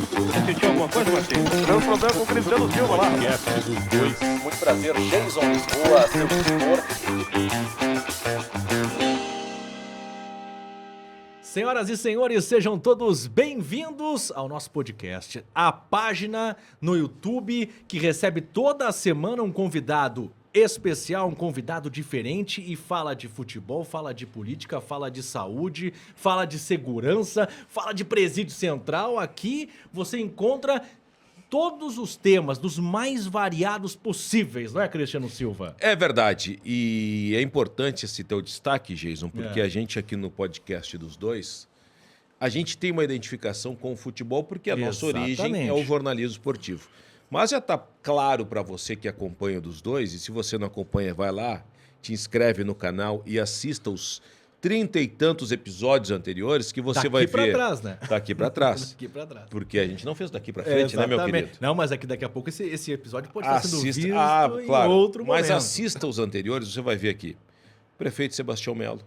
Sentiu alguma coisa, Martins? Deu problema com o Cristiano Silva lá. Muito prazer, Jason Lisboa, seu tutor. Senhoras e senhores, sejam todos bem-vindos ao nosso podcast. A página no YouTube que recebe toda semana um convidado especial, um convidado diferente e fala de futebol, fala de política, fala de saúde, fala de segurança, fala de presídio central. Aqui você encontra todos os temas dos mais variados possíveis, não é, Cristiano Silva? É verdade. E é importante esse teu destaque, Jason, porque a gente aqui no podcast dos dois, a gente tem uma identificação com o futebol porque a nossa origem é o jornalismo esportivo. Mas já está claro para você que acompanha dos dois, e se você não acompanha, vai lá, te inscreve no canal e assista os 30 e tantos episódios anteriores que você vai ver. Daqui para trás, né? Daqui para trás. Daqui para trás. Porque a gente não fez daqui para frente, né, meu querido? Não, mas aqui daqui a pouco esse episódio pode estar sendo visto claro, em outro momento. Mas assista os anteriores, você vai ver aqui. Prefeito Sebastião Melo,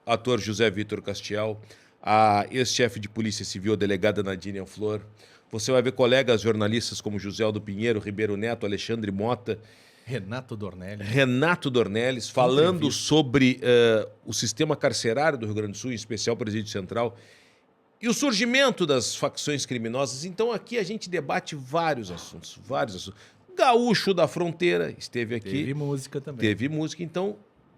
ator José Vitor Castiel, a ex-chefe de Polícia Civil, a delegada Nadine Flor. Você vai ver colegas jornalistas como José Aldo Pinheiro, Ribeiro Neto, Alexandre Mota, Renato Dornelles, falando sobre o sistema carcerário do Rio Grande do Sul, em especial o Presídio Central, e o surgimento das facções criminosas. Então aqui a gente debate vários assuntos. Gaúcho da Fronteira esteve aqui. Teve música também. Teve música, então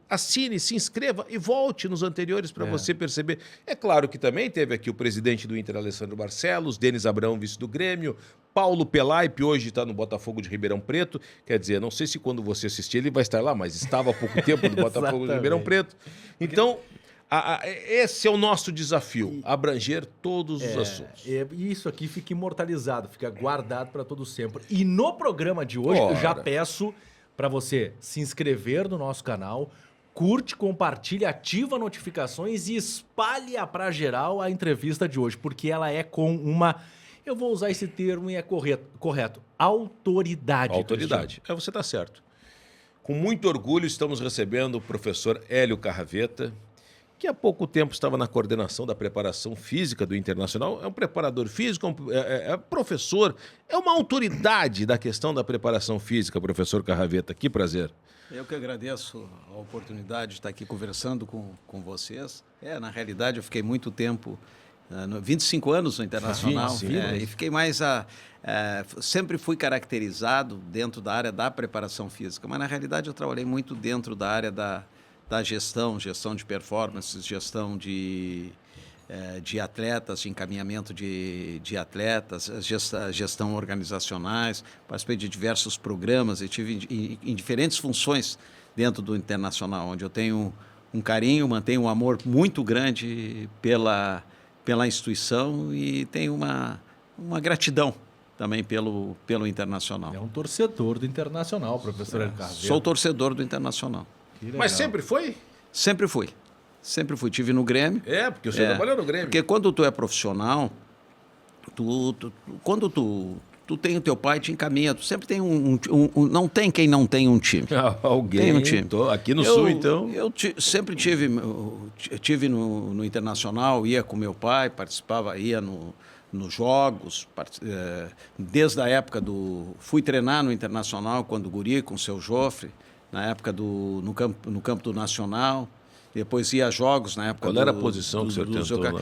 assine, se inscreva e volte nos anteriores para você perceber. É claro que também teve aqui o presidente do Inter, Alessandro Barcelos, Denis Abrão, vice do Grêmio, Paulo Pelaipe, hoje está no Botafogo de Ribeirão Preto. Quer dizer, não sei se quando você assistir ele vai estar lá, mas estava há pouco tempo no Botafogo de Ribeirão Preto. Então, esse é o nosso desafio, abranger todos os assuntos. E isso aqui fica imortalizado, fica guardado para todo sempre. E no programa de hoje, eu já peço para você se inscrever no nosso canal, curte, compartilhe, ativa notificações e espalha para geral a entrevista de hoje, porque ela é com uma, eu vou usar esse termo e é correto, autoridade. Autoridade, você está certo. Com muito orgulho estamos recebendo o professor Hélio Carraveta, que há pouco tempo estava na coordenação da preparação física do Internacional. É um preparador físico, é professor, é uma autoridade da questão da preparação física, professor Carraveta. Que prazer. Eu que agradeço a oportunidade de estar aqui conversando com vocês. Na realidade, eu fiquei muito tempo, 25 anos no Internacional, e fiquei mais sempre fui caracterizado dentro da área da preparação física, mas na realidade eu trabalhei muito dentro da área da gestão de performances, gestão de atletas, de encaminhamento de atletas, gestão organizacionais, participei de diversos programas e tive em diferentes funções dentro do Internacional, onde eu tenho um carinho, mantenho um amor muito grande pela instituição e tenho uma gratidão também pelo Internacional. É um torcedor do Internacional, professor Hélio Carraveta. Sou torcedor do Internacional. Mas sempre foi? Sempre fui. Tive no Grêmio. Porque você trabalhou no Grêmio. Porque quando tu é profissional, quando tu tem o teu pai, te encaminha. Tu sempre tem não tem quem não tem um time. Alguém. Tem um time. Aqui no Sul, então. Eu sempre tive no Internacional, ia com meu pai, participava, ia nos jogos, desde a época fui treinar no Internacional quando guri, com o seu Jofre, na época no campo do Nacional, depois ia a jogos na época. Qual era a posição que o senhor tentou lá?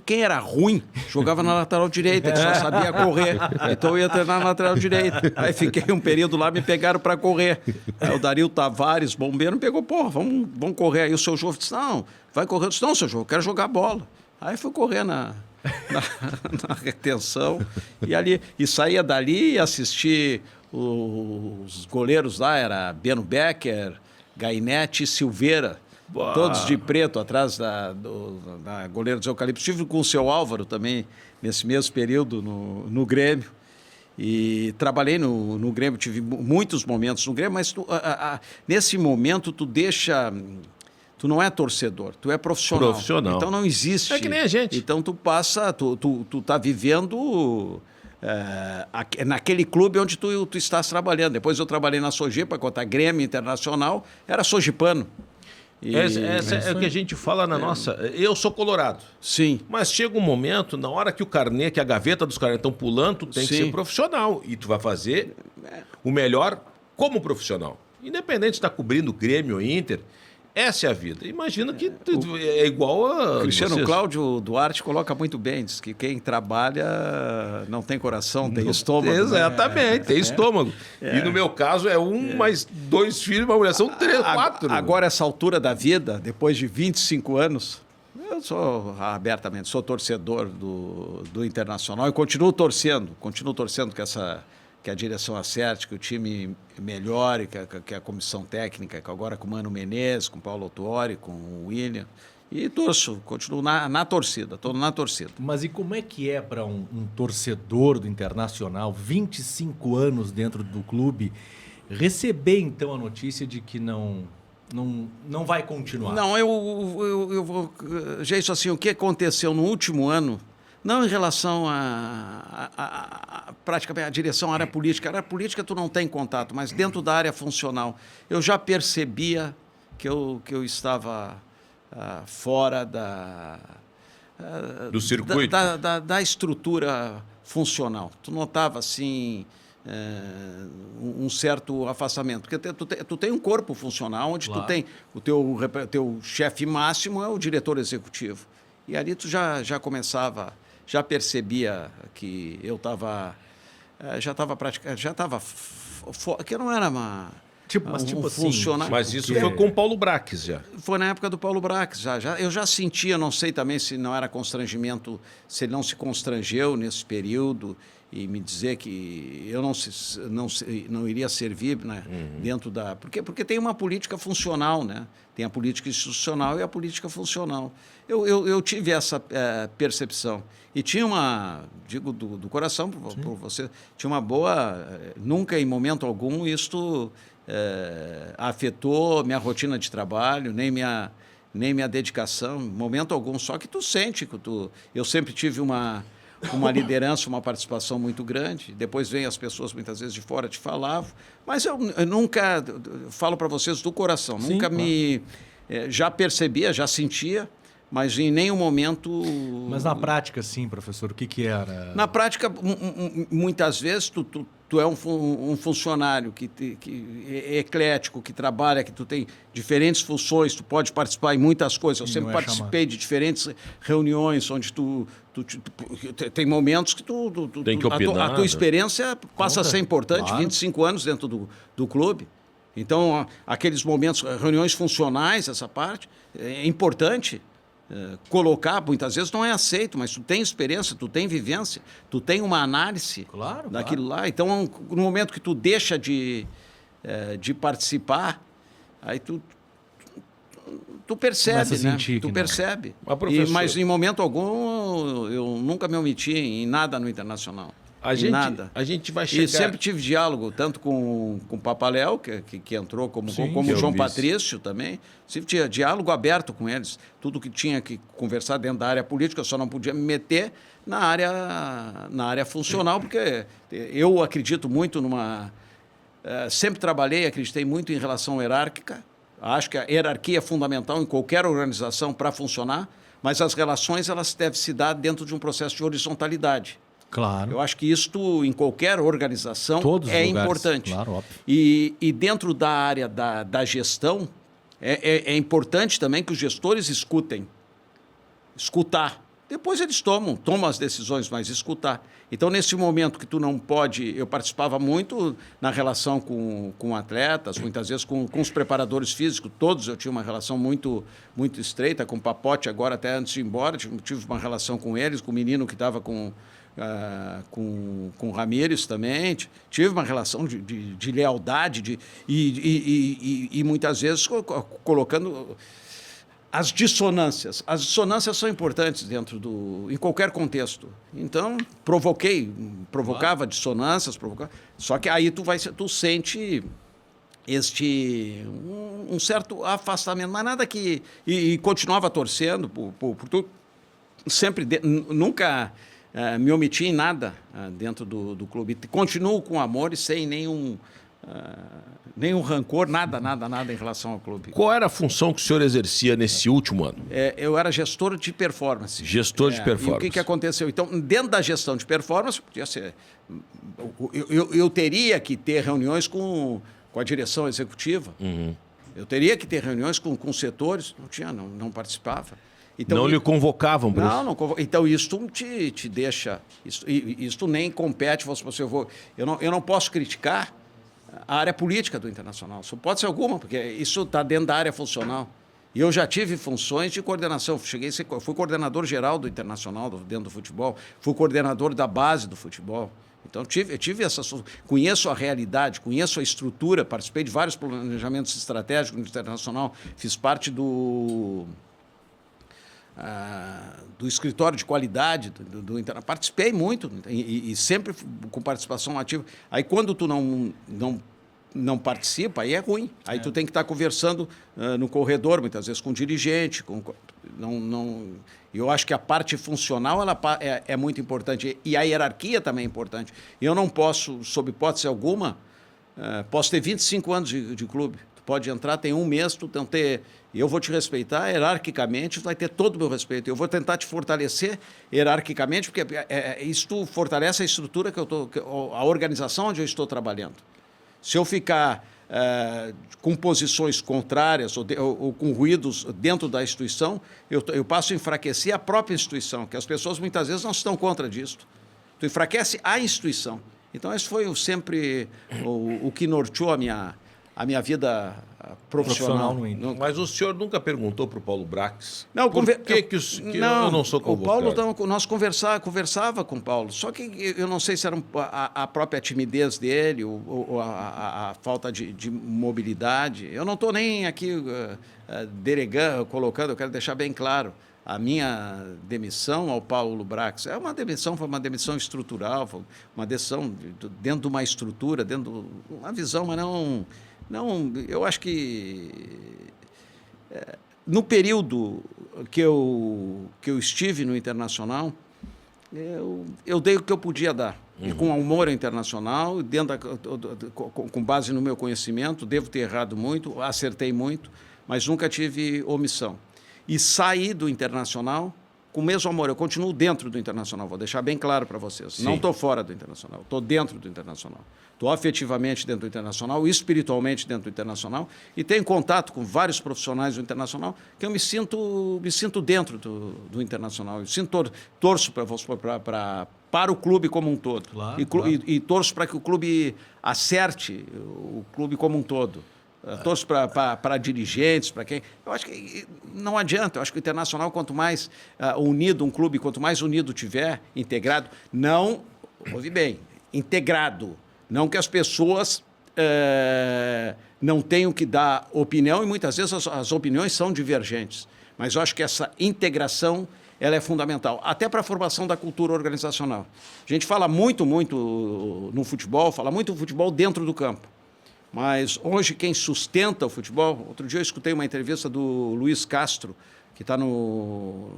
Quem era ruim jogava na lateral direita, que só sabia correr, então eu ia treinar na lateral direita. Aí fiquei um período lá, me pegaram para correr. Aí o Dario Tavares, bombeiro, me pegou, vamos correr. Aí o seu Jofre disse, não, vai correr. Eu disse, não, seu Jofre, eu quero jogar bola. Aí fui correr na retenção e saía dali e assisti os goleiros lá, era Beno Becker, Gainete e Silveira, todos de preto atrás da goleira dos Eucaliptos. Estive com o seu Álvaro também nesse mesmo período no Grêmio e trabalhei no Grêmio, tive muitos momentos no Grêmio, mas nesse momento tu não é torcedor, tu é profissional. Então não existe. É que nem a gente. Então tu tá vivendo naquele clube onde tu estás trabalhando. Depois eu trabalhei na Sogepa, quanto a Grêmio Internacional, era sogipano. Essa é o que a gente fala na nossa... Eu sou colorado. Sim. Mas chega um momento, na hora que o carnê, que a gaveta dos carnês estão pulando, tu tem que ser profissional. E tu vai fazer o melhor como profissional. Independente de estar cobrindo o Grêmio ou Inter, essa é a vida. Imagina que é igual a... Cristiano Cláudio Duarte coloca muito bem, diz que quem trabalha não tem coração, tem estômago. Exatamente, tem estômago. E no meu caso é mais 2 filhos, uma mulher, são 3, 4. Agora, essa altura da vida, depois de 25 anos, eu sou abertamente, sou torcedor do Internacional e continuo torcendo que a direção acerte, que o time melhore, que a comissão técnica, que agora com o Mano Menezes, com o Paulo Autuori, com o William. E torço, continuo na torcida, estou na torcida. Mas e como é que é para um torcedor do Internacional, 25 anos dentro do clube, receber então a notícia de que não vai continuar? Não, eu vou... Gente, assim, o que aconteceu no último ano, não em relação a praticamente a direção, a área política. A área política tu não tem contato, mas dentro da área funcional, eu já percebia que eu estava fora do circuito, da estrutura funcional. Tu notava, assim, um certo afastamento, porque tu tem um corpo funcional onde tu tem o teu chefe máximo é o diretor executivo. E ali tu já começava... Já percebia que eu estava... Já estava praticando... Já estava... Que não era uma... Tipo funcionário. Mas isso foi com o Paulo Braques já. Foi na época do Paulo Braques. Eu já sentia, não sei também se não era constrangimento, se ele não se constrangeu nesse período e me dizer que eu não iria servir, né, dentro da... Porque tem uma política funcional, né? Tem a política institucional e a política funcional. Eu tive essa percepção. E tinha uma, digo do coração por você, tinha uma boa... Nunca, em momento algum, isto afetou minha rotina de trabalho, nem minha dedicação, em momento algum. Só que tu sente que eu sempre tive uma liderança, uma participação muito grande. Depois vem as pessoas, muitas vezes, de fora te falavam. Mas eu nunca, falo para vocês do coração, Sim, nunca já percebia, já sentia, mas em nenhum momento... Mas na prática, sim, professor, o que era? Na prática, muitas vezes, tu é um funcionário que é eclético, que trabalha, que tu tem diferentes funções, tu pode participar em muitas coisas. Eu sempre participei de diferentes reuniões onde tem momentos que tem que opinar, a tua experiência passa a ser importante, claro. 25 anos dentro do clube. Então, aqueles momentos, reuniões funcionais, essa parte, é importante. Colocar, muitas vezes não é aceito, mas tu tem experiência, tu tem vivência, tu tem uma análise daquilo lá. Então, no momento que tu deixa de participar, aí tu percebe, né? Tu percebe. Mas em momento algum eu nunca me omiti em nada no Internacional. A gente vai chegar... E sempre tive diálogo, tanto com o Papaléu, que entrou, como o João Patrício também. Sempre tinha diálogo aberto com eles. Tudo que tinha que conversar dentro da área política, eu só não podia me meter na área funcional, porque eu acredito muito sempre trabalhei, acreditei muito em relação hierárquica. Acho que a hierarquia é fundamental em qualquer organização para funcionar, mas as relações elas devem se dar dentro de um processo de horizontalidade. Claro. Eu acho que isto, em qualquer organização, importante. Claro, óbvio. E dentro da área da gestão, é importante também que os gestores escutar. Depois eles tomam as decisões, mas escutar. Então, nesse momento que tu não pode... Eu participava muito na relação com atletas, muitas vezes com os preparadores físicos, todos eu tinha uma relação muito, muito estreita, com o Papote agora, até antes de ir embora, tive uma relação com eles, com o menino que estava com o Ramírez também, tive uma relação de lealdade e muitas vezes colocando as dissonâncias. As dissonâncias são importantes em qualquer contexto. Então, provocava dissonâncias, só que aí tu sente um certo afastamento, mas nada que... E continuava torcendo, por tu sempre... Nunca... me omiti em nada dentro do clube. Continuo com amor e sem nenhum... nenhum rancor, nada em relação ao clube. Qual era a função que o senhor exercia nesse último ano? Eu era gestor de performance. Gestor de performance. E o que aconteceu? Então, dentro da gestão de performance, podia ser... Eu teria que ter reuniões com a direção executiva. Uhum. Eu teria que ter reuniões com setores. Não participava. Então, não lhe convocavam para isso? Não convocavam. Então, isto te deixa... Isto nem compete. Eu não posso criticar a área política do Internacional. Só pode ser alguma, porque isso está dentro da área funcional. E eu já tive funções de coordenação. Fui coordenador geral do Internacional dentro do futebol. Fui coordenador da base do futebol. Então, eu tive conheço a realidade, conheço a estrutura, participei de vários planejamentos estratégicos do Internacional, fiz parte do escritório de qualidade do Internacional. Participei muito e sempre com participação ativa. Aí, quando tu não participa, aí é ruim. Aí tu tem que estar conversando no corredor, muitas vezes com o dirigente. Eu acho que a parte funcional é muito importante. E a hierarquia também é importante. Eu não posso, sob hipótese alguma, posso ter 25 anos de clube. Tu pode entrar, tem um mês, tu não ter... Eu vou te respeitar hierarquicamente, tu vai ter todo o meu respeito. Eu vou tentar te fortalecer hierarquicamente, porque isso fortalece a estrutura a organização onde eu estou trabalhando. Se eu ficar com posições contrárias ou com ruídos dentro da instituição, eu passo a enfraquecer a própria instituição, que as pessoas muitas vezes não estão contra disso. Tu enfraquece a instituição. Então, esse foi sempre o que norteou a minha vida profissional. Mas o senhor nunca perguntou para o Paulo Brax não, por que eu não sou convocado? O Paulo, nós conversava com o Paulo, só que eu não sei se era a própria timidez dele ou a falta de mobilidade. Eu não estou nem aqui colocando, eu quero deixar bem claro. A minha demissão ao Paulo Brax foi uma demissão estrutural, foi uma decisão dentro de uma estrutura, dentro de uma visão, mas não, eu acho que no período que eu estive no Internacional, eu dei o que eu podia dar. E com humor internacional, com base no meu conhecimento, devo ter errado muito, acertei muito, mas nunca tive omissão. E saí do Internacional com o mesmo amor. Eu continuo dentro do Internacional, vou deixar bem claro para vocês. Sim. Não estou fora do Internacional, estou dentro do Internacional. Estou afetivamente dentro do Internacional, espiritualmente dentro do Internacional e tenho contato com vários profissionais do Internacional que eu me sinto dentro do Internacional. Eu torço para o clube como um todo. Claro, e torço para que o clube acerte o clube como um todo. Torço para dirigentes, para quem... Eu acho que não adianta. Eu acho que o Internacional, quanto mais unido um clube, quanto mais unido tiver, integrado, ouve bem, integrado. Não que as pessoas não tenham que dar opinião, e muitas vezes as opiniões são divergentes. Mas eu acho que essa integração ela é fundamental, até para a formação da cultura organizacional. A gente fala muito no futebol, fala muito do futebol dentro do campo. Mas hoje quem sustenta o futebol... Outro dia eu escutei uma entrevista do Luiz Castro, que está no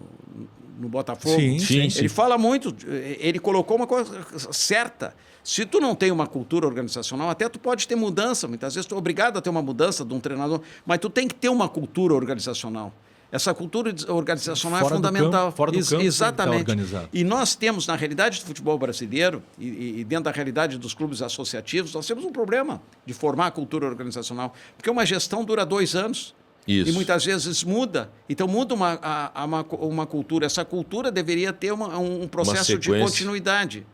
Botafogo. Sim. Ele fala muito, ele colocou uma coisa certa. Se tu não tem uma cultura organizacional, até tu pode ter mudança. Muitas vezes tu é obrigado a ter uma mudança de um treinador, mas tu tem que ter uma cultura organizacional. Essa cultura organizacional é fundamental. Fora do campo, exatamente. Tá organizado. E nós temos, na realidade do futebol brasileiro, e dentro da realidade dos clubes associativos, nós temos um problema de formar a cultura organizacional. Porque uma gestão dura 2 anos. Isso. E muitas vezes muda. Então muda uma cultura. Essa cultura deveria ter um processo de continuidade.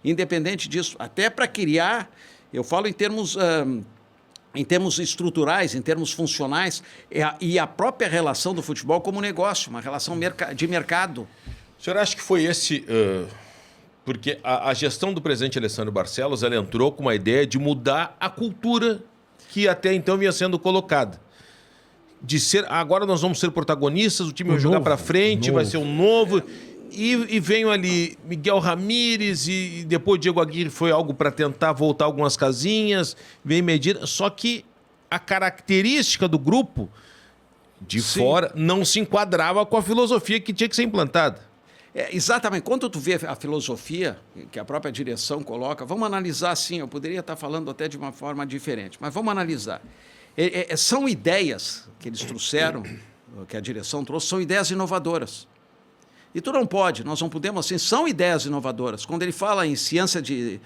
Independente disso. Até para criar, eu falo em termos estruturais, em termos funcionais, e a própria relação do futebol como negócio, uma relação de mercado. O senhor acha que foi esse... porque a gestão do presidente Alessandro Barcelos, ela entrou com uma ideia de mudar a cultura que até então vinha sendo colocada. De ser, agora nós vamos ser protagonistas, o time vai jogar para frente, vai ser um novo... E veio ali Miguel Ramírez e depois Diego Aguirre foi algo para tentar voltar algumas casinhas, veio Medina. Só que a característica do grupo de fora não se enquadrava com a filosofia que tinha que ser implantada. exatamente, quando tu vê a filosofia que a própria direção coloca, vamos analisar assim, eu poderia estar falando até de uma forma diferente, mas vamos analisar. São ideias que eles trouxeram, que a direção trouxe, são ideias inovadoras. E tu não pode, nós não podemos assim, são ideias inovadoras. Quando ele fala em ciência de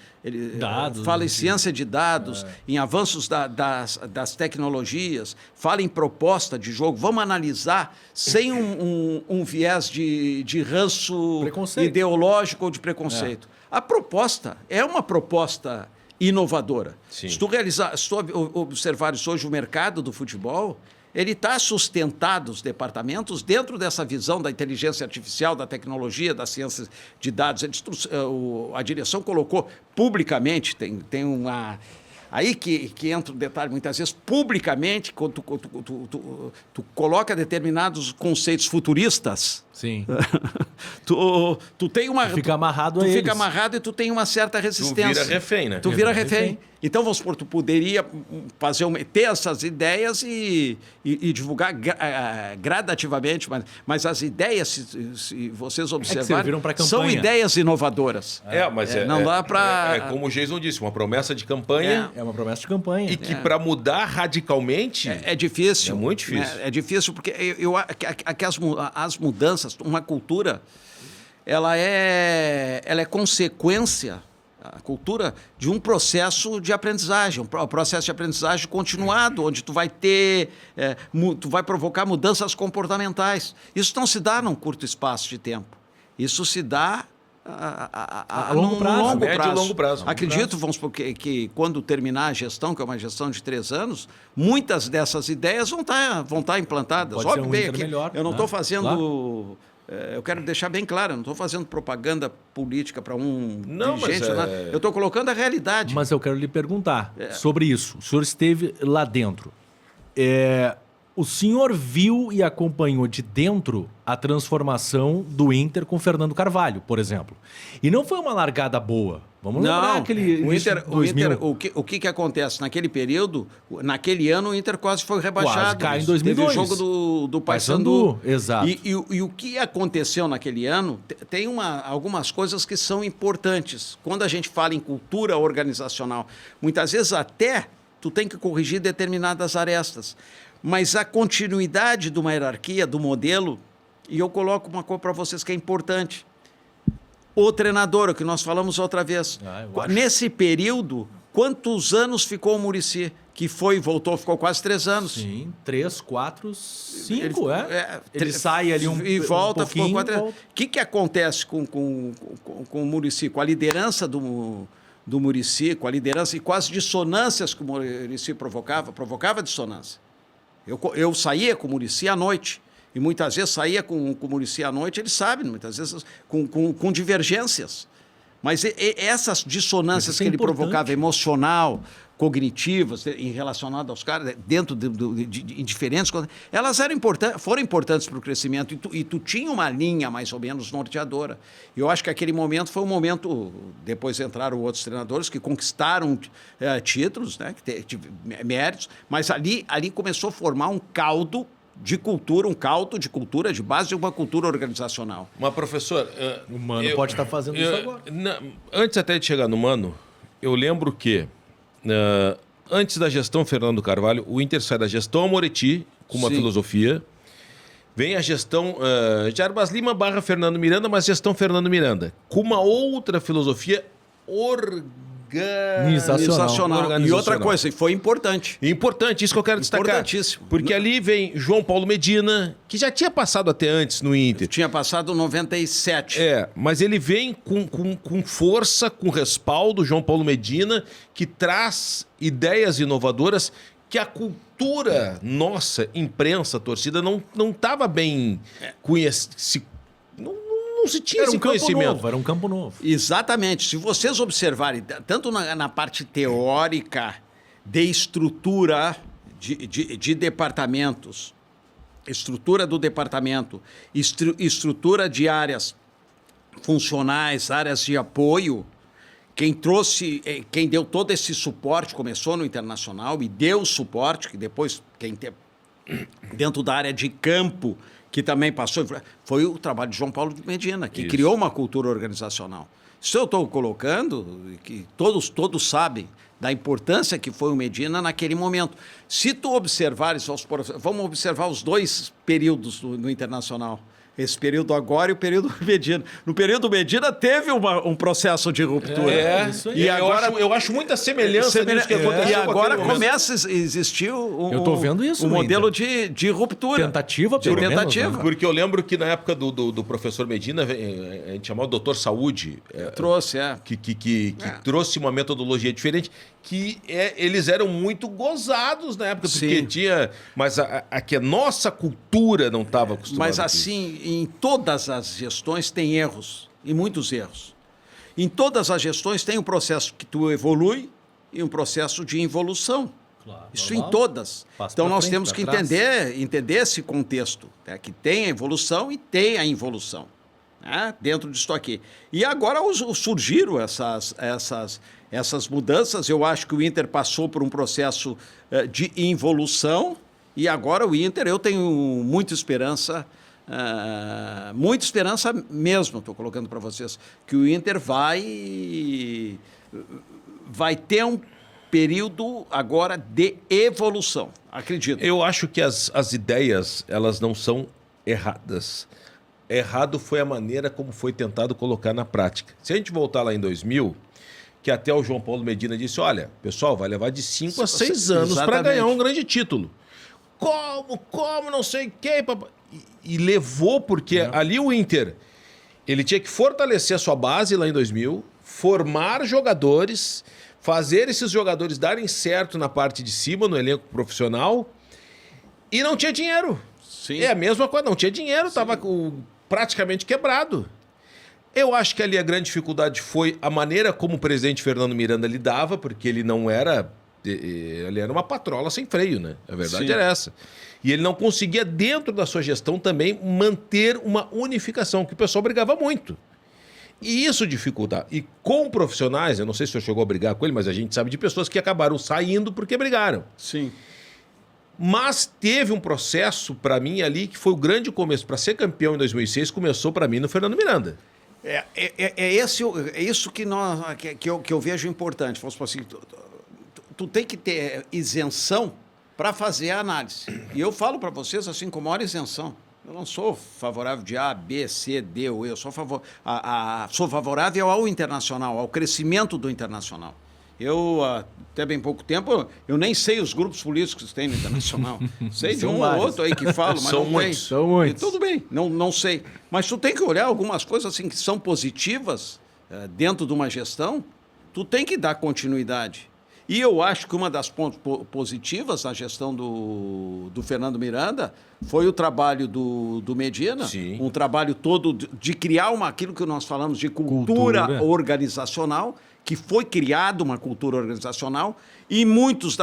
dados, fala em ciência de dados, em avanços das tecnologias, fala em proposta de jogo, vamos analisar sem um viés de ranço ideológico ou de preconceito. A proposta é uma proposta inovadora. Sim. Se tu observares hoje o mercado do futebol, ele está sustentado, os departamentos, dentro dessa visão da inteligência artificial, da tecnologia, das ciências de dados. A direção colocou publicamente, tem uma... Aí que entra o detalhe, muitas vezes, publicamente, quando tu coloca determinados conceitos futuristas... Sim. tu tem uma... Tu fica amarrado a eles. Tu fica amarrado e tu tem uma certa resistência. Tu vira refém, né? Tu vira refém. Então, vamos supor, tu poderia ter essas ideias e divulgar gradativamente, mas as ideias, se vocês observarem, são ideias inovadoras. Não dá para... É como o Jason disse, uma promessa de campanha. É uma promessa de campanha. E que para mudar radicalmente... É difícil. É muito difícil. É difícil porque as mudanças, uma cultura, ela é consequência, a cultura, de um processo de aprendizagem, um processo de aprendizagem continuado, onde tu vai provocar mudanças comportamentais. Isso não se dá num curto espaço de tempo. Isso se dá a longo prazo. Médio e longo prazo. Acredito, vamos supor, que quando terminar a gestão, que é uma gestão de 3 anos, muitas dessas ideias vão estar implantadas. Pode Óbvio, ser bem, aqui, melhor, eu não estou fazendo... Eu quero deixar bem claro, eu não estou fazendo propaganda política para dirigente. Eu estou colocando a realidade. Mas eu quero lhe perguntar sobre isso. O senhor esteve lá dentro. O senhor viu e acompanhou de dentro a transformação do Inter com Fernando Carvalho, por exemplo. E não foi uma largada boa. Vamos lembrar aquele... O que acontece? Naquele período, naquele ano, o Inter quase foi rebaixado. Quase cai em 2002. Teve o jogo do Paysandu. Exato. E o que aconteceu naquele ano, tem algumas coisas que são importantes. Quando a gente fala em cultura organizacional, muitas vezes até tu tem que corrigir determinadas arestas. Mas a continuidade de uma hierarquia, do modelo, e eu coloco uma coisa para vocês que é importante. O treinador, o que nós falamos outra vez. Nesse período, quantos anos ficou o Muricy? Que voltou, ficou quase 3 anos. Sim, 3, 4, 5, Ele sai ali e volta, pouquinho, ficou 4 anos. O que acontece com o Muricy? Com a liderança do Muricy, com a liderança e com as dissonâncias que o Muricy provocava dissonância. Eu saía com o Muricy à noite, e muitas vezes saía com o Muricy à noite, ele sabe, muitas vezes com divergências. Mas essas dissonâncias que ele provocava, emocional, cognitivas, relacionadas aos caras, dentro de diferentes coisas, elas foram importantes para o crescimento, e tu tinha uma linha mais ou menos norteadora. E eu acho que aquele momento foi um momento, depois entraram outros treinadores que conquistaram títulos, né, méritos, mas ali começou a formar um caldo de cultura, de base de uma cultura organizacional. Mas, professor... o Mano pode estar fazendo isso agora. Antes até de chegar no Mano, eu lembro que antes da gestão Fernando Carvalho, o Inter sai da gestão Amoretti com uma filosofia, vem a gestão Jarbas Lima / Fernando Miranda, mas gestão Fernando Miranda, com uma outra filosofia organizacional. E outra coisa, foi importante. Importante, isso que eu quero destacar. Importantíssimo. Porque ali vem João Paulo Medina, que já tinha passado até antes no Inter. Tinha passado em 97. Mas ele vem com força, com respaldo, João Paulo Medina, que traz ideias inovadoras que a cultura nossa, imprensa, torcida, não estava bem conhecida. Não se tinha esse conhecimento. Era um campo novo. Exatamente. Se vocês observarem, tanto na parte teórica de estrutura de departamentos, estrutura do departamento, estrutura de áreas funcionais, áreas de apoio, quem deu todo esse suporte, começou no Internacional e deu suporte, que depois, dentro da área de campo, que também passou, foi o trabalho de João Paulo de Medina, que Isso. criou uma cultura organizacional. Isso eu estou colocando, que todos sabem da importância que foi o Medina naquele momento. Se tu observares, vamos observar os dois períodos no Internacional. Esse período agora e o período Medina. No período Medina teve um processo de ruptura. Isso aí. E agora, eu acho muita semelhança nisso que aconteceu. E com agora aquele momento. começa a existir Eu tô vendo isso um no modelo de ruptura. Tentativa, de pelo menos, tentativa. né? Porque eu lembro que na época do professor Medina, a gente chamava o doutor Saúde, Trouxe, que trouxe uma metodologia diferente, que eles eram muito gozados na época, porque Sim. tinha... Mas que a nossa cultura não estava acostumada Mas com isso. assim, em todas as gestões tem erros, e muitos erros. Em todas as gestões tem um processo que tu evolui e um processo de involução. Claro, Isso normal. em todas. Passa Então pra nós frente, temos pra que trás. entender esse contexto, né? Que tem a evolução e tem a involução, né? Dentro disso aqui. E agora surgiram essas mudanças. Eu acho que o Inter passou por um processo de involução e agora o Inter, eu tenho muita esperança mesmo, estou colocando para vocês, que o Inter vai ter um período agora de evolução, acredito. Eu acho que as ideias, elas não são erradas. Errado foi a maneira como foi tentado colocar na prática. Se a gente voltar lá em 2000, que até o João Paulo Medina disse, olha, pessoal, vai levar de 5 a 6 anos para Exatamente. ganhar um grande título. Como, não sei o quê. E levou, porque ali o Inter, ele tinha que fortalecer a sua base lá em 2000, formar jogadores, fazer esses jogadores darem certo na parte de cima, no elenco profissional, e não tinha dinheiro. Sim. É a mesma coisa, não tinha dinheiro, estava praticamente quebrado. Eu acho que ali a grande dificuldade foi a maneira como o presidente Fernando Miranda lidava, porque ele não era... Ele era uma patrola sem freio, né? A verdade Sim. era essa. E ele não conseguia, dentro da sua gestão, também manter uma unificação, que o pessoal brigava muito. E isso dificulta. E com profissionais, eu não sei se o senhor chegou a brigar com ele, mas a gente sabe de pessoas que acabaram saindo porque brigaram. Sim. Mas teve um processo, para mim, ali, que foi o grande começo. Para ser campeão em 2006, começou, para mim, no Fernando Miranda. É isso que eu vejo importante. Vamos supor assim, tu tem que ter isenção para fazer a análise. E eu falo para vocês assim, com maior isenção. Eu não sou favorável de A, B, C, D ou E. Eu sou favorável ao internacional, ao crescimento do internacional. Eu, até bem pouco tempo, eu nem sei os grupos políticos que tem no Internacional. Sei de São um vários. ou outro aí que falam, mas São não muitos. tem. São muitos. E tudo bem, não sei. Mas tu tem que olhar algumas coisas assim que são positivas dentro de uma gestão, tu tem que dar continuidade. E eu acho que uma das pontos positivas na gestão do Fernando Miranda foi o trabalho do Medina, Sim. um trabalho todo de criar aquilo que nós falamos de cultura organizacional, que foi criada uma cultura organizacional e muitos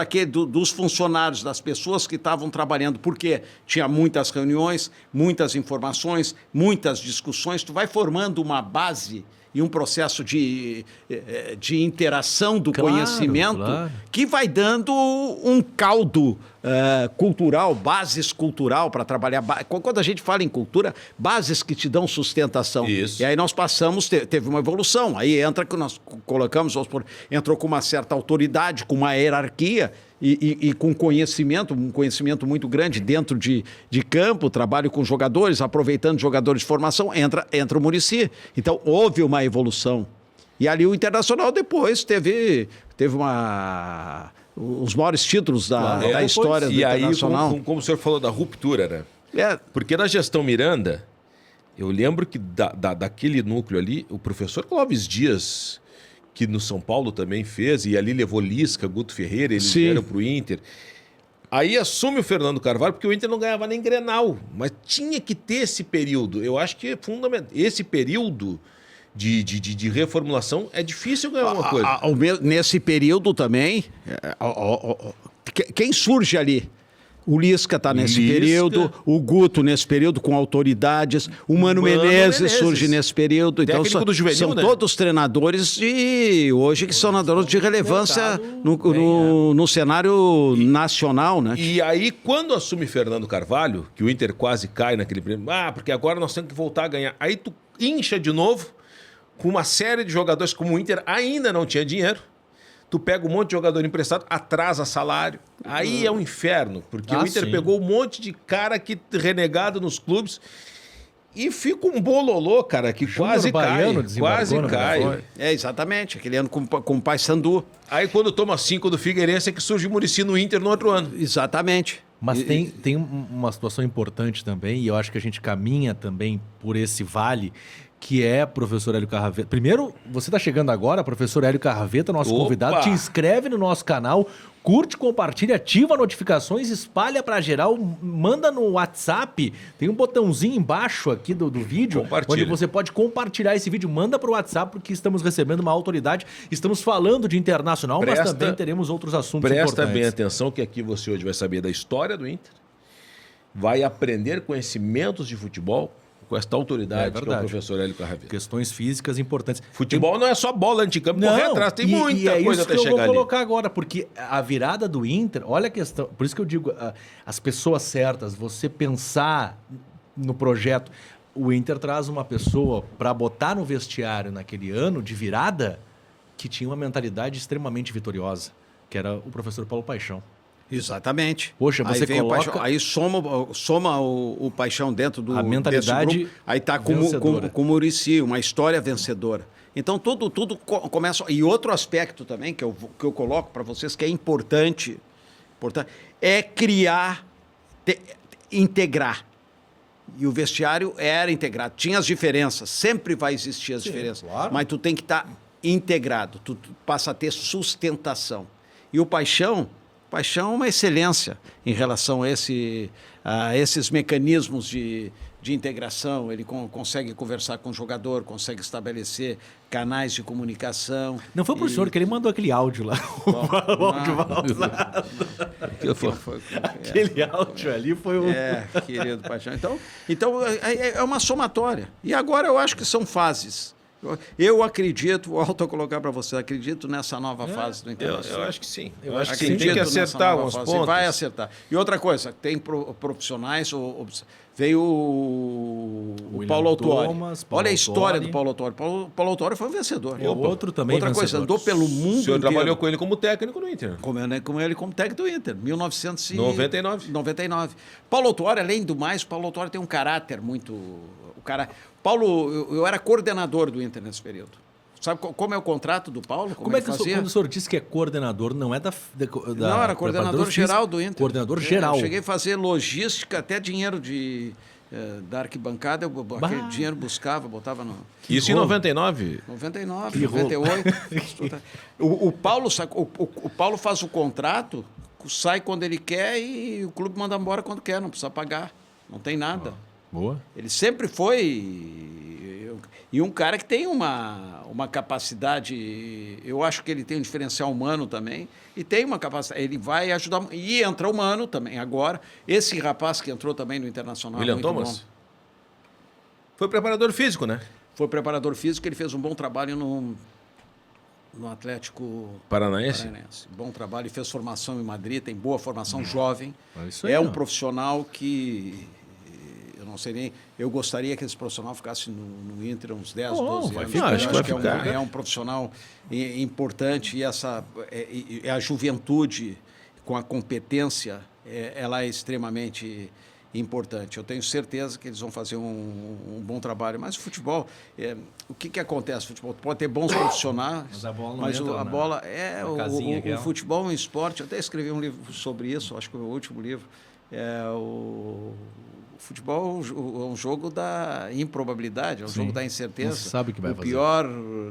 dos funcionários, das pessoas que estavam trabalhando, porque tinha muitas reuniões, muitas informações, muitas discussões, tu vai formando uma base e um processo de interação do conhecimento que vai dando um caldo cultural, bases cultural para trabalhar. Quando a gente fala em cultura, bases que te dão sustentação. Isso. E aí nós passamos, teve uma evolução. Aí entra que nós colocamos, entrou com uma certa autoridade, com uma hierarquia e com conhecimento, um conhecimento muito grande dentro de campo, trabalho com jogadores, aproveitando jogadores de formação, entra o Muricy. Então houve uma evolução. E ali o Internacional depois teve os maiores títulos da história do Internacional. E aí, como o senhor falou da ruptura, né? Porque na gestão Miranda, eu lembro que daquele núcleo ali, o professor Clóvis Dias, que no São Paulo também fez, e ali levou Lisca, Guto Ferreira, eles vieram para o Inter. Aí assume o Fernando Carvalho, porque o Inter não ganhava nem Grenal, mas tinha que ter esse período. Eu acho que é fundamental. Esse período de reformulação é difícil ganhar alguma coisa. Nesse período também, quem surge ali? O Lisca está nesse Lisca. período, o Guto nesse período com autoridades, o Mano Menezes surge nesse período. Então Técnico do juvenil, são né? todos treinadores de hoje que são treinadores de relevância no cenário nacional, né? E aí, quando assume Fernando Carvalho, que o Inter quase cai naquele prêmio, porque agora nós temos que voltar a ganhar. Aí tu incha de novo com uma série de jogadores, como o Inter ainda não tinha dinheiro. Tu pega um monte de jogador emprestado, atrasa salário. Aí é um inferno, porque o Inter pegou um monte de cara que renegado nos clubes e fica um bololô, cara, que quase cai. Quase cai. Exatamente, aquele ano com o Paysandu. Aí quando toma 5 do Figueirense é que surge o Muricy no Inter no outro ano. Exatamente. Mas tem uma situação importante também, e eu acho que a gente caminha também por esse vale, que é professor Hélio Carraveta. Primeiro, você está chegando agora, professor Hélio Carraveta, nosso convidado, te inscreve no nosso canal, curte, compartilha, ativa notificações, espalha para geral, manda no WhatsApp, tem um botãozinho embaixo aqui do vídeo, onde você pode compartilhar esse vídeo, manda para o WhatsApp, porque estamos recebendo uma autoridade, estamos falando de internacional, mas também teremos outros assuntos importantes. Presta bem atenção que aqui você hoje vai saber da história do Inter, vai aprender conhecimentos de futebol, com esta autoridade que é o professor Hélio Carraveta. Questões físicas importantes. Futebol não é só bola anticampo, correr atrás, tem muita coisa até chegar ali. É isso que eu vou colocar agora, porque a virada do Inter, olha a questão, por isso que eu digo, as pessoas certas, você pensar no projeto, o Inter traz uma pessoa para botar no vestiário naquele ano de virada que tinha uma mentalidade extremamente vitoriosa, que era o professor Paulo Paixão. Exatamente. Poxa, você aí coloca... aí soma o Paixão dentro do a mentalidade grupo, aí tá com o Muricy, uma história vencedora. Então tudo começa... E outro aspecto também que eu coloco para vocês que é importante é criar, integrar. E o vestiário era integrado. Tinha as diferenças, sempre vai existir as diferenças. Claro. Mas tu tem que estar integrado, tu passa a ter sustentação. E o Paixão é uma excelência em relação a esses mecanismos de integração. Ele consegue conversar com o jogador, consegue estabelecer canais de comunicação. Não foi pro senhor que ele mandou aquele áudio lá. O áudio vazado. Aquele áudio ali foi o... querido Paixão. Então é uma somatória. E agora eu acho que são fases. Eu acredito, volto a colocar para você, acredito nessa nova fase do Internacional. Eu acho que sim. Eu acho que sim. Tem que acertar alguns pontos. Vai acertar. E outra coisa, tem profissionais, veio o Paulo Autuori. Olha a história do Paulo Autuori. Paulo Autuori foi um vencedor. O outro também outra coisa, andou pelo mundo inteiro. O senhor trabalhou com ele como técnico no Inter. Com ele como técnico do Inter, 1999. Paulo Autuori, além do mais, Paulo Autuori tem um caráter muito... Paulo, eu era coordenador do Inter nesse período. Sabe como é o contrato do Paulo? Como é que quando o senhor disse que é coordenador, não é da não, era coordenador geral do Inter. Coordenador geral. Eu cheguei a fazer logística, até dinheiro da arquibancada, aquele dinheiro buscava, botava no... Isso em 99? 99, 98. O Paulo faz o contrato, sai quando ele quer e o clube manda embora quando quer, não precisa pagar, não tem nada. Boa. Ele sempre foi... E um cara que tem uma capacidade... Eu acho que ele tem um diferencial humano também. E tem uma capacidade... Ele vai ajudar... E entra humano também agora. Esse rapaz que entrou também no Internacional... William Thomas? Bom. Foi preparador físico, né? Foi preparador físico. Ele fez um bom trabalho no Atlético Paranaense. Bom trabalho. Ele fez formação em Madrid. Tem boa formação, jovem. Aí, é um profissional que... Não sei nem... Eu gostaria que esse profissional ficasse no Inter uns 10, 12 anos. Acho que é um profissional importante e a juventude com a competência, ela é extremamente importante. Eu tenho certeza que eles vão fazer um bom trabalho. Mas o futebol, o que acontece? O futebol pode ter bons profissionais, mas a bola não mas entra, a bola é o futebol é um esporte. Eu até escrevi um livro sobre isso, acho que foi o último livro. O futebol é um jogo da improbabilidade, é um jogo da incerteza. Não sabe o que vai fazer. O pior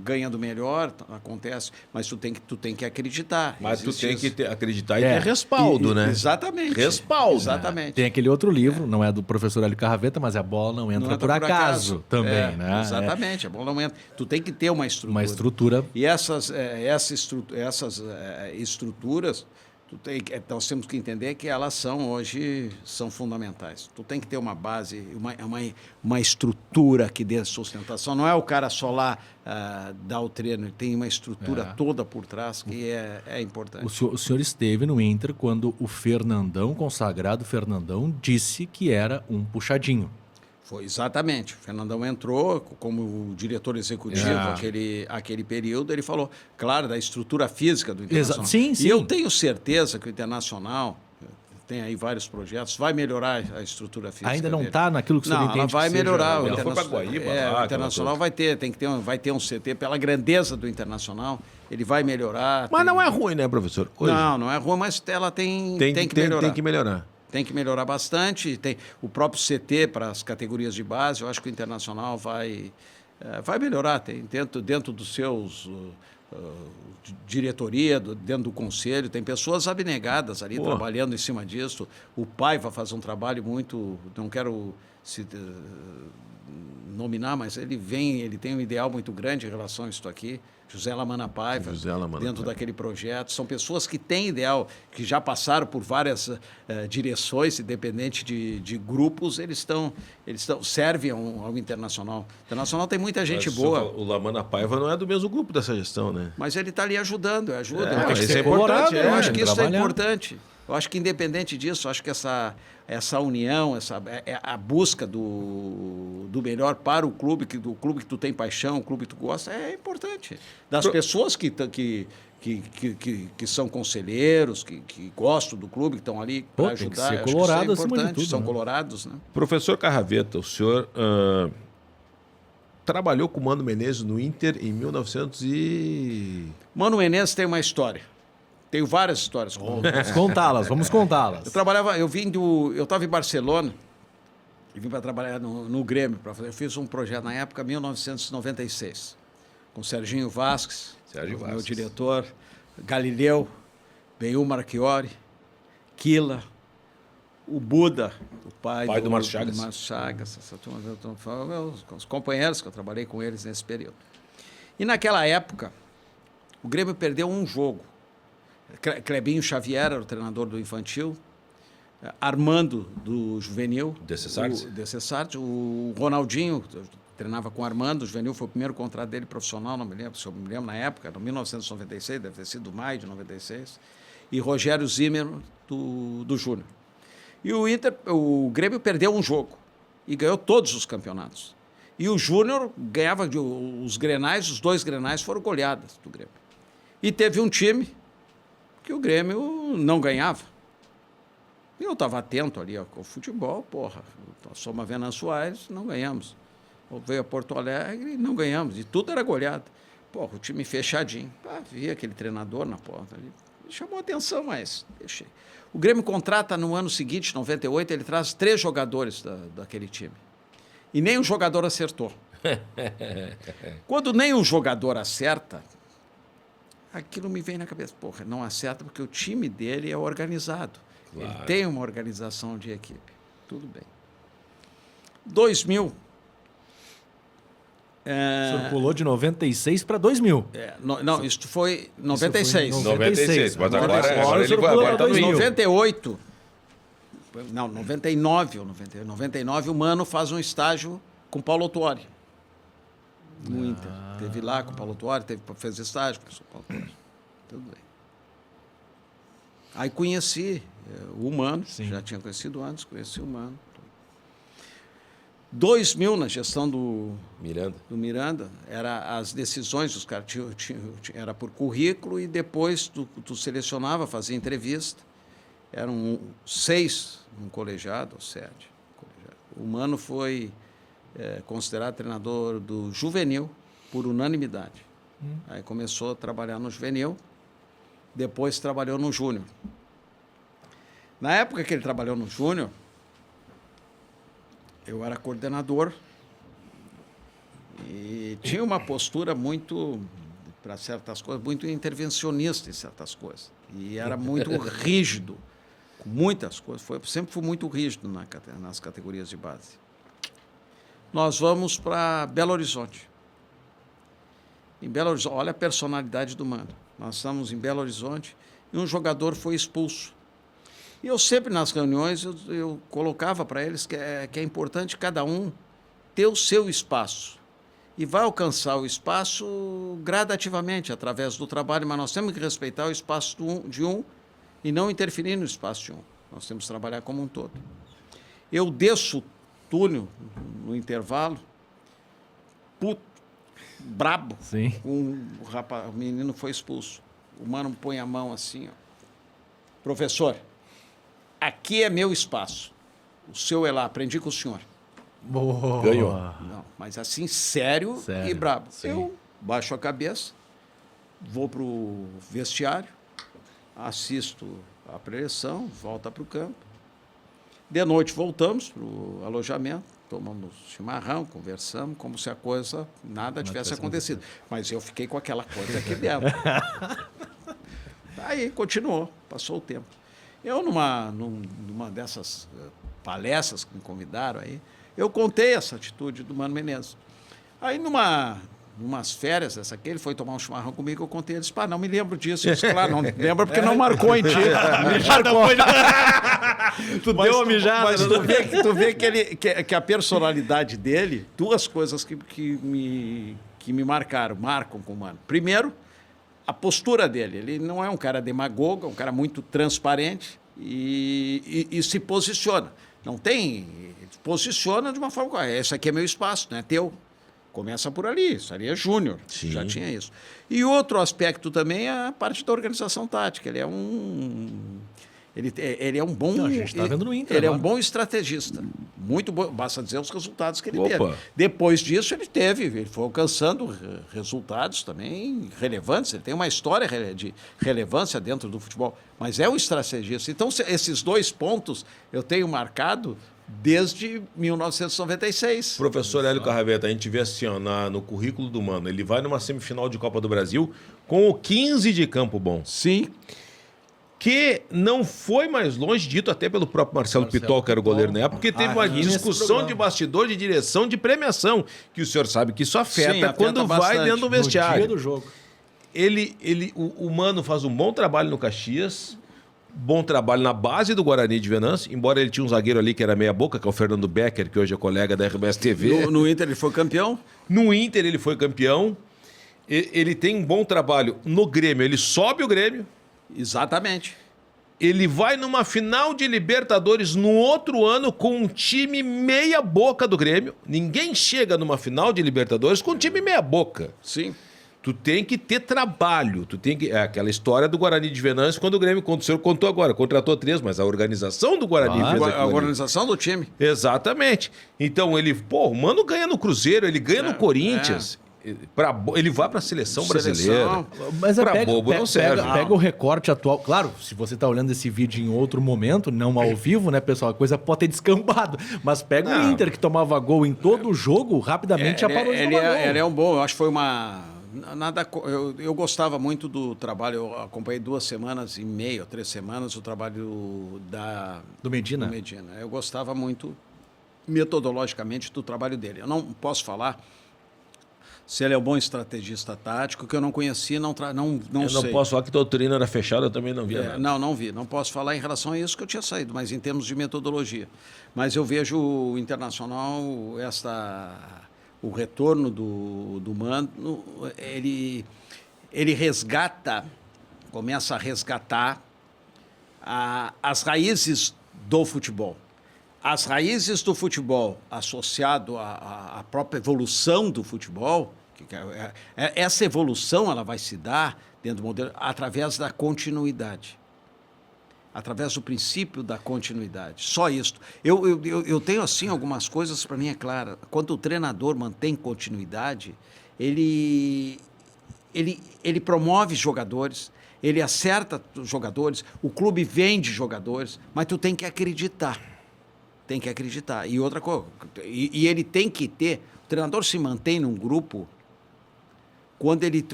ganha do melhor, acontece, mas tu tem que acreditar. Mas tu tem que acreditar e ter respaldo, né? Exatamente. Respaldo. Exatamente. Tem aquele outro livro, não é do professor Hélio Carraveta, mas a bola não entra por acaso também, né? Exatamente, a bola não entra. Tu tem que ter uma estrutura. Uma estrutura. E essas estruturas Nós temos que entender que elas hoje são fundamentais. Tu tem que ter uma base, uma estrutura que dê sustentação. Não é o cara só lá dar o treino, ele tem uma estrutura toda por trás que é importante. O senhor esteve no Inter quando o Fernandão, consagrado Fernandão, disse que era um puxadinho. Foi exatamente. O Fernandão entrou como diretor executivo aquele período. Ele falou, claro, da estrutura física do Internacional. Sim. E eu tenho certeza que o Internacional tem aí vários projetos, vai melhorar a estrutura física. Ainda não está naquilo que o senhor entende. Ela vai melhorar. O Internacional vai ter um CT pela grandeza do Internacional. Ele vai melhorar. Mas não é ruim, né, professor? Hoje. Não é ruim, mas ela tem que melhorar. Tem que melhorar. Tem que melhorar bastante. Tem o próprio CT para as categorias de base. Eu acho que o Internacional vai melhorar. Tem dentro dos seus diretoria, dentro do conselho, tem pessoas abnegadas ali trabalhando em cima disso. O pai vai fazer um trabalho muito... Não quero nominar, mas ele tem um ideal muito grande em relação a isso aqui. José Lamana Paiva, dentro daquele projeto. São pessoas que têm ideal, que já passaram por várias direções, independente de grupos, eles servem ao Internacional. O Internacional tem muita gente boa. O Lamana Paiva não é do mesmo grupo dessa gestão, né? Mas ele está ali ajudando, ajuda. Isso é importante. Eu acho que isso é importante. Eu acho que, independente disso, acho que essa união, a busca do melhor para o clube, do clube que tu tem paixão, o clube que tu gosta, é importante. Das pessoas que são conselheiros, que gostam do clube, que estão ali para ajudar. Tem que ser colorado acima de tudo, são colorados, né? Professor Carraveta, o senhor trabalhou com o Mano Menezes no Inter em 1900 e... Mano Menezes tem uma história. Tenho várias histórias. Vamos contá-las. Eu estava em Barcelona e vim para trabalhar no Grêmio. Eu fiz um projeto na época, 1996, com Serginho Vasques, meu diretor, Galileu, Benhur Marchiori, Quila, o Buda, o pai do Márcio Chagas. Do Márcio Chagas, os companheiros que eu trabalhei com eles nesse período. E naquela época, o Grêmio perdeu um jogo. Clebinho Xavier era o treinador do infantil, Armando do juvenil, Decessartes, o Ronaldinho treinava com o Armando, o juvenil foi o primeiro contrato dele profissional, não me lembro, se eu me lembro na época, em 1996, deve ter sido maio de 96, e Rogério Zimmer do Júnior. E o Grêmio perdeu um jogo e ganhou todos os campeonatos. E o Júnior ganhava os Grenais, os 2 Grenais foram goleadas do Grêmio. E teve um time que o Grêmio não ganhava. Eu estava atento ali ao futebol, nós somos a Venâncio Aires, não ganhamos. Veio a Porto Alegre e não ganhamos, e tudo era goleado. O time fechadinho. Via aquele treinador na porta ali, chamou a atenção, mas deixei. O Grêmio contrata no ano seguinte, 98, ele traz 3 jogadores daquele time. E nem um jogador acertou. Quando nem um jogador acerta, aquilo me vem na cabeça. Não acerta porque o time dele é organizado. Claro. Ele tem uma organização de equipe. Tudo bem. 2000. O senhor pulou de 96 para 2000. Não, isso foi 96. 96, mas agora ele vai estar no 98. Não, 99 ou 98. 99 o Mano faz um estágio com Paulo Autuori. No Inter. Teve lá com o Paulo Autuori, fez estágio com o Paulo Autuori. Tudo bem. Aí conheci o Mano, já tinha conhecido antes, conheci o Mano. 2000, na gestão do Miranda, as decisões dos caras era por currículo e depois tu selecionava, fazia entrevista. Eram 6 no colegiado, ou 7. O Mano foi considerado treinador do juvenil por unanimidade. Aí começou a trabalhar no juvenil, depois trabalhou no júnior. Na época que ele trabalhou no júnior, eu era coordenador e tinha uma postura muito, para certas coisas, muito intervencionista em certas coisas. E era muito rígido com muitas coisas. Sempre fui muito rígido nas categorias de base. Nós vamos para Belo Horizonte. Em Belo Horizonte, olha a personalidade do Mano. Nós estamos em Belo Horizonte e um jogador foi expulso. E eu sempre nas reuniões eu colocava para eles que é importante cada um ter o seu espaço. E vai alcançar o espaço gradativamente, através do trabalho, mas nós temos que respeitar o espaço de um e não interferir no espaço de um. Nós temos que trabalhar como um todo. Eu desço o túnel no intervalo, puto, brabo. Sim. O menino foi expulso. O mano põe a mão assim, ó. Professor, aqui é meu espaço. O seu é lá, aprendi com o senhor. Boa. Ganhou. Não, mas assim, sério e brabo. Sim. Eu baixo a cabeça, vou para o vestiário, assisto a preleção, volta para o campo. De noite voltamos para o alojamento, tomamos chimarrão, conversamos, como se a coisa, nada tivesse acontecido. Mas eu fiquei com aquela coisa aqui dentro. Aí continuou, passou o tempo. Eu, numa dessas palestras que me convidaram aí, eu contei essa atitude do Mano Menezes. Aí, numas férias, essa aqui, ele foi tomar um chimarrão comigo, eu contei, ele disse, não me lembro disso. Eu disse, claro, não lembro porque não marcou em ti. Tu deu uma mijada. Mas tu vê que a personalidade dele, duas coisas que me marcam com o Mano. Primeiro, a postura dele. Ele não é um cara demagogo, é um cara muito transparente e se posiciona. Não tem... Ele se posiciona de uma forma... Esse aqui é meu espaço, não é teu. Começa por ali, isso ali é júnior, já tinha isso. E outro aspecto também é a parte da organização tática. Ele é um bom... Não, a gente está vendo no Inter Ele agora. É um bom estrategista. Muito bom, basta dizer os resultados que ele Opa. teve. Depois disso, ele foi alcançando resultados também relevantes. Ele tem uma história de relevância dentro do futebol, mas é um estrategista. Então, esses dois pontos eu tenho marcado desde 1996. Professor Hélio Carraveta, a gente vê assim, ó, no currículo do Mano, ele vai numa semifinal de Copa do Brasil com o 15 de campo bom. Sim. Que não foi mais longe, dito até pelo próprio Marcelo Pitol, que era o goleiro na época, porque teve uma nesse discussão programa. de bastidor, de direção, de premiação, que o senhor sabe que isso afeta, Sim, afeta quando vai bastante. dentro do No dia vestiário. do jogo. O Mano faz um bom trabalho no Caxias, bom trabalho na base do Guarani de Venâncio, embora ele tinha um zagueiro ali que era meia boca, que é o Fernando Becker, que hoje é colega da RBS TV. No Inter ele foi campeão? No Inter ele foi campeão. Ele tem um bom trabalho no Grêmio, ele sobe o Grêmio. Exatamente. Ele vai numa final de Libertadores no outro ano com um time meia boca do Grêmio. Ninguém chega numa final de Libertadores com um time meia boca. Sim. Tu tem que ter trabalho. É aquela história do Guarani de Venâncio, quando o Grêmio, quando o senhor contou agora, contratou 3, mas a organização do Guarani fez aquilo A ali. organização do time. Exatamente. Então o Mano ganha no Cruzeiro, ele ganha no Corinthians. Ele vai para a seleção brasileira. Mas Pra bobo não serve. Pega o recorte atual. Claro, se você está olhando esse vídeo em outro momento, não ao vivo, né, pessoal? A coisa pode ter descambado. Mas pega o Inter, que tomava gol em todo o jogo, rapidamente já parou de tomar gol. Ele é um bom, eu acho que foi uma... Eu gostava muito do trabalho, eu acompanhei 2 semanas e meia, 3 semanas, o trabalho Do Medina? do Medina. Eu gostava muito, metodologicamente, do trabalho dele. Eu não posso falar se ele é um bom estrategista tático, que eu não conhecia, não sei. Eu não posso falar que a doutrina era fechada, eu também não via nada. Não vi. Não posso falar em relação a isso, que eu tinha saído, mas em termos de metodologia. Mas eu vejo o Internacional, o retorno do Mano, ele começa a resgatar as raízes do futebol. As raízes do futebol associado à própria evolução do futebol, essa evolução ela vai se dar dentro do modelo através da continuidade. Através do princípio da continuidade. Só isso. Eu tenho, assim, algumas coisas, para mim é claro. Quando o treinador mantém continuidade, ele promove jogadores, ele acerta os jogadores, o clube vende jogadores, mas tu tem que acreditar. Tem que acreditar. E outra coisa, e ele tem que ter... O treinador se mantém num grupo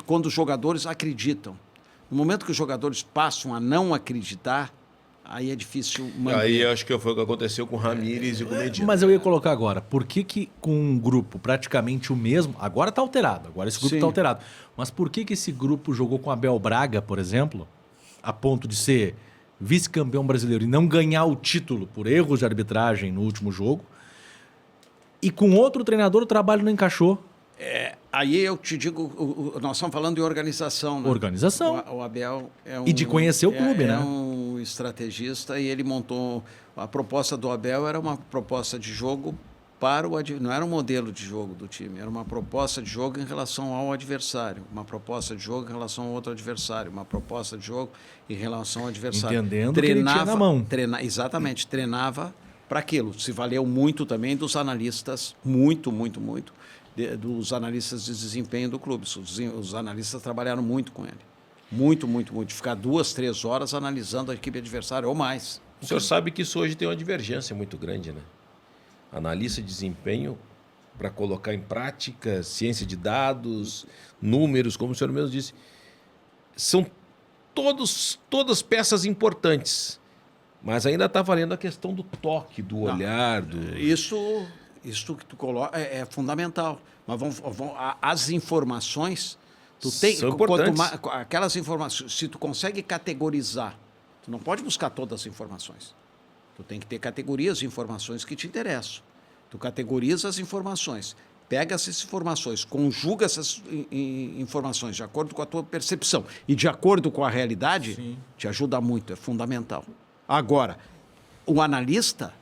quando os jogadores acreditam. No momento que os jogadores passam a não acreditar, aí é difícil manter. Aí eu acho que foi o que aconteceu com o Ramírez e com o Medina. Mas eu ia colocar agora, por que com um grupo praticamente o mesmo, agora está alterado, agora esse grupo está alterado, mas por que esse grupo jogou com Abel Braga, por exemplo, a ponto de ser vice-campeão brasileiro e não ganhar o título por erros de arbitragem no último jogo. E com outro treinador o trabalho não encaixou. Aí eu te digo, nós estamos falando de organização. Né? Organização. O Abel é um... E de conhecer o clube, né? É um estrategista e ele montou... A proposta do Abel era uma proposta de jogo para o adversário. Não era um modelo de jogo do time, era uma proposta de jogo em relação ao adversário. Uma proposta de jogo em relação ao outro adversário. Uma proposta de jogo em relação ao adversário. Entendendo que ele tinha na mão. Exatamente, treinava para aquilo. Se valeu muito também dos analistas, muito, dos analistas de desempenho do clube. Os analistas trabalharam muito com ele. Muito. Ficar 2, 3 horas analisando a equipe adversária ou mais. O senhor sabe que isso hoje tem uma divergência muito grande, né? Analista de desempenho para colocar em prática, ciência de dados, números, como o senhor mesmo disse. São todas peças importantes, mas ainda está valendo a questão do toque, do olhar. Isso que tu coloca é fundamental. Mas as informações, são importantes. Aquelas informações, se tu consegue categorizar, tu não pode buscar todas as informações. Tu tem que ter categorias de informações que te interessam. Tu categoriza as informações, pega essas informações, conjuga essas informações de acordo com a tua percepção e de acordo com a realidade, sim, te ajuda muito, é fundamental. Agora, o analista,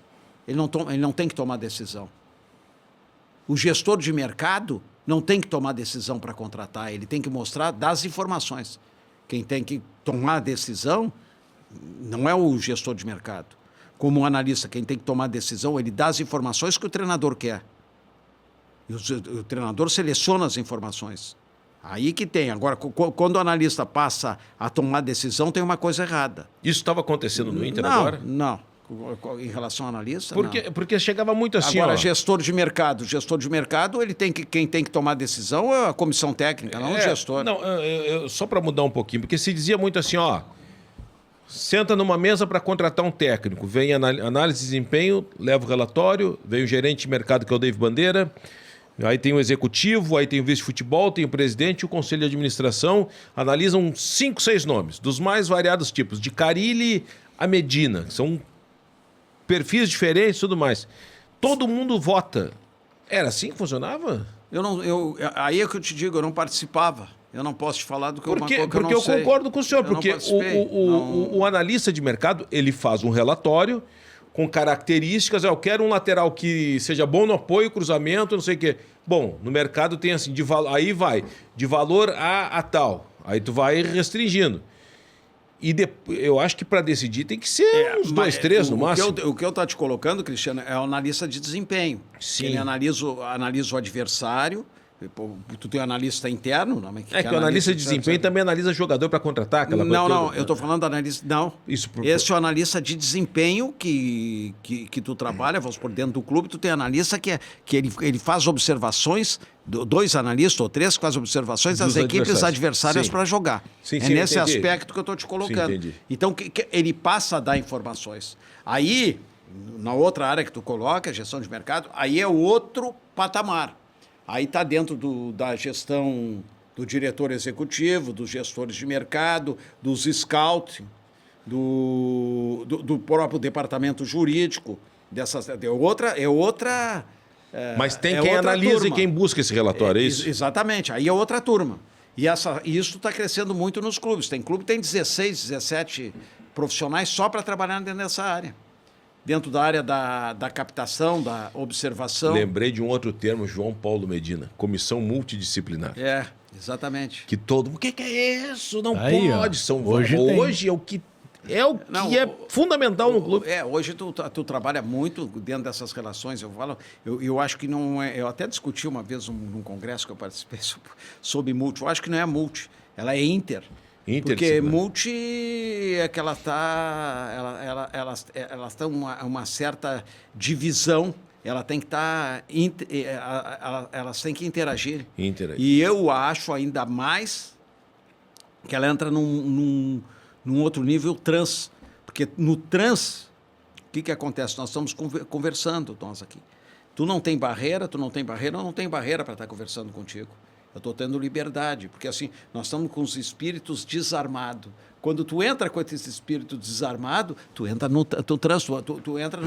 ele não tem que tomar decisão. O gestor de mercado não tem que tomar decisão para contratar, ele tem que mostrar das informações. Quem tem que tomar a decisão não é o gestor de mercado. Como um analista, quem tem que tomar a decisão, ele dá as informações que o treinador quer. E o treinador seleciona as informações. Aí que tem. Agora, quando o analista passa a tomar decisão, tem uma coisa errada. Isso estava acontecendo no Inter agora? Não. Em relação ao analista, porque chegava muito assim... Agora, gestor de mercado, quem tem que tomar a decisão é a comissão técnica, não o gestor. Não, só para mudar um pouquinho, porque se dizia muito assim, senta numa mesa para contratar um técnico, vem análise de desempenho, leva o relatório, vem o gerente de mercado, que é o Dave Bandeira, aí tem o executivo, aí tem o vice-futebol, tem o presidente e o conselho de administração, analisam 5, 6 nomes, dos mais variados tipos, de Carille a Medina, que são perfis diferentes e tudo mais. Todo mundo vota. Era assim que funcionava? Aí é que eu te digo, eu não participava. Eu não posso te falar do que porque eu não eu sei. Concordo com o senhor, porque o analista de mercado, ele faz um relatório com características, eu quero um lateral que seja bom no apoio, cruzamento, não sei o quê. Bom, no mercado tem assim, aí vai, de valor a tal. Aí tu vai restringindo. E eu acho que para decidir tem que ser uns 2, 3 no máximo. O que eu estou te colocando, Cristiano, é o analista de desempenho. Sim. Ele analisa o adversário. Tu tem um analista interno? Não, que o analista de desempenho também analisa jogador para contratar aquela coisa. Não, eu estou falando do analista... Não, esse é o analista de desempenho que tu trabalha, vamos por dentro do clube, tu tem analista que ele faz observações, 2 analistas ou 3 que fazem observações das equipes adversárias para jogar. Sim, nesse aspecto que eu estou te colocando. Sim, então, ele passa a dar informações. Aí, na outra área que tu coloca, gestão de mercado, aí é outro patamar. Aí está dentro da gestão do diretor executivo, dos gestores de mercado, dos scouting, do próprio departamento jurídico. É outra mas tem quem analisa turma. E quem busca esse relatório, é isso? Exatamente, aí é outra turma. E isso está crescendo muito nos clubes. Tem clube que tem 16, 17 profissionais só para trabalhar dentro dessa área. Dentro da área da captação, da observação. Lembrei de um outro termo, João Paulo Medina, comissão multidisciplinar. Exatamente. Que todo mundo, o que é isso? Não pode. Hoje é o que é fundamental no clube. Hoje tu trabalha muito dentro dessas relações. Eu acho que não é... Eu até discuti uma vez num congresso que eu participei sobre multi. Eu acho que não é multi, ela é inter. Porque multi é que elas têm uma certa divisão, ela tem que estar, elas têm que interagir. E eu acho ainda mais que ela entra num outro nível trans, porque no trans, o que acontece? Nós estamos conversando, nós aqui. Tu não tem barreira, eu não tenho barreira para estar conversando contigo. Eu estou tendo liberdade, porque assim, nós estamos com os espíritos desarmados. Quando tu entra com esse espírito desarmado, tu entra tu entra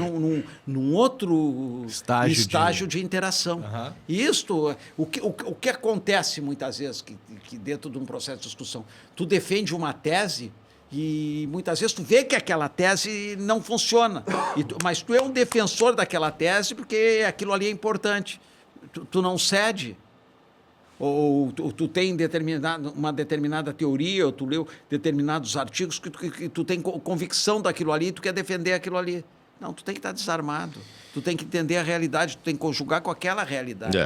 num outro estágio de interação. Uhum. E isto, o que acontece muitas vezes que dentro de um processo de discussão, tu defende uma tese e muitas vezes tu vê que aquela tese não funciona, mas tu é um defensor daquela tese porque aquilo ali é importante. Tu não cede. Ou tu tem uma determinada teoria, ou tu leu determinados artigos que tu tem convicção daquilo ali e tu quer defender aquilo ali. Não, tu tem que estar desarmado. Tu tem que entender a realidade, tu tem que conjugar com aquela realidade.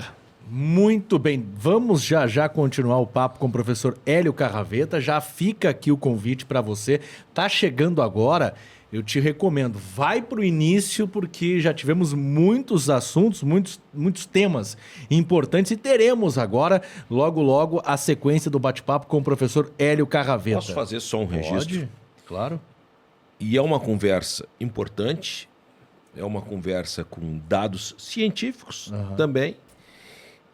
Muito bem, vamos já continuar o papo com o professor Hélio Carraveta. Já fica aqui o convite para você. Tá chegando agora, eu te recomendo, vai para o início, porque já tivemos muitos assuntos, muitos temas importantes e teremos agora, logo, a sequência do bate-papo com o professor Hélio Carraveta. Posso fazer só um registro? Pode, claro. E é uma conversa importante, é uma conversa com dados científicos também,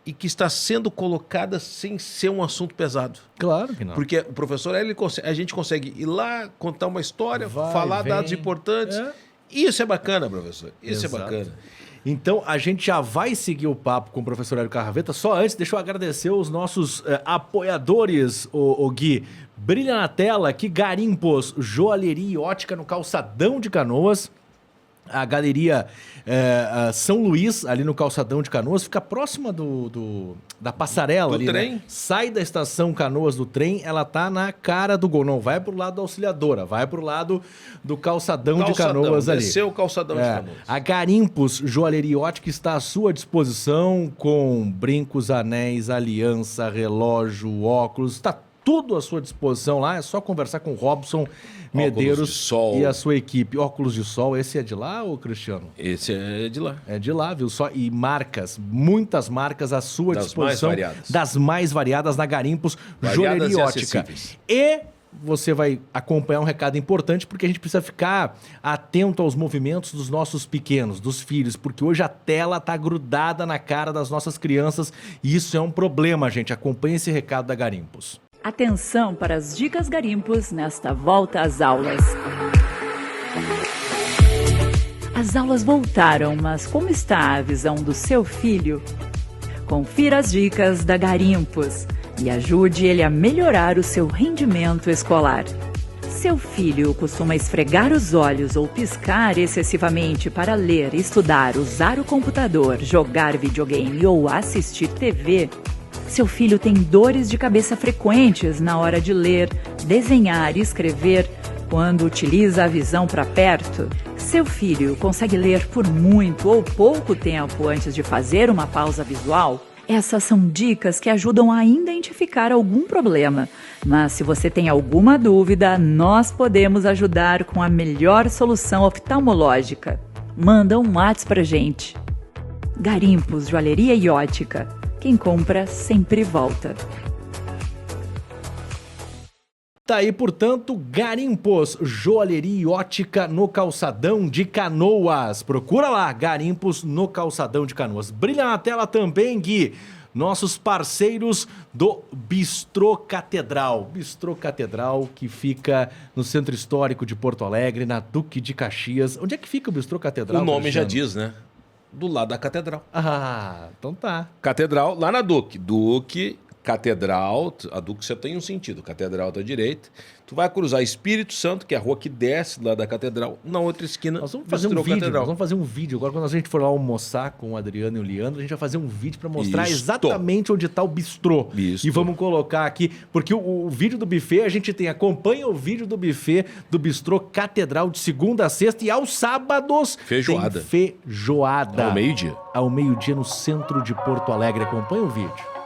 e que está sendo colocada sem ser um assunto pesado. Claro que não. Porque o professor, a gente consegue ir lá, contar uma história, falar dados importantes. Isso é bacana, professor. Isso é bacana. Então, a gente já vai seguir o papo com o professor Hélio Carraveta. Só antes, deixa eu agradecer os nossos apoiadores, o Gui. Brilha na tela aqui, Garimpos, joalheria e ótica no Calçadão de Canoas. A galeria São Luís, ali no Calçadão de Canoas, fica próxima da passarela. Do ali, trem. Né? Sai da estação Canoas do trem, ela tá na cara do gol. Não vai pro lado da Auxiliadora, vai pro lado do Calçadão de Canoas ali. Desceu o Calçadão de Canoas. A Garimpos Joalheria e Ótica está à sua disposição, com brincos, anéis, aliança, relógio, óculos, está tudo à sua disposição lá. É só conversar com o Robson Medeiros e a sua equipe. Óculos de sol, esse é de lá, ou Cristiano? Esse é de lá. É de lá, viu? Só, e marcas, muitas marcas à sua disposição. Mais variadas. Das mais variadas na Garimpos Joalheria e Ótica. E você vai acompanhar um recado importante, porque a gente precisa ficar atento aos movimentos dos nossos pequenos, dos filhos, porque hoje a tela tá grudada na cara das nossas crianças e isso é um problema, gente. Acompanhe esse recado da Garimpos. Atenção para as dicas Garimpos nesta volta às aulas. As aulas voltaram, mas como está a visão do seu filho? Confira as dicas da Garimpos e ajude ele a melhorar o seu rendimento escolar. Seu filho costuma esfregar os olhos ou piscar excessivamente para ler, estudar, usar o computador, jogar videogame ou assistir TV? Seu filho tem dores de cabeça frequentes na hora de ler, desenhar e escrever quando utiliza a visão para perto? Seu filho consegue ler por muito ou pouco tempo antes de fazer uma pausa visual? Essas são dicas que ajudam a identificar algum problema. Mas se você tem alguma dúvida, nós podemos ajudar com a melhor solução oftalmológica. Manda um WhatsApp pra gente. Garimpos Joalheria e Ótica. Quem compra sempre volta. Tá aí, portanto, Garimpos Joalheria e Ótica no Calçadão de Canoas. Procura lá, Garimpos no Calçadão de Canoas. Brilha na tela também, Gui, nossos parceiros do Bistrô Catedral. Bistrô Catedral, que fica no Centro Histórico de Porto Alegre, na Duque de Caxias. Onde é que fica o Bistrô Catedral? O nome já diz, né? Do lado da Catedral. Ah, então tá. Catedral, lá na Duque. Duque, Catedral, a Duque você tem um sentido, Catedral tá à direita. Tu vai cruzar Espírito Santo, que é a rua que desce lá da Catedral, na outra esquina. Nós vamos fazer um vídeo, nós vamos fazer um vídeo. Agora, quando a gente for lá almoçar com o Adriano e o Leandro, a gente vai fazer um vídeo para mostrar exatamente onde está o bistrô. E vamos colocar aqui, porque o vídeo do buffet, a gente tem, acompanha o vídeo do buffet do Bistrô Catedral de segunda a sexta e aos sábados feijoada. Tem feijoada. Ao meio-dia. Ao meio-dia no centro de Porto Alegre. Acompanha o vídeo.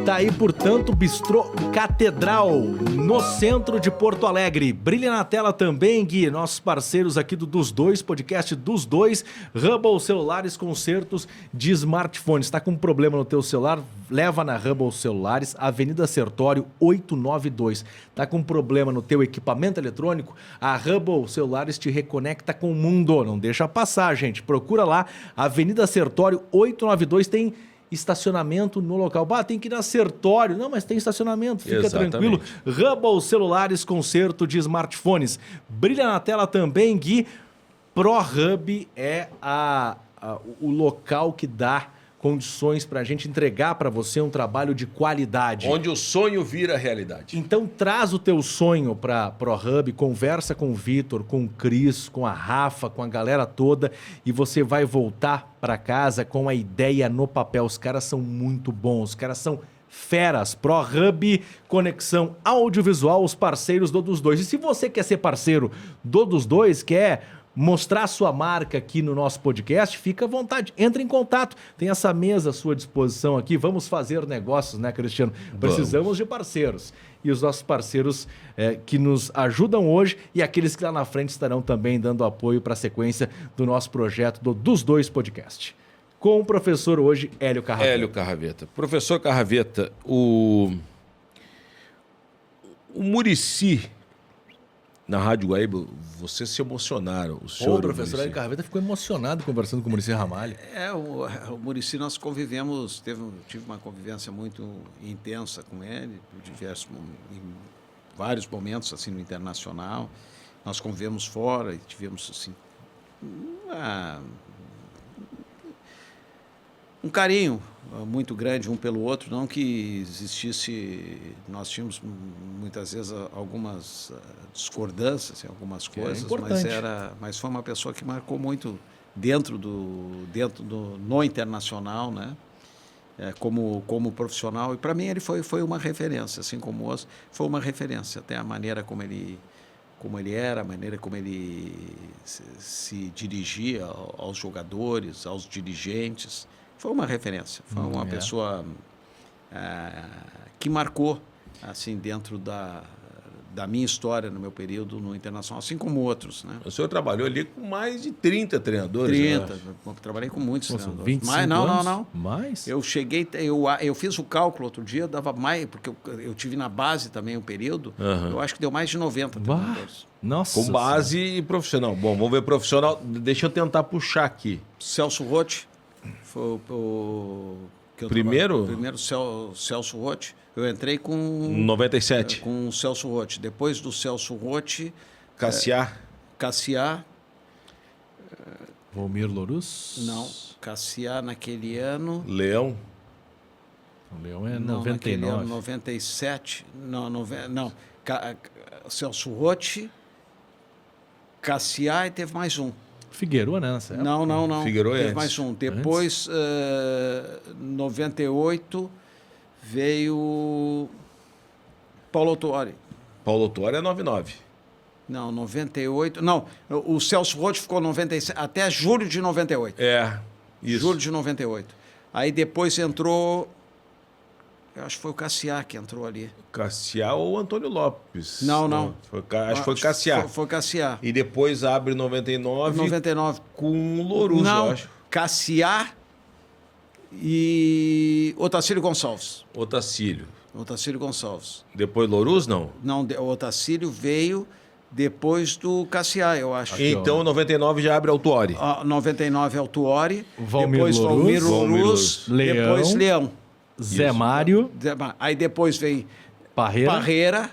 Tá aí, portanto, Bistrô Catedral, no centro de Porto Alegre. Brilha na tela também, Gui, nossos parceiros aqui dos dois, podcast dos dois, Hubble Celulares, consertos de smartphones. Está com um problema no teu celular? Leva na Hubble Celulares, Avenida Sertório 892. Tá com um problema no teu equipamento eletrônico? A Hubble Celulares te reconecta com o mundo. Não deixa passar, gente. Procura lá, Avenida Sertório 892, tem estacionamento no local. Tem que ir na Sertório. Não, mas tem estacionamento, fica Exatamente. tranquilo. Hubble Celulares, conserto de smartphones. Brilha na tela também, Gui. ProHub é o local que dá condições para a gente entregar para você um trabalho de qualidade. Onde o sonho vira realidade. Então traz o teu sonho para ProHub, conversa com o Vitor, com o Cris, com a Rafa, com a galera toda e você vai voltar para casa com a ideia no papel. Os caras são muito bons, os caras são feras. ProHub, conexão audiovisual, os parceiros do Dos Dois. E se você quer ser parceiro do Dos Dois, quer mostrar sua marca aqui no nosso podcast, fica à vontade, entre em contato. Tem essa mesa à sua disposição aqui. Vamos fazer negócios, né, Cristiano? Precisamos de parceiros. E os nossos parceiros que nos ajudam hoje e aqueles que lá na frente estarão também dando apoio para a sequência do nosso projeto do Dos Dois Podcast. Com o professor hoje, Hélio Carraveta. Hélio Carraveta. Professor Carraveta, o Muricy, na Rádio Guaíba, vocês se emocionaram. O professor Hélio Carraveta ficou emocionado conversando com o Muricy Ramalho. O Muricy nós convivemos, tive uma convivência muito intensa com ele, em vários momentos assim no internacional. Nós convivemos fora e tivemos assim um carinho muito grande um pelo outro, não que existisse, nós tínhamos muitas vezes algumas discordâncias em algumas coisas, mas foi uma pessoa que marcou muito no internacional, né? Como profissional, e para mim ele foi uma referência, assim como o Osso, foi uma referência, até a maneira como ele era, a maneira como ele se dirigia aos jogadores, aos dirigentes. Foi uma referência, foi uma pessoa que marcou assim, dentro da minha história, no meu período no Internacional, assim como outros. Né? O senhor trabalhou ali com mais de 30 treinadores? 30, trabalhei com muitos treinadores. 25 mas anos? Não. Mais? Eu cheguei, eu fiz o cálculo outro dia, dava mais, porque eu tive na base também um período, eu acho que deu mais de 90 treinadores. Nossa. Com base e profissional. Bom, vamos ver profissional. Deixa eu tentar puxar aqui. Celso Rotti. Foi o que eu Primeiro? Primeiro Celso Rotti. Eu entrei com 97. Com o Celso Rotti. Depois do Celso Rotti, Cassiá. Volmir Louruz? Não. Cassiá naquele ano. Leão. O Leão é Não, 99. naquele ano 97. Não. Celso Rotti, Cassiá e teve mais um. Figueiredo, né? Nessa época? Não. Figueiredo teve antes. mais um. Depois, 98, veio Paulo Autuori. Paulo Autuori é 99. Não, 98. Não, o Celso Rotti ficou 97, até julho de 98. Isso. Julho de 98. Aí depois entrou, eu acho que foi o Cassiá que entrou ali. Cassiá ou Antônio Lopes? Não. Acho que foi Cassiá. Foi Cassiá. E depois abre 99. 99. Com o Louruz, eu acho. Cassiá e Otacílio Gonçalves. Otacílio. Gonçalves. Depois Louruz, não? Não, o Otacílio veio depois do Cassiá, eu acho. Então, 99 já abre Autuori. 99 é o Tuori. Valmir Depois Louruz. Valmir Louruz. Leão. Depois Leão. Zé Mário. Aí depois vem Parreira. Parreira.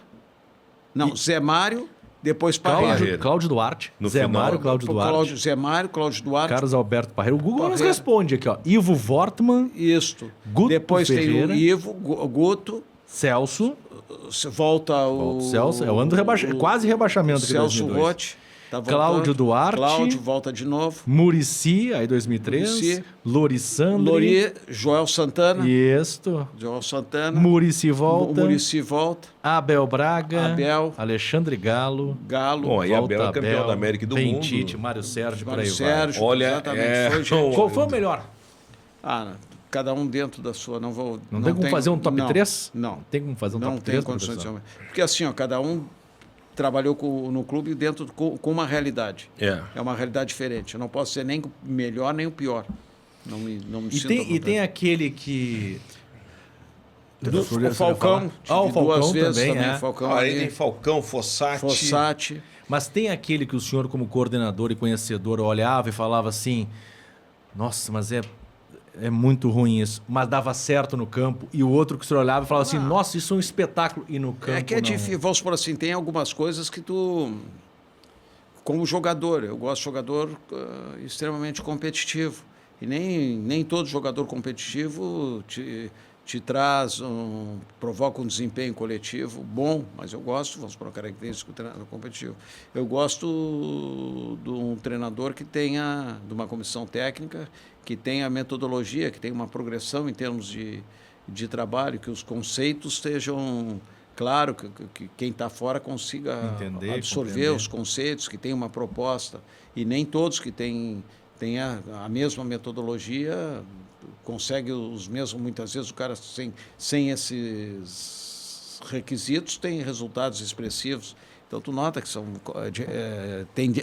Não, Zé Mário. Depois Parreira. Cláudio Duarte. No Zé final, Mário, Cláudio Duarte. Zé Mário, Cláudio Duarte. Carlos Alberto Parreira. O Google nos Parreira. responde aqui, ó. Ivo Wortmann. Isto. Guto Depois Ferreira. tem o Ivo, Guto. Celso. Volta o... Celso. É o ano do quase rebaixamento aqui, Celso 2002. Rotti. Tá Cláudio Duarte. Cláudio volta de novo. Muricy, aí 2003. Muricy. Lorissandro. Lori, Joel Santana. Isto. Joel Santana. Muricy volta. Muricy volta. Abel Braga. Abel. Alexandre Galo. Galo. Bom, aí Abel é campeão da América e do mundo. Tite, Mário Sérgio, por aí Mário Sérgio. vai. Olha, exatamente. Foi gente. Qual foi o melhor? Cada um dentro da sua. Não tem como fazer um top 3? Não. Tem como fazer um Não top tem 3? condições de ser. Porque assim, cada um trabalhou no clube dentro com uma realidade. É uma realidade diferente. Eu não posso ser nem o melhor nem o pior. Não me sinto E tem aquele que... o Falcão. O Falcão duas vezes também, também. é. Falcão Aí ali. tem Falcão, Fossati. Mas tem aquele que o senhor, como coordenador e conhecedor, olhava e falava assim: nossa, mas é é muito ruim isso, mas dava certo no campo, e o outro que o senhor olhava e falava assim, nossa, isso é um espetáculo, e no campo É que é difícil, vamos supor assim, tem algumas coisas que tu, como jogador, eu gosto de jogador extremamente competitivo, e nem todo jogador competitivo te traz, provoca um desempenho coletivo bom, mas eu gosto, vamos para a característica do treinador competitivo. Eu gosto de um treinador que tenha, de uma comissão técnica, que tenha metodologia, que tenha uma progressão em termos de trabalho, que os conceitos estejam claros, que quem está fora consiga absorver os conceitos, que tenha uma proposta. E nem todos que têm a mesma metodologia consegue os mesmos, muitas vezes o cara sem esses requisitos tem resultados expressivos. Então tu nota que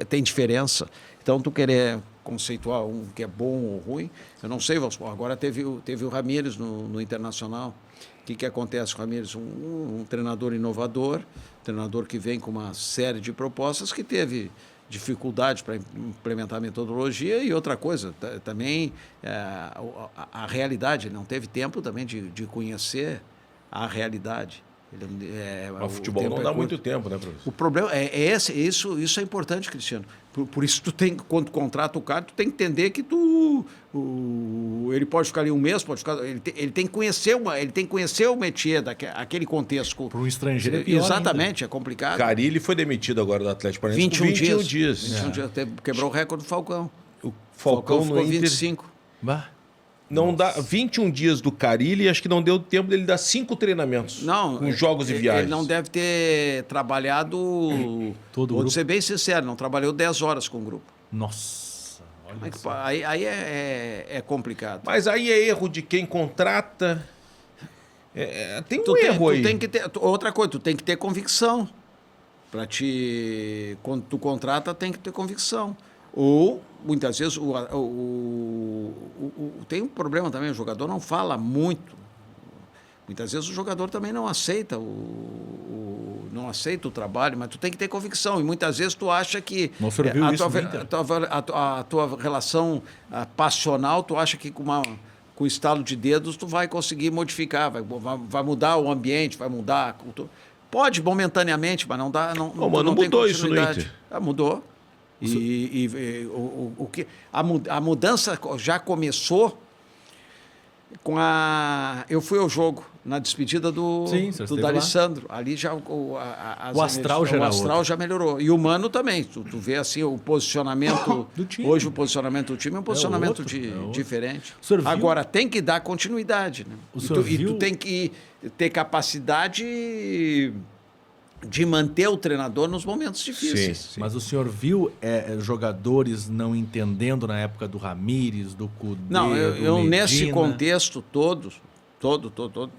tem diferença. Então tu querer conceituar um que é bom ou ruim, eu não sei, agora teve o Ramírez no Internacional. O que acontece com o Ramírez? Um treinador inovador, treinador que vem com uma série de propostas, que teve dificuldade para implementar a metodologia, e outra coisa, também a realidade, ele não teve tempo também de conhecer a realidade. O futebol não dá muito tempo, né, professor? O problema é esse, isso é importante, Cristiano. Por isso quando tu contrata o cara, tu tem que entender que ele pode ficar ali um mês, ele tem que conhecer o métier daquele contexto. Para um estrangeiro é pior Exatamente, ainda. É complicado. Carilli foi demitido agora do Atlético Paranaense com 21 dias. 21 dias. Quebrou o recorde do Falcão. O Falcão ficou no Inter... 25. Bah. Não dá 21 dias do Carilli, acho que não deu tempo dele dar 5 treinamentos com jogos e viagens. Ele não deve ter trabalhado, vou ser bem sincero, não trabalhou 10 horas com o grupo. Nossa, olha só. Aí é complicado. Mas aí é erro de quem contrata. Tem um erro aí. Tem que ter, outra coisa, tu tem que ter convicção. Quando tu contrata, tem que ter convicção. Ou, muitas vezes, tem um problema também, o jogador não fala muito. Muitas vezes o jogador também não aceita o trabalho, mas tu tem que ter convicção. E muitas vezes tu acha que a tua relação passional, tu acha que com o estalo de dedos tu vai conseguir modificar, vai mudar o ambiente, vai mudar a cultura. Pode momentaneamente, mas não dá. Não mudou isso no Inter. Mudou. A mudança já começou com eu fui ao jogo na despedida do D'Alessandro. Ali já o astral já melhorou. E o Mano também. Tu vê assim o posicionamento do time. Hoje o posicionamento do time é um posicionamento diferente. Agora tem que dar continuidade, né? E tu tem que ter capacidade de manter o treinador nos momentos difíceis. Sim. Mas o senhor viu jogadores não entendendo na época do Ramírez, do Cudê, não, eu Medina? Nesse contexto todo,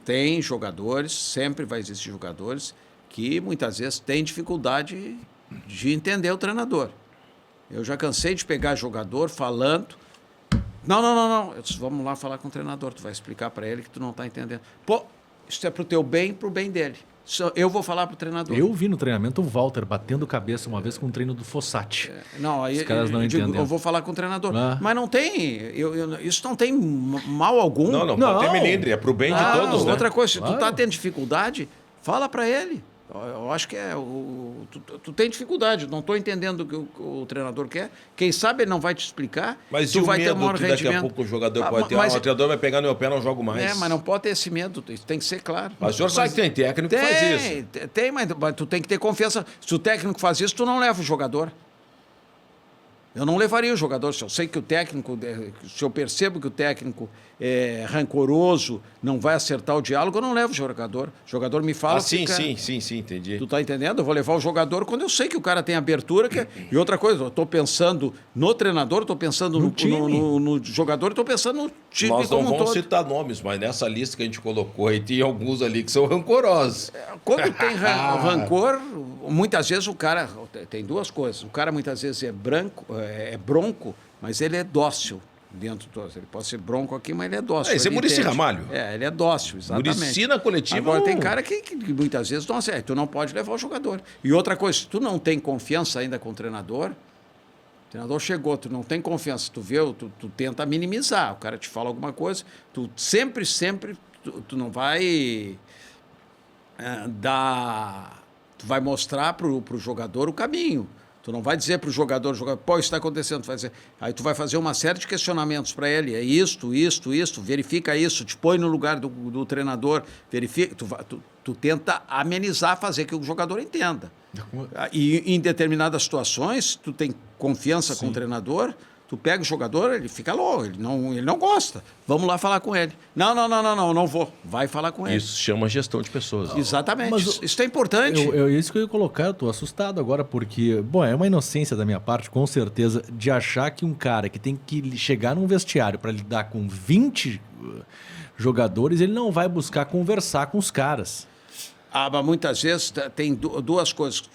tem jogadores, sempre vai existir jogadores que muitas vezes têm dificuldade de entender o treinador. Eu já cansei de pegar jogador falando, não. Eu disse, vamos lá falar com o treinador, tu vai explicar para ele que tu não está entendendo. Pô, isso é pro teu bem, pro bem dele. Eu vou falar pro treinador. Eu vi no treinamento o Walter batendo cabeça uma vez com o treino do Fossati. Os caras não entendem. Eu vou falar com o treinador. Mas não tem... isso não tem mal algum. Não tem melindre. É pro bem de todos, né? Outra coisa, se tu tá tendo dificuldade, fala para ele. Eu acho que tu tem dificuldade, não estou entendendo o que o treinador quer. Quem sabe ele não vai te explicar. Mas tu vai ter um maior rendimento. Daqui a pouco o jogador pode ter. O treinador vai pegar no meu pé, não jogo mais. Mas não pode ter esse medo, isso tem que ser claro. Mas o senhor sabe que tem técnico que faz isso. Tem, mas tu tem que ter confiança. Se o técnico faz isso, tu não leva o jogador. Eu não levaria o jogador. Se eu sei que o técnico, se eu percebo que o técnico é rancoroso, não vai acertar o diálogo, eu não levo o jogador. O jogador me fala... Sim, entendi. Tu tá entendendo? Eu vou levar o jogador quando eu sei que o cara tem abertura. E outra coisa, eu tô pensando no treinador, tô pensando no jogador, tô pensando no time como um todo. Nós não vamos citar nomes, mas nessa lista que a gente colocou aí, tem alguns ali que são rancorosos. Quando tem rancor, muitas vezes o cara... Tem duas coisas. O cara muitas vezes é bronco, mas ele é dócil. Dentro do... Ele pode ser bronco aqui, mas ele é dócil. Esse é Muricy Ramalho. Ele é dócil, exatamente. Muricy na coletiva... Agora tem cara que muitas vezes não acerta. Tu não pode levar o jogador. E outra coisa, se tu não tem confiança ainda com o treinador, O treinador chegou, tu não tem confiança, tu vê, tu tenta minimizar, o cara te fala alguma coisa, tu sempre, tu não vai tu vai mostrar pro jogador o caminho. Tu não vai dizer pro jogador, pô, isso está acontecendo, aí tu vai fazer uma série de questionamentos para ele, é isto, verifica isso, te põe no lugar do treinador, verifica, tu tenta amenizar, fazer que o jogador entenda. E em determinadas situações, tu tem confiança com o treinador, tu pega o jogador, ele fica louco, ele não gosta. Vamos lá falar com ele. Não vou. Vai falar com ele. Isso chama gestão de pessoas. Exatamente. Mas isso é importante. Isso que eu ia colocar, eu tô assustado agora, porque, bom, é uma inocência da minha parte, com certeza, de achar que um cara que tem que chegar num vestiário para lidar com 20 jogadores, ele não vai buscar conversar com os caras. Mas muitas vezes tem duas coisas que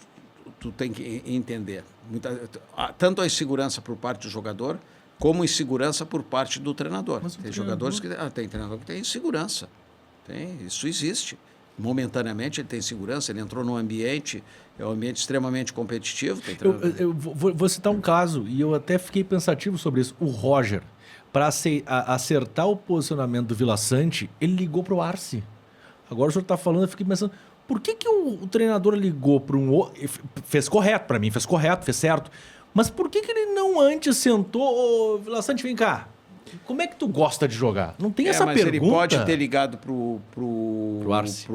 tu tem que entender. Tanto a insegurança por parte do jogador, como insegurança por parte do treinador. Tem jogadores que tem treinador que tem insegurança. Isso existe. Momentaneamente ele tem insegurança, ele entrou num ambiente, é um ambiente extremamente competitivo. Eu vou citar um caso, e eu até fiquei pensativo sobre isso. O Roger, para acertar o posicionamento do Vila Sante, ele ligou para o Arce. Agora o senhor está falando, eu fiquei pensando, por que o treinador ligou para um outro? Fez correto, para mim, fez correto, fez certo. Mas por que ele não antes sentou, Vila Sante, vem cá, como é que tu gosta de jogar? Não tem essa pergunta. Mas ele pode ter ligado pro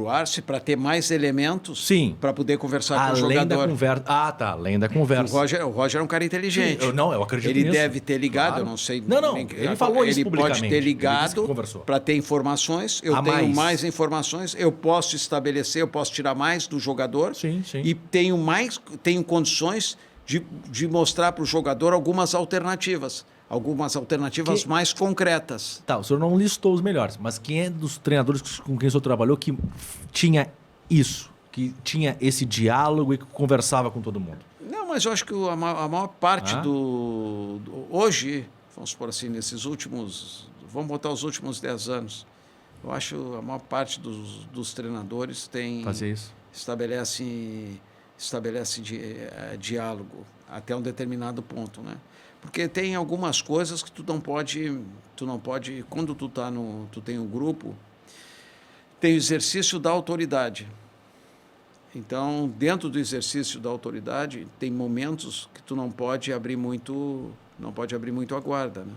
Arce para ter mais elementos para poder conversar com o jogador. Além da conversa. Além da conversa. O Roger é um cara inteligente. Sim, eu acredito nisso. Ele deve ter ligado, eu não sei. Não, ele falou isso publicamente. Ele pode ter ligado para ter informações. Eu tenho mais informações, eu posso estabelecer, eu posso tirar mais do jogador. Sim. E tenho condições de mostrar para o jogador algumas alternativas mais concretas. Tá, o senhor não listou os melhores, mas quem é dos treinadores com quem o senhor trabalhou que tinha isso, que tinha esse diálogo e que conversava com todo mundo? Não, mas eu acho que a maior parte hoje, vamos supor assim, vamos botar os últimos 10 anos, eu acho a maior parte dos treinadores estabelece diálogo até um determinado ponto, né? Porque tem algumas coisas que tu não pode, quando tu tem um grupo, tem o exercício da autoridade. Então, dentro do exercício da autoridade, tem momentos que tu não pode abrir muito a guarda, né?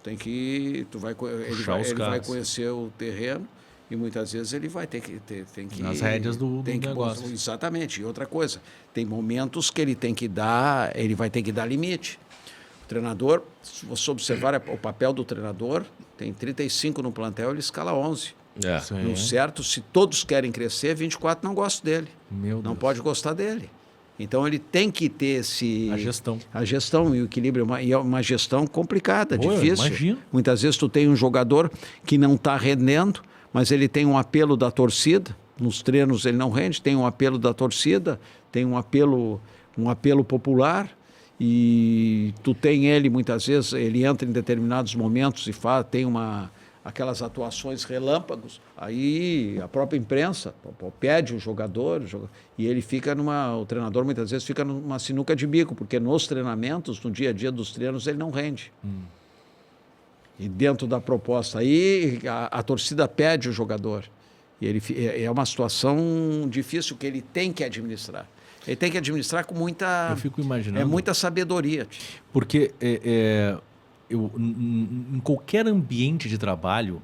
Ele vai conhecer o terreno e muitas vezes ele vai ter que nas rédeas do negócio. Exatamente. E outra coisa, tem momentos que ele vai ter que dar limite. O treinador, se você observar o papel do treinador, tem 35 no plantel, ele escala 11. No certo, se todos querem crescer, 24 não gostam dele. Não pode gostar dele. Então ele tem que ter a gestão e o equilíbrio, e é uma gestão complicada, difícil. Muitas vezes tu tem um jogador que não está rendendo, mas ele tem um apelo da torcida. Nos treinos ele não rende, tem um apelo da torcida, tem um apelo popular. E tu tem ele, muitas vezes, ele entra em determinados momentos e tem aquelas atuações relâmpagos, aí a própria imprensa pede o jogador, e ele o treinador muitas vezes fica numa sinuca de bico, porque nos treinamentos, no dia a dia dos treinos, ele não rende. E dentro da proposta aí, a torcida pede o jogador. E é uma situação difícil que ele tem que administrar. Ele tem que administrar com Eu fico imaginando. Muita sabedoria. Porque em qualquer ambiente de trabalho,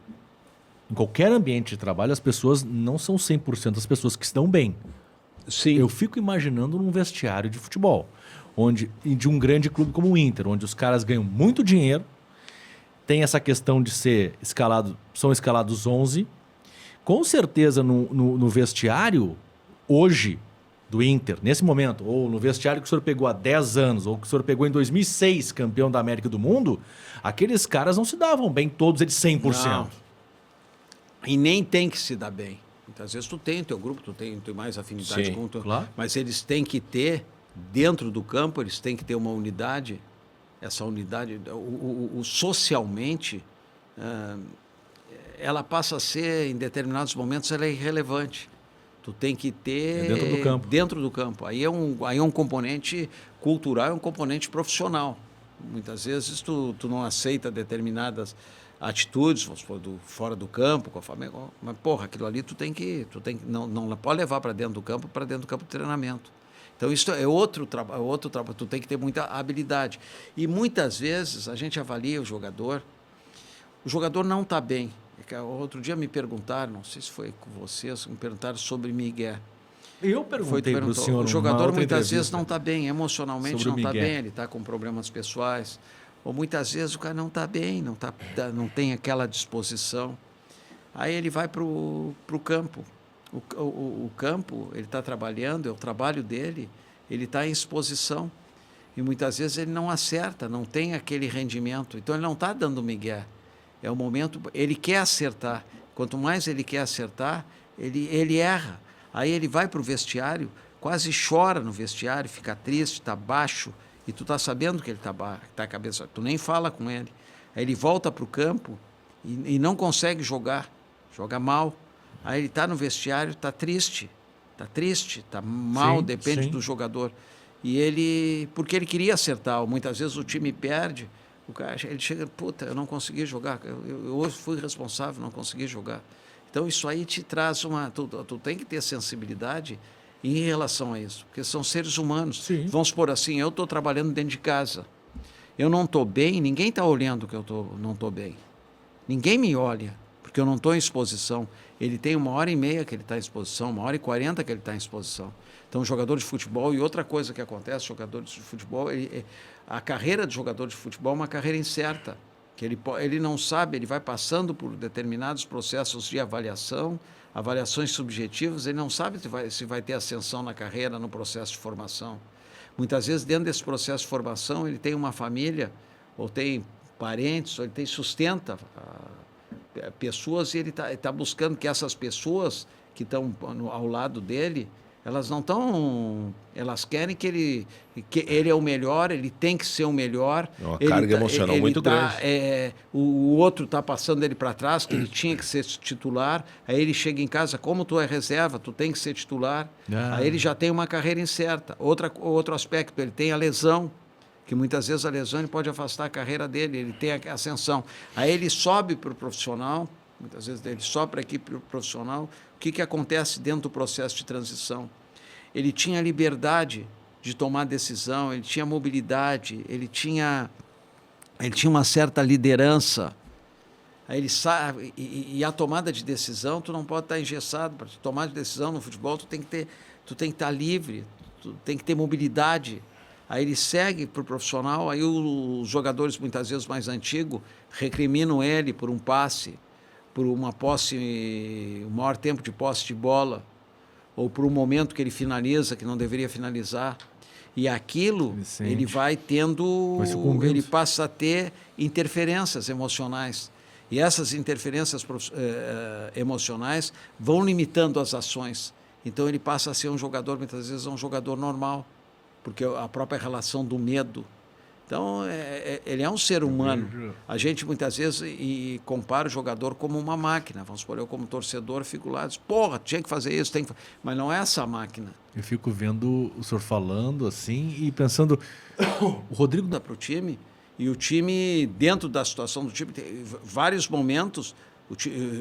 as pessoas não são 100% as pessoas que estão bem. Sim. Eu fico imaginando num vestiário de futebol, de um grande clube como o Inter, onde os caras ganham muito dinheiro, tem essa questão de são escalados 11. Com certeza no vestiário, hoje, do Inter, nesse momento, ou no vestiário que o senhor pegou há 10 anos, ou que o senhor pegou em 2006, campeão da América e do Mundo, aqueles caras não se davam bem, todos eles 100%. Não. E nem tem que se dar bem. Muitas vezes tu tem o teu grupo, tu tem mais afinidade com o teu... Claro. Mas eles têm que ter, dentro do campo, eles têm que ter uma unidade, essa unidade, socialmente, ela passa a ser, em determinados momentos, ela é irrelevante. Tu tem que ter... dentro do campo. Dentro do campo. Aí é um componente cultural, é um componente profissional. Muitas vezes tu não aceita determinadas atitudes, vamos supor, fora do campo, com a família, mas, porra, aquilo ali tu tem que não pode levar para dentro do campo de treinamento. Então, isso é outro trabalho, tu tem que ter muita habilidade. E muitas vezes a gente avalia o jogador não está bem. Outro dia me perguntaram, não sei se foi com vocês, me perguntaram sobre Miguel. Eu perguntei para o senhor. O jogador muitas vezes não está bem, emocionalmente não está bem, ele está com problemas pessoais. Ou muitas vezes o cara não está bem, não tem aquela disposição. Aí ele vai para o campo. O campo, ele está trabalhando, é o trabalho dele, ele está em exposição. E muitas vezes ele não acerta, não tem aquele rendimento. Então ele não está dando migué. É o momento, ele quer acertar. Quanto mais ele quer acertar, ele erra. Aí ele vai para o vestiário, quase chora no vestiário, fica triste, está baixo, e tu está sabendo que ele está a cabeça, tu nem fala com ele. Aí ele volta para o campo e não consegue joga mal. Aí ele está no vestiário, está triste, está mal, sim, depende do jogador. E porque ele queria acertar, muitas vezes o time perde, o cara, ele chega, puta, eu não consegui jogar, eu hoje fui responsável, não consegui jogar. Então isso aí te traz tu tem que ter sensibilidade em relação a isso, porque são seres humanos. Sim. Vamos supor assim, eu estou trabalhando dentro de casa, eu não estou bem, ninguém está olhando que eu não estou bem. Ninguém me olha, porque eu não estou em exposição. Ele tem 1h30 que ele está em exposição, 1h40 que ele está em exposição. Então, jogador de futebol, e outra coisa que acontece, jogadores de futebol, a carreira de jogador de futebol é uma carreira incerta, que ele não sabe, ele vai passando por determinados processos de avaliações subjetivas, ele não sabe se vai ter ascensão na carreira, no processo de formação. Muitas vezes, dentro desse processo de formação, ele tem uma família, ou tem parentes, ou ele sustenta pessoas, e ele está buscando que essas pessoas que estão ao lado dele, elas não estão... Elas querem que ele é o melhor, ele tem que ser o melhor. É uma carga emocional muito grande. O outro está passando ele para trás, que ele tinha que ser titular. Aí ele chega em casa, como tu é reserva, tu tem que ser titular. Aí ele já tem uma carreira incerta. Outro aspecto, ele tem a lesão, que muitas vezes a lesão ele pode afastar a carreira dele, ele tem a ascensão. Aí ele sobe para o profissional, muitas vezes ele sobe para a equipe profissional. O que acontece dentro do processo de transição? Ele tinha liberdade de tomar decisão, ele tinha mobilidade, ele tinha uma certa liderança. Aí ele sabe, e a tomada de decisão, tu não pode estar engessado. Para tomar de decisão no futebol, tu tem que estar livre, tu tem que ter mobilidade. Aí ele segue para o profissional, aí os jogadores, muitas vezes mais antigos, recriminam ele por um passe, por uma posse, o maior tempo de posse de bola, ou por um momento que ele finaliza, que não deveria finalizar. E aquilo, ele vai tendo, ele passa a ter interferências emocionais. E essas interferências emocionais vão limitando as ações. Então ele passa a ser um jogador, muitas vezes, um jogador normal, porque a própria relação do medo. Então, ele é um ser humano. A gente, muitas vezes, compara o jogador como uma máquina. Vamos supor, eu como torcedor fico lá, diz, porra, tinha que fazer isso, tem que... Mas não é essa máquina. Eu fico vendo o senhor falando assim e pensando, o Rodrigo dá para o time, e o time, dentro da situação do time, tem vários momentos,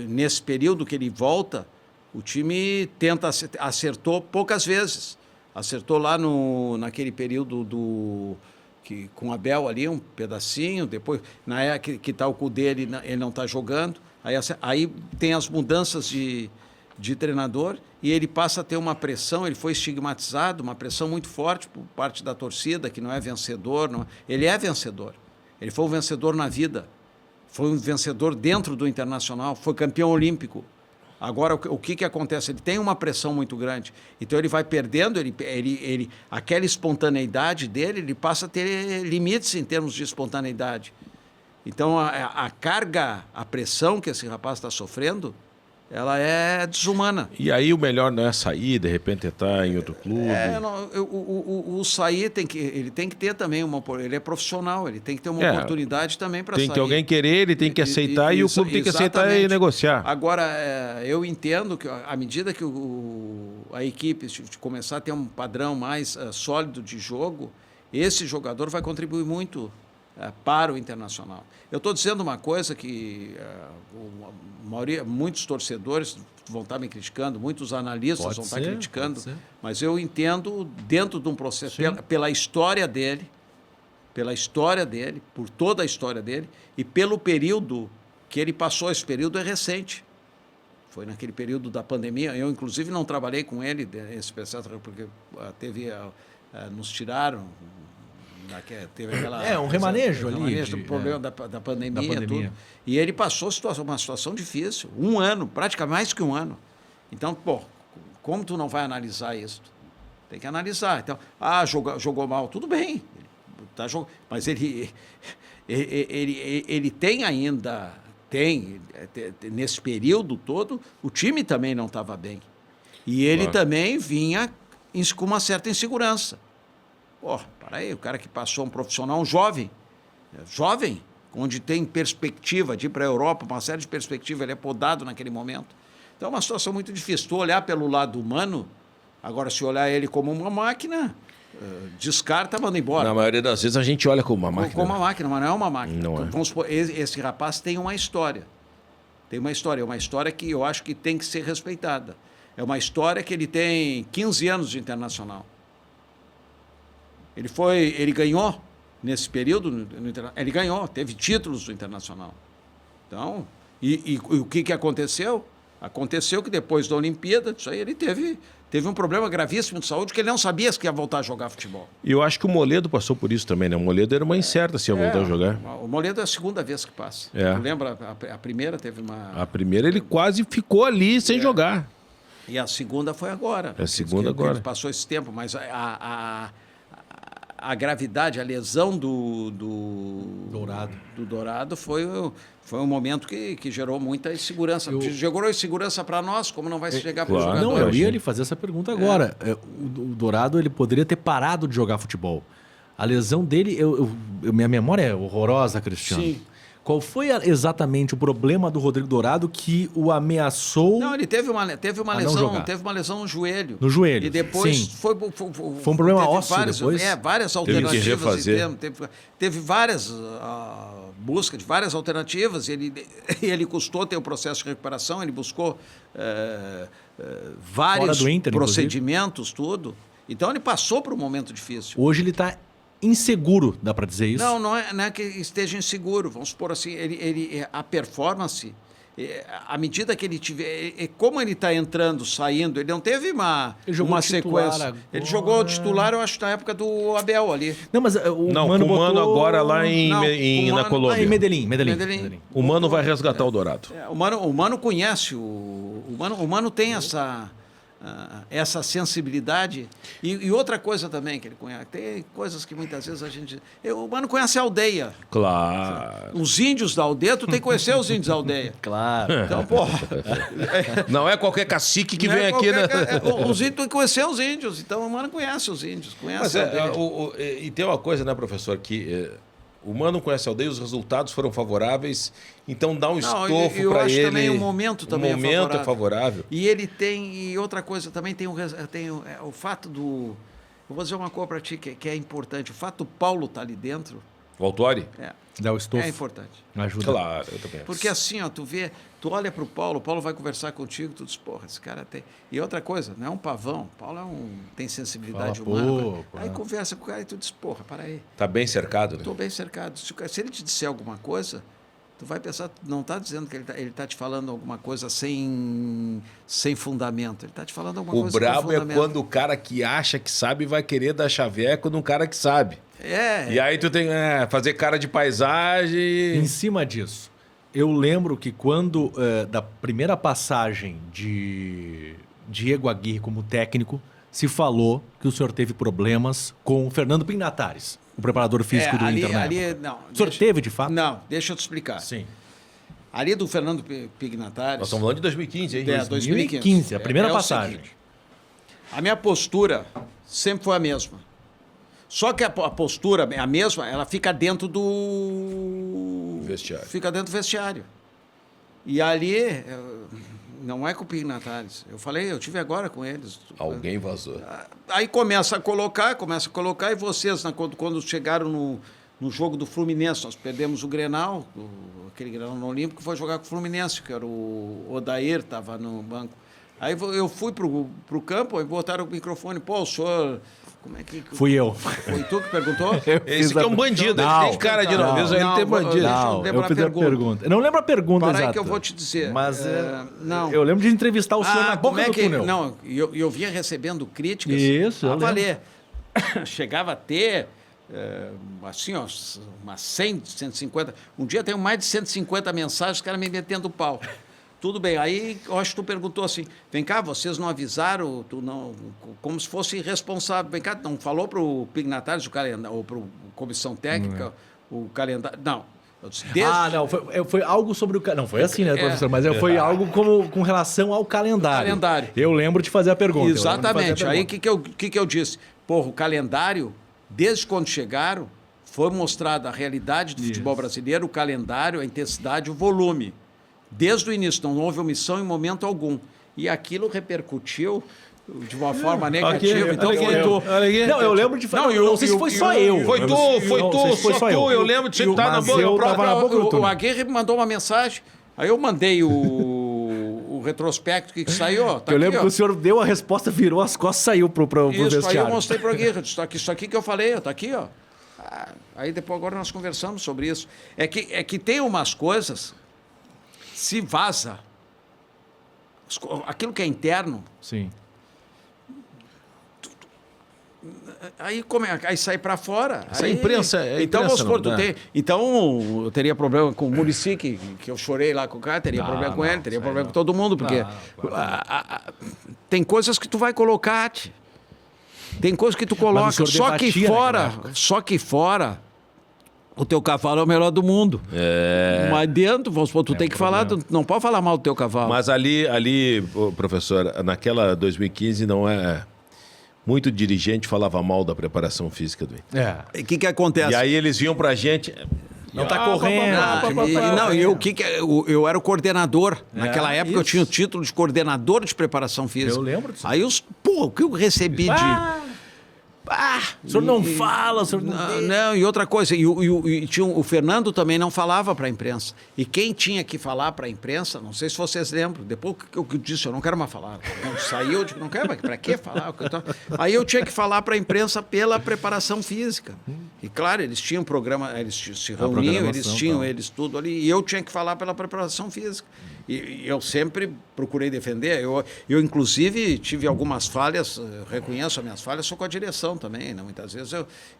nesse período que ele volta, o time acertou poucas vezes. Acertou lá naquele período com o Abel ali, um pedacinho, depois, na época que está o Cudê, ele não está jogando, aí tem as mudanças de treinador, e ele passa a ter uma pressão, ele foi estigmatizado, uma pressão muito forte por parte da torcida, que não é vencedor. Ele é vencedor, ele foi um vencedor na vida, foi um vencedor dentro do Internacional, foi campeão olímpico. Agora, o que acontece? Ele tem uma pressão muito grande. Então, ele vai perdendo, aquela espontaneidade dele, ele passa a ter limites em termos de espontaneidade. Então, a carga, a pressão que esse rapaz está sofrendo ela é desumana. E aí o melhor não é sair, de repente estar em outro clube? O sair ele tem que ter também ele é profissional, ele tem que ter uma oportunidade também para sair. Tem que alguém querer, ele tem que aceitar e o clube tem que aceitar e negociar. Agora, eu entendo que à medida que a equipe começar a ter um padrão mais sólido de jogo, esse jogador vai contribuir muito para o Internacional. Eu estou dizendo uma coisa que muitos torcedores vão estar me criticando, muitos analistas vão estar criticando, mas eu entendo dentro de um processo, pela história dele, por toda a história dele e pelo período que ele passou. Esse período é recente. Foi naquele período da pandemia. Eu, inclusive, não trabalhei com ele esse processo, porque nos tiraram. Teve um remanejo ali. Do problema da pandemia. Tudo. E ele passou uma situação difícil. Um ano, praticamente mais que um ano. Então, como tu não vai analisar isso? Tem que analisar. Então, jogou mal, tudo bem. Mas ele tem ainda... nesse período todo, o time também não estava bem. E ele também vinha com uma certa insegurança. Para aí, o cara que passou um profissional, um jovem, onde tem perspectiva de ir para a Europa, uma série de perspectivas, ele é podado naquele momento. Então é uma situação muito difícil. Tu olhar pelo lado humano, agora se olhar ele como uma máquina, descarta, manda embora. Na maioria das vezes a gente olha como uma máquina. Como uma máquina, mas não é uma máquina. Não Vamos supor, esse rapaz tem uma história. É uma história que eu acho que tem que ser respeitada. É uma história que ele tem 15 anos de Internacional. Ele ganhou nesse período no Internacional. Ele ganhou, teve títulos do Internacional. Então, e o que aconteceu? Aconteceu que depois da Olimpíada, isso aí ele teve um problema gravíssimo de saúde, que ele não sabia que ia voltar a jogar futebol. E eu acho que o Moledo passou por isso também, né? O Moledo era uma incerta se ia voltar a jogar. O Moledo é a segunda vez que passa. Lembra? A primeira teve uma... A primeira ele quase ficou ali sem jogar. E a segunda foi agora. A segunda agora. Ele passou esse tempo, mas a gravidade, a lesão do Dourado foi um momento que gerou muita insegurança. Gerou insegurança para nós, como não vai se chegar para o jogador. Não, eu ia lhe fazer essa pergunta agora. O Dourado ele poderia ter parado de jogar futebol. A lesão dele, minha memória é horrorosa, Cristiano. Sim. Qual foi exatamente o problema do Rodrigo Dourado que o ameaçou? Não, ele teve uma lesão no joelho. No joelho. E depois foi um problema ósseo depois. Várias alternativas. Teve várias buscas de várias alternativas. Ele custou ter o processo de recuperação. Ele buscou vários Inter, procedimentos, tudo. Então ele passou por um momento difícil. Hoje ele está inseguro, dá para dizer isso? Não é que esteja inseguro. Vamos supor assim, a performance, à medida que ele tiver... Como ele está entrando, saindo, ele não teve uma sequência. Ele jogou titular, eu acho, na época do Abel ali. Não, mas o Mano agora lá na Colômbia. Em Medellín. O Mano vai resgatar o Dourado. O Mano conhece, o Mano tem essa sensibilidade. E outra coisa também que ele conhece, tem coisas que muitas vezes a gente... O Mano conhece a aldeia. Claro. Os índios da aldeia, tu tem que conhecer os índios da aldeia. Claro. Então, não é qualquer cacique que vem aqui, né? Os índios, tem que conhecer os índios. Então, o Mano conhece os índios, conhece a aldeia. E tem uma coisa, né, professor, que... O Mano conhece a aldeia, os resultados foram favoráveis, então dá um estofo para ele. Eu acho também o momento também é favorável. E ele tem, e outra coisa também, tem o fato do... Eu vou dizer uma coisa para ti que é importante, o fato do Paulo estar ali dentro... O Autori? Dá o estofo. É importante. Ajuda. Claro, eu também. Porque assim, tu olha para o Paulo vai conversar contigo, tu diz, porra, esse cara tem... E outra coisa, não é um pavão, Paulo tem sensibilidade humana. Aí conversa com o cara e tu diz, porra, para aí. Tá bem cercado, né? Estou bem cercado. Se ele te disser alguma coisa, tu vai pensar, não está dizendo que ele tá te falando alguma coisa sem fundamento. Ele está te falando alguma coisa sem fundamento. O brabo é quando o cara que acha que sabe vai querer dar chaveco num cara que sabe. E aí tu tem que fazer cara de paisagem. Em cima disso, eu lembro que quando, da primeira passagem de Diego Aguirre como técnico, se falou que o senhor teve problemas com o Fernando Pignatares, o preparador físico do Inter. Não, o senhor teve, de fato? Não, deixa eu te explicar. Sim. Ali do Fernando Pignatares. Nós estamos falando de 2015, hein? 2015, a primeira passagem. Seguinte, a minha postura sempre foi a mesma. Só que a postura, a mesma, ela fica dentro do... Vestiário. Fica dentro do vestiário. E ali, não é com o Pignatares. Eu falei, eu tive agora com eles. Alguém vazou. Aí começa a colocar, e vocês, quando chegaram no jogo do Fluminense, nós perdemos o Grenal, aquele Grenal no Olímpico, foi jogar com o Fluminense, que era o Odair, estava no banco. Aí eu fui pro campo e botaram o microfone. Pô, o senhor... Como é que... Fui eu. Foi tu que perguntou? Esse aqui é um bandido, ele tem cara de novo. Ele tem bandido. Não, eu fiz a pergunta. Não lembro a pergunta Para exata. aí que eu vou te dizer. Mas não. eu lembro de entrevistar o senhor na boca do túnel. Não, eu vinha recebendo críticas. Isso, eu a valer. Chegava a ter, assim, ó, umas 100, 150. Um dia tenho mais de 150 mensagens, os caras me metendo pau. Tudo bem, aí eu acho que tu perguntou assim, vem cá, vocês não avisaram, como se fosse irresponsável, vem cá, não falou para o Pignatares, ou para a comissão técnica, o calendário, não. Eu disse, não, foi algo sobre o... Não, foi assim, né, professor? Mas foi algo com relação ao calendário. Eu lembro de fazer a pergunta. Exatamente, aí o que eu disse? Porra, o calendário, desde quando chegaram, foi mostrada a realidade do futebol brasileiro, o calendário, a intensidade, o volume. Desde o início, não houve omissão em momento algum. E aquilo repercutiu de uma forma negativa. Então foi tu. Não, eu lembro de falar. Não sei se foi só eu. Foi tu. Eu lembro de você estar na boca. Eu tava na boca do túnel. O Aguirre me mandou uma mensagem. Aí eu mandei o retrospecto que saiu. Tá eu lembro que o senhor deu a resposta, virou as costas e saiu pro vestiário. Isso, aí eu mostrei pro Aguirre. Isso aqui que eu falei, tá aqui, ó. Aí depois agora nós conversamos sobre isso. É que tem umas coisas... Se vaza, aquilo que é interno, sim. Aí sai para fora. Essa imprensa então, vamos supor, então eu teria problema com o Muricy, que eu chorei lá com o cara, teria problema com ele, teria problema com todo mundo, porque tem coisas que tu vai colocar, tem coisas que tu coloca, só que fora o teu cavalo é o melhor do mundo. Mas dentro, vamos supor, tu tem que falar, tu não pode falar mal do teu cavalo. Mas ali, professor, naquela 2015 não é... Muito dirigente falava mal da preparação física do Inter. E o que acontece? E aí eles vinham pra gente... Não tá correndo. Eu era o coordenador. Naquela época eu tinha o título de coordenador de preparação física. Eu lembro disso. Aí o que eu recebi de... o senhor não fala, o senhor não... e outra coisa, o Fernando também não falava para a imprensa. E quem tinha que falar para a imprensa, não sei se vocês lembram, depois que eu disse, eu não quero mais falar. Não saiu, eu digo, não quero mais, para que falar? Aí eu tinha que falar para a imprensa pela preparação física. E claro, eles tinham programa, eles se reuniam, eles tudo ali, e eu tinha que falar pela preparação física. E eu sempre procurei defender. Eu inclusive, tive algumas falhas, reconheço as minhas falhas, só com a direção também. Né? Muitas vezes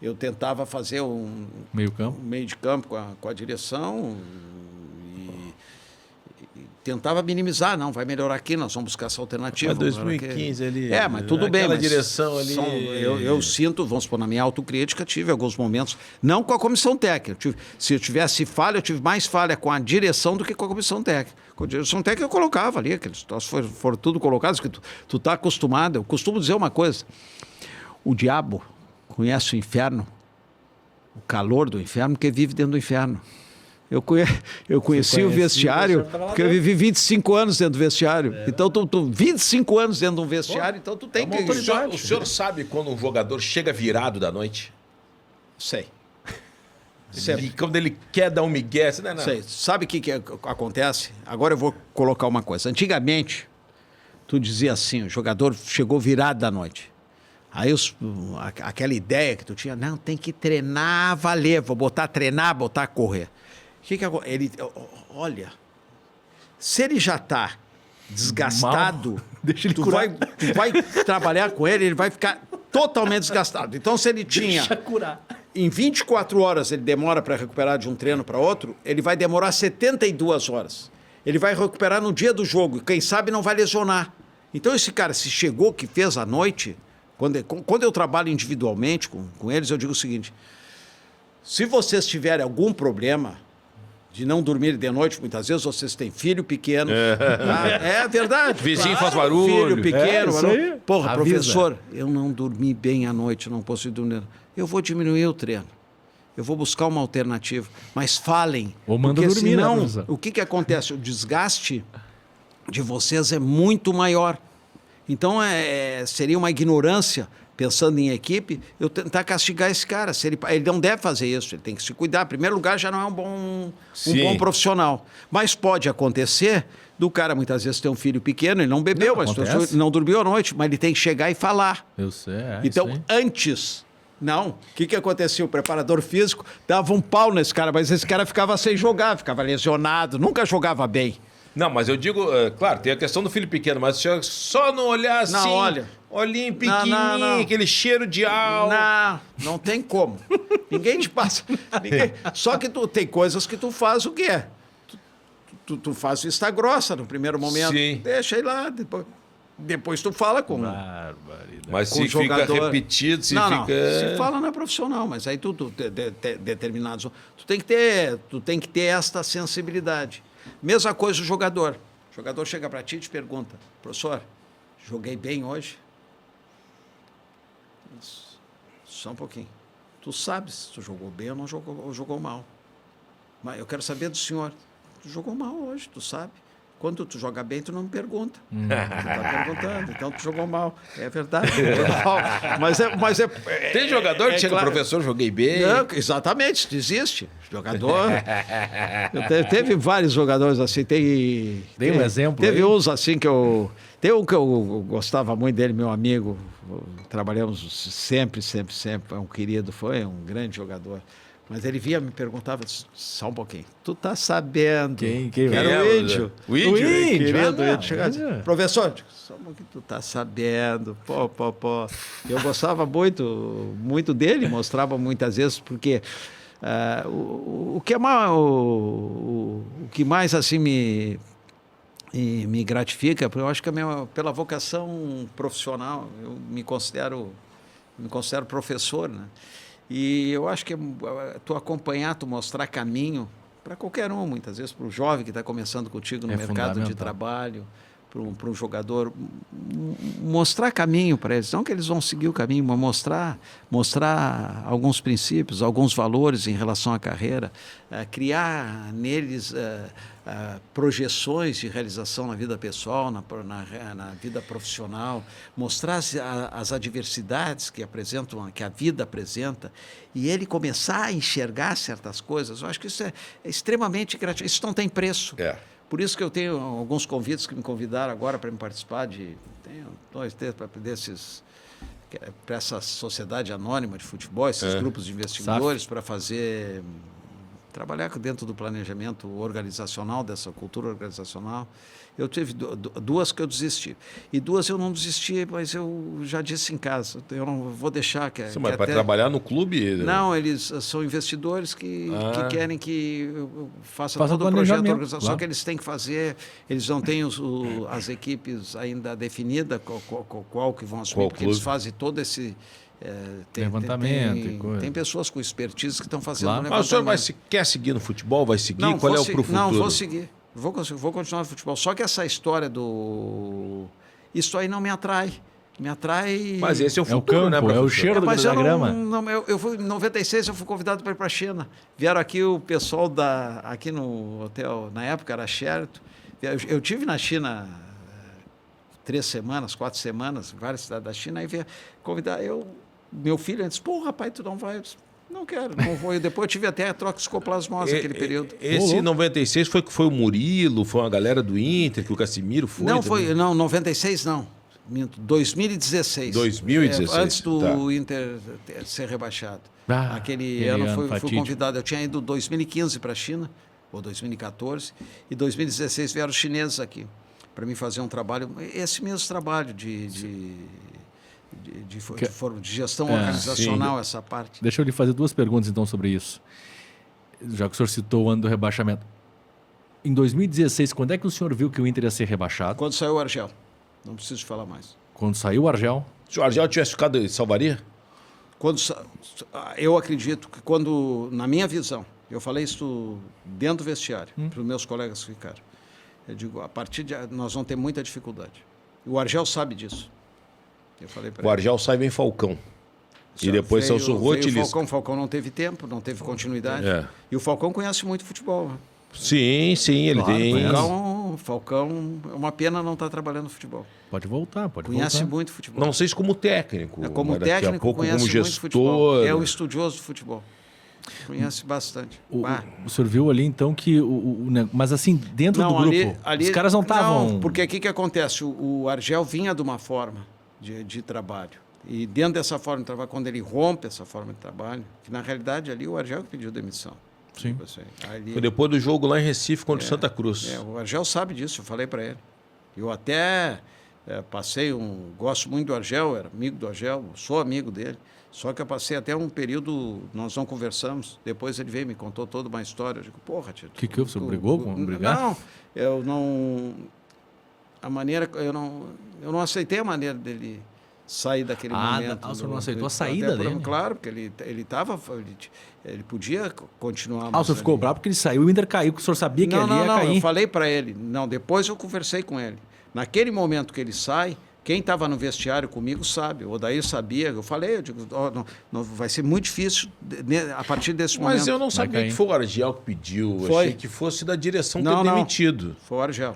eu tentava fazer um meio de campo com a direção e tentava minimizar. Não, vai melhorar aqui, nós vamos buscar essa alternativa. Mas 2015 ali... mas tudo bem. Aquela direção ali... Eu sinto, vamos supor, na minha autocrítica, tive alguns momentos, não com a comissão técnica. Se eu tivesse falha, eu tive mais falha com a direção do que com a comissão técnica. Com a direção técnica eu colocava ali, aqueles troços foram tudo colocados, que tu tá acostumado. Eu costumo dizer uma coisa, o diabo conhece o inferno, o calor do inferno, porque vive dentro do inferno. Eu conheci o vestiário, porque eu vivi 25 anos dentro do vestiário. Então, tu 25 anos dentro de um vestiário, então tu tem que... O senhor sabe quando um jogador chega virado da noite? Sei. Quando ele quer dar um migué... Não. Sei. Sabe o que acontece? Agora eu vou colocar uma coisa. Antigamente, tu dizia assim, o jogador chegou virado da noite. Aí aquela ideia que tu tinha, não, tem que treinar, valer, vou botar a treinar, botar a correr. Olha, se ele já está desgastado, deixa ele tu vai trabalhar com ele vai ficar totalmente desgastado. Então, se ele tinha... Deixa curar. Em 24 horas ele demora para recuperar de um treino para outro, ele vai demorar 72 horas. Ele vai recuperar no dia do jogo, e quem sabe não vai lesionar. Então, esse cara, se chegou, que fez à noite, quando eu trabalho individualmente com eles, eu digo o seguinte, se vocês tiverem algum problema, de não dormir de noite, muitas vezes vocês têm filho pequeno. É verdade. Vizinho faz barulho. Filho pequeno. Isso aí. Porra, Avisa. professor, eu não dormi bem à noite, não posso dormir. Eu vou diminuir o treino. Eu vou buscar uma alternativa. Mas falem. Ou manda porque dormir, né, senão, professor? o que acontece? O desgaste de vocês é muito maior. Então, seria uma ignorância, pensando em equipe, eu tentar castigar esse cara. Se ele não deve fazer isso, ele tem que se cuidar. Em primeiro lugar, já não é um bom profissional. Mas pode acontecer do cara, muitas vezes, ter um filho pequeno, ele não bebeu, mas não dormiu à noite, mas ele tem que chegar e falar. Eu sei, Então, isso antes... Não. O que acontecia? O preparador físico dava um pau nesse cara, mas esse cara ficava sem jogar, ficava lesionado, nunca jogava bem. Não, mas eu digo, claro, tem a questão do filho pequeno, mas só não olhar assim, olhinho pequenininho, aquele cheiro de álcool. Não tem como. Ninguém te passa. Só que tem coisas que tu faz o quê? Tu faz vista grossa no primeiro momento. Sim. Deixa aí lá, depois tu fala com... Mas com se o jogador. fica repetido, se Não, fica... se fala não é profissional, mas aí determinados... Tu tem que ter esta sensibilidade. Mesma coisa o jogador. O jogador chega para ti e te pergunta, professor, joguei bem hoje? Só um pouquinho. Tu sabes se tu jogou bem ou não jogou mal. Mas eu quero saber do senhor. Tu jogou mal hoje, tu sabe. Quando tu joga bem, tu não me pergunta. Tu tá perguntando, então tu jogou mal. É verdade. Mas Tem jogador que chega, claro. professor, joguei bem. Não, exatamente, desiste. Jogador. Teve vários jogadores assim. Dei um exemplo Teve aí. uns assim que eu... Tem um que eu gostava muito dele, meu amigo. Trabalhamos sempre. É um querido, foi um grande jogador. Mas ele vinha me perguntava, só um pouquinho, tu tá sabendo? Quem Era o Índio. O Índio? Querido, Índio. Chegava, professor, só um pouquinho, tu tá sabendo? Pô. Eu gostava muito dele, mostrava muitas vezes, porque o que mais assim me gratifica, eu acho que pela vocação profissional, eu me considero professor, né? E eu acho que tu acompanhar, tu mostrar caminho para qualquer um, muitas vezes para o jovem que está começando contigo no mercado de trabalho, para um jogador, mostrar caminho para eles, não que eles vão seguir o caminho, mas mostrar alguns princípios, alguns valores em relação à carreira, criar neles projeções de realização na vida pessoal, na vida profissional, mostrar as adversidades que a vida apresenta, e ele começar a enxergar certas coisas. Eu acho que isso é extremamente gratificante. Isso não tem preço. Por isso que eu tenho alguns convites que me convidaram agora para me participar tenho 2, 3 para essa sociedade anônima de futebol, esses grupos de investidores, para trabalhar dentro do planejamento organizacional, dessa cultura organizacional. Eu tive 2 que eu desisti. E 2 eu não desisti, mas eu já disse em casa, eu não vou deixar que... Mas para trabalhar no clube... Não, eles são investidores que querem que eu faça todo o projeto organizacional, só que eles têm que fazer, eles não têm as equipes ainda definidas, qual que vão assumir, porque eles fazem todo esse... levantamento e coisa. Tem pessoas com expertise que estão fazendo levantamento. Mas o senhor quer seguir no futebol? Vai seguir? Qual é o pro futuro? Não, vou seguir. Vou continuar no futebol. Só que essa história isso aí não me atrai. Me atrai... Mas esse é o futuro, campo, né, professor? É o cheiro da grama. Em 96 eu fui convidado para ir para a China. Vieram aqui o pessoal aqui no hotel, na época era Sheraton. Eu tive na China 3 semanas, 4 semanas, em várias cidades da China, aí veio convidar meu filho disse, pô, rapaz, tu não vai? Eu disse, não quero, não vou. E depois eu tive até a troxicoplasmose naquele período. Esse 96 foi o Murilo, foi uma galera do Inter, que o Casimiro foi? Não, 96 não. 2016. 2016. Antes do Inter ser rebaixado. Aquele ano fui convidado. Eu tinha ido em 2015 para a China, ou 2014, e 2016 vieram os chineses aqui, para mim fazer um trabalho, esse mesmo trabalho de gestão organizacional, essa parte. Deixa eu lhe fazer 2 perguntas, então, sobre isso. Já que o senhor citou o ano do rebaixamento. Em 2016, quando é que o senhor viu que o Inter ia ser rebaixado? Quando saiu o Argel. Não preciso falar mais. Quando saiu o Argel? Se o Argel tivesse ficado, salvaria? Eu acredito que na minha visão, Eu falei isso dentro do vestiário, para os meus colegas que ficaram. Eu digo, a partir de... Nós vamos ter muita dificuldade. O Argel sabe disso. Eu falei para ele. O Argel sai bem Falcão. E depois Celso Roth e o Falcão não teve tempo, não teve continuidade. É. E o Falcão conhece muito futebol. Né? Sim, ele tem. Falcão, é uma pena não estar trabalhando no futebol. Pode voltar. Conhece muito futebol. Não sei se como técnico. Como mas daqui a técnico, pouco conhece como gestor. muito futebol. É um estudioso do futebol. Conhece bastante. O senhor viu ali, então, que... mas assim, dentro do grupo, os caras não estavam... Não, porque o que acontece? O Argel vinha de uma forma de trabalho. E dentro dessa forma de trabalho, quando ele rompe essa forma de trabalho, que na realidade ali o Argel que pediu demissão. Sim. Ali, Foi depois do jogo lá em Recife contra o Santa Cruz. O Argel sabe disso, eu falei para ele. Eu até passei gosto muito do Argel, era amigo do Argel, sou amigo dele. Só que eu passei até um período, nós não conversamos, depois ele veio e me contou toda uma história. Eu digo, porra, tio... O que você brigou com brigar? Não, eu não... A maneira... Eu não aceitei a maneira dele sair daquele momento. O senhor não aceitou a saída dele? Claro, porque ele podia continuar. O senhor ficou bravo porque ele saiu e o Inter caiu, que o senhor sabia que ele ia cair. Não, eu falei para ele. Não, depois eu conversei com ele. Naquele momento que ele sai... Quem estava no vestiário comigo sabe, o Odair sabia, eu falei, eu digo, não, vai ser muito difícil a partir desse momento. Mas eu não sabia que foi o Argel que pediu, foi. Achei que fosse da direção ter demitido. Foi o Argel.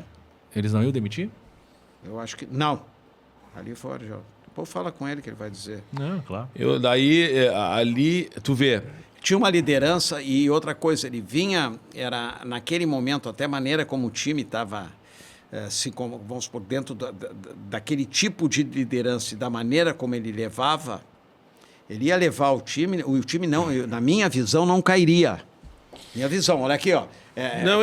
Eles não iam demitir? Eu acho que não, ali foi o Argel. Depois fala com ele que ele vai dizer. Não, claro. Ali, tu vê... Tinha uma liderança e outra coisa, ele vinha, era naquele momento, até a maneira como o time estava... vamos supor, dentro daquele tipo de liderança e da maneira como ele levava, ele ia levar o time não, na minha visão, não cairia. Minha visão, olha aqui, ó.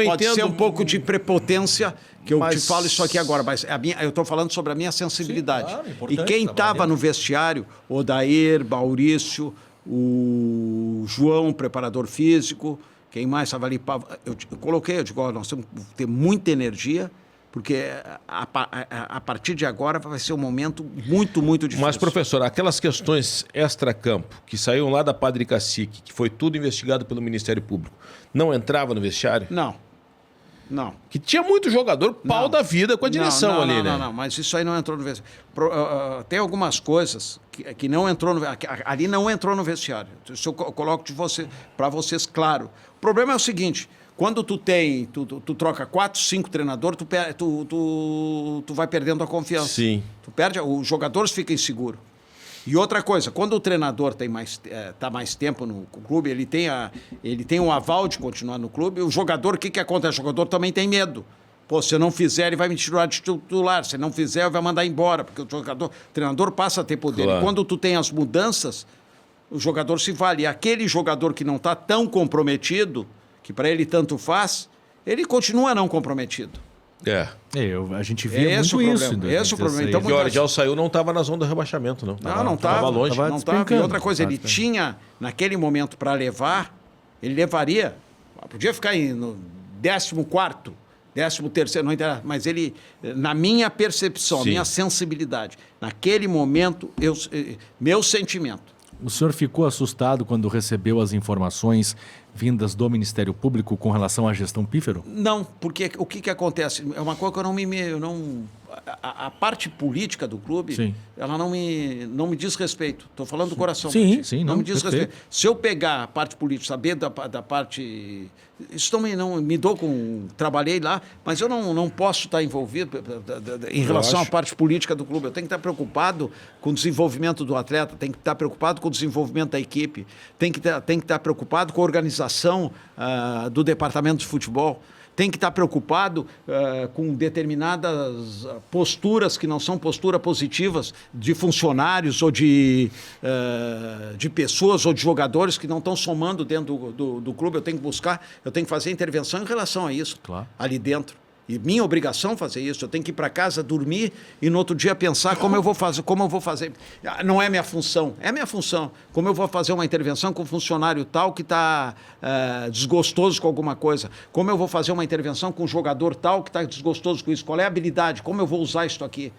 Pode ser um pouco de prepotência, que eu te falo isso aqui agora, mas eu estou falando sobre a minha sensibilidade. Sim, claro, e quem estava no vestiário, Odair, Maurício, o João, preparador físico, quem mais estava ali, eu coloquei, eu digo, nós temos que ter muita energia, porque a partir de agora vai ser um momento muito, muito difícil. Mas, professor, aquelas questões extra-campo, que saíram lá da Padre Cacique, que foi tudo investigado pelo Ministério Público, não entrava no vestiário? Não. Que tinha muito jogador pau da vida com a direção ali, né? Não, mas isso aí não entrou no vestiário. Tem algumas coisas que não entrou ali não entrou no vestiário. Isso eu coloco para vocês claro. O problema é o seguinte... Quando tu troca 4, 5 treinadores, tu vai perdendo a confiança. Sim. Tu perde, os jogadores ficam inseguros. E outra coisa, quando o treinador tá mais tempo no clube, ele tem um aval de continuar no clube, o jogador, o que acontece? O jogador também tem medo. Pô, se eu não fizer, ele vai me tirar de titular. Se não fizer, ele vai mandar embora, porque o treinador passa a ter poder. Claro. E quando tu tem as mudanças, o jogador se vale. E aquele jogador que não está tão comprometido, que para ele tanto faz, ele continua não comprometido. A gente via muito isso. Esse é o problema. Então, o Argel saiu, não estava na zona do rebaixamento, não. Não estava longe. Não estava. E outra coisa, ele tinha, naquele momento, para levar, ele levaria, podia ficar no 14º, 13º, não interessa, mas ele, na minha percepção, minha sensibilidade, naquele momento, meu sentimento. O senhor ficou assustado quando recebeu as informações vindas do Ministério Público com relação à gestão Pífero? Não, porque o que acontece? É uma coisa que eu não a parte política do clube, sim, ela não me diz respeito. Estou falando do coração. Sim, não me diz respeito. Se eu pegar a parte política, saber da parte... Isso também não me dou com... Trabalhei lá, mas eu não posso estar envolvido em relação à parte política do clube. Eu tenho que estar preocupado com o desenvolvimento do atleta, tenho que estar preocupado com o desenvolvimento da equipe, tenho que estar preocupado com a organização do departamento de futebol. Tem que estar preocupado com determinadas posturas que não são posturas positivas de funcionários ou de pessoas ou de jogadores que não estão somando dentro do clube. Eu tenho que fazer intervenção em relação a isso, claro, ali dentro. E minha obrigação fazer isso. Eu tenho que ir para casa, dormir e no outro dia pensar como eu vou fazer. Não é minha função, é minha função. Como eu vou fazer uma intervenção com um funcionário tal que está desgostoso com alguma coisa. Como eu vou fazer uma intervenção com um jogador tal que está desgostoso com isso. Qual é a habilidade? Como eu vou usar isso aqui?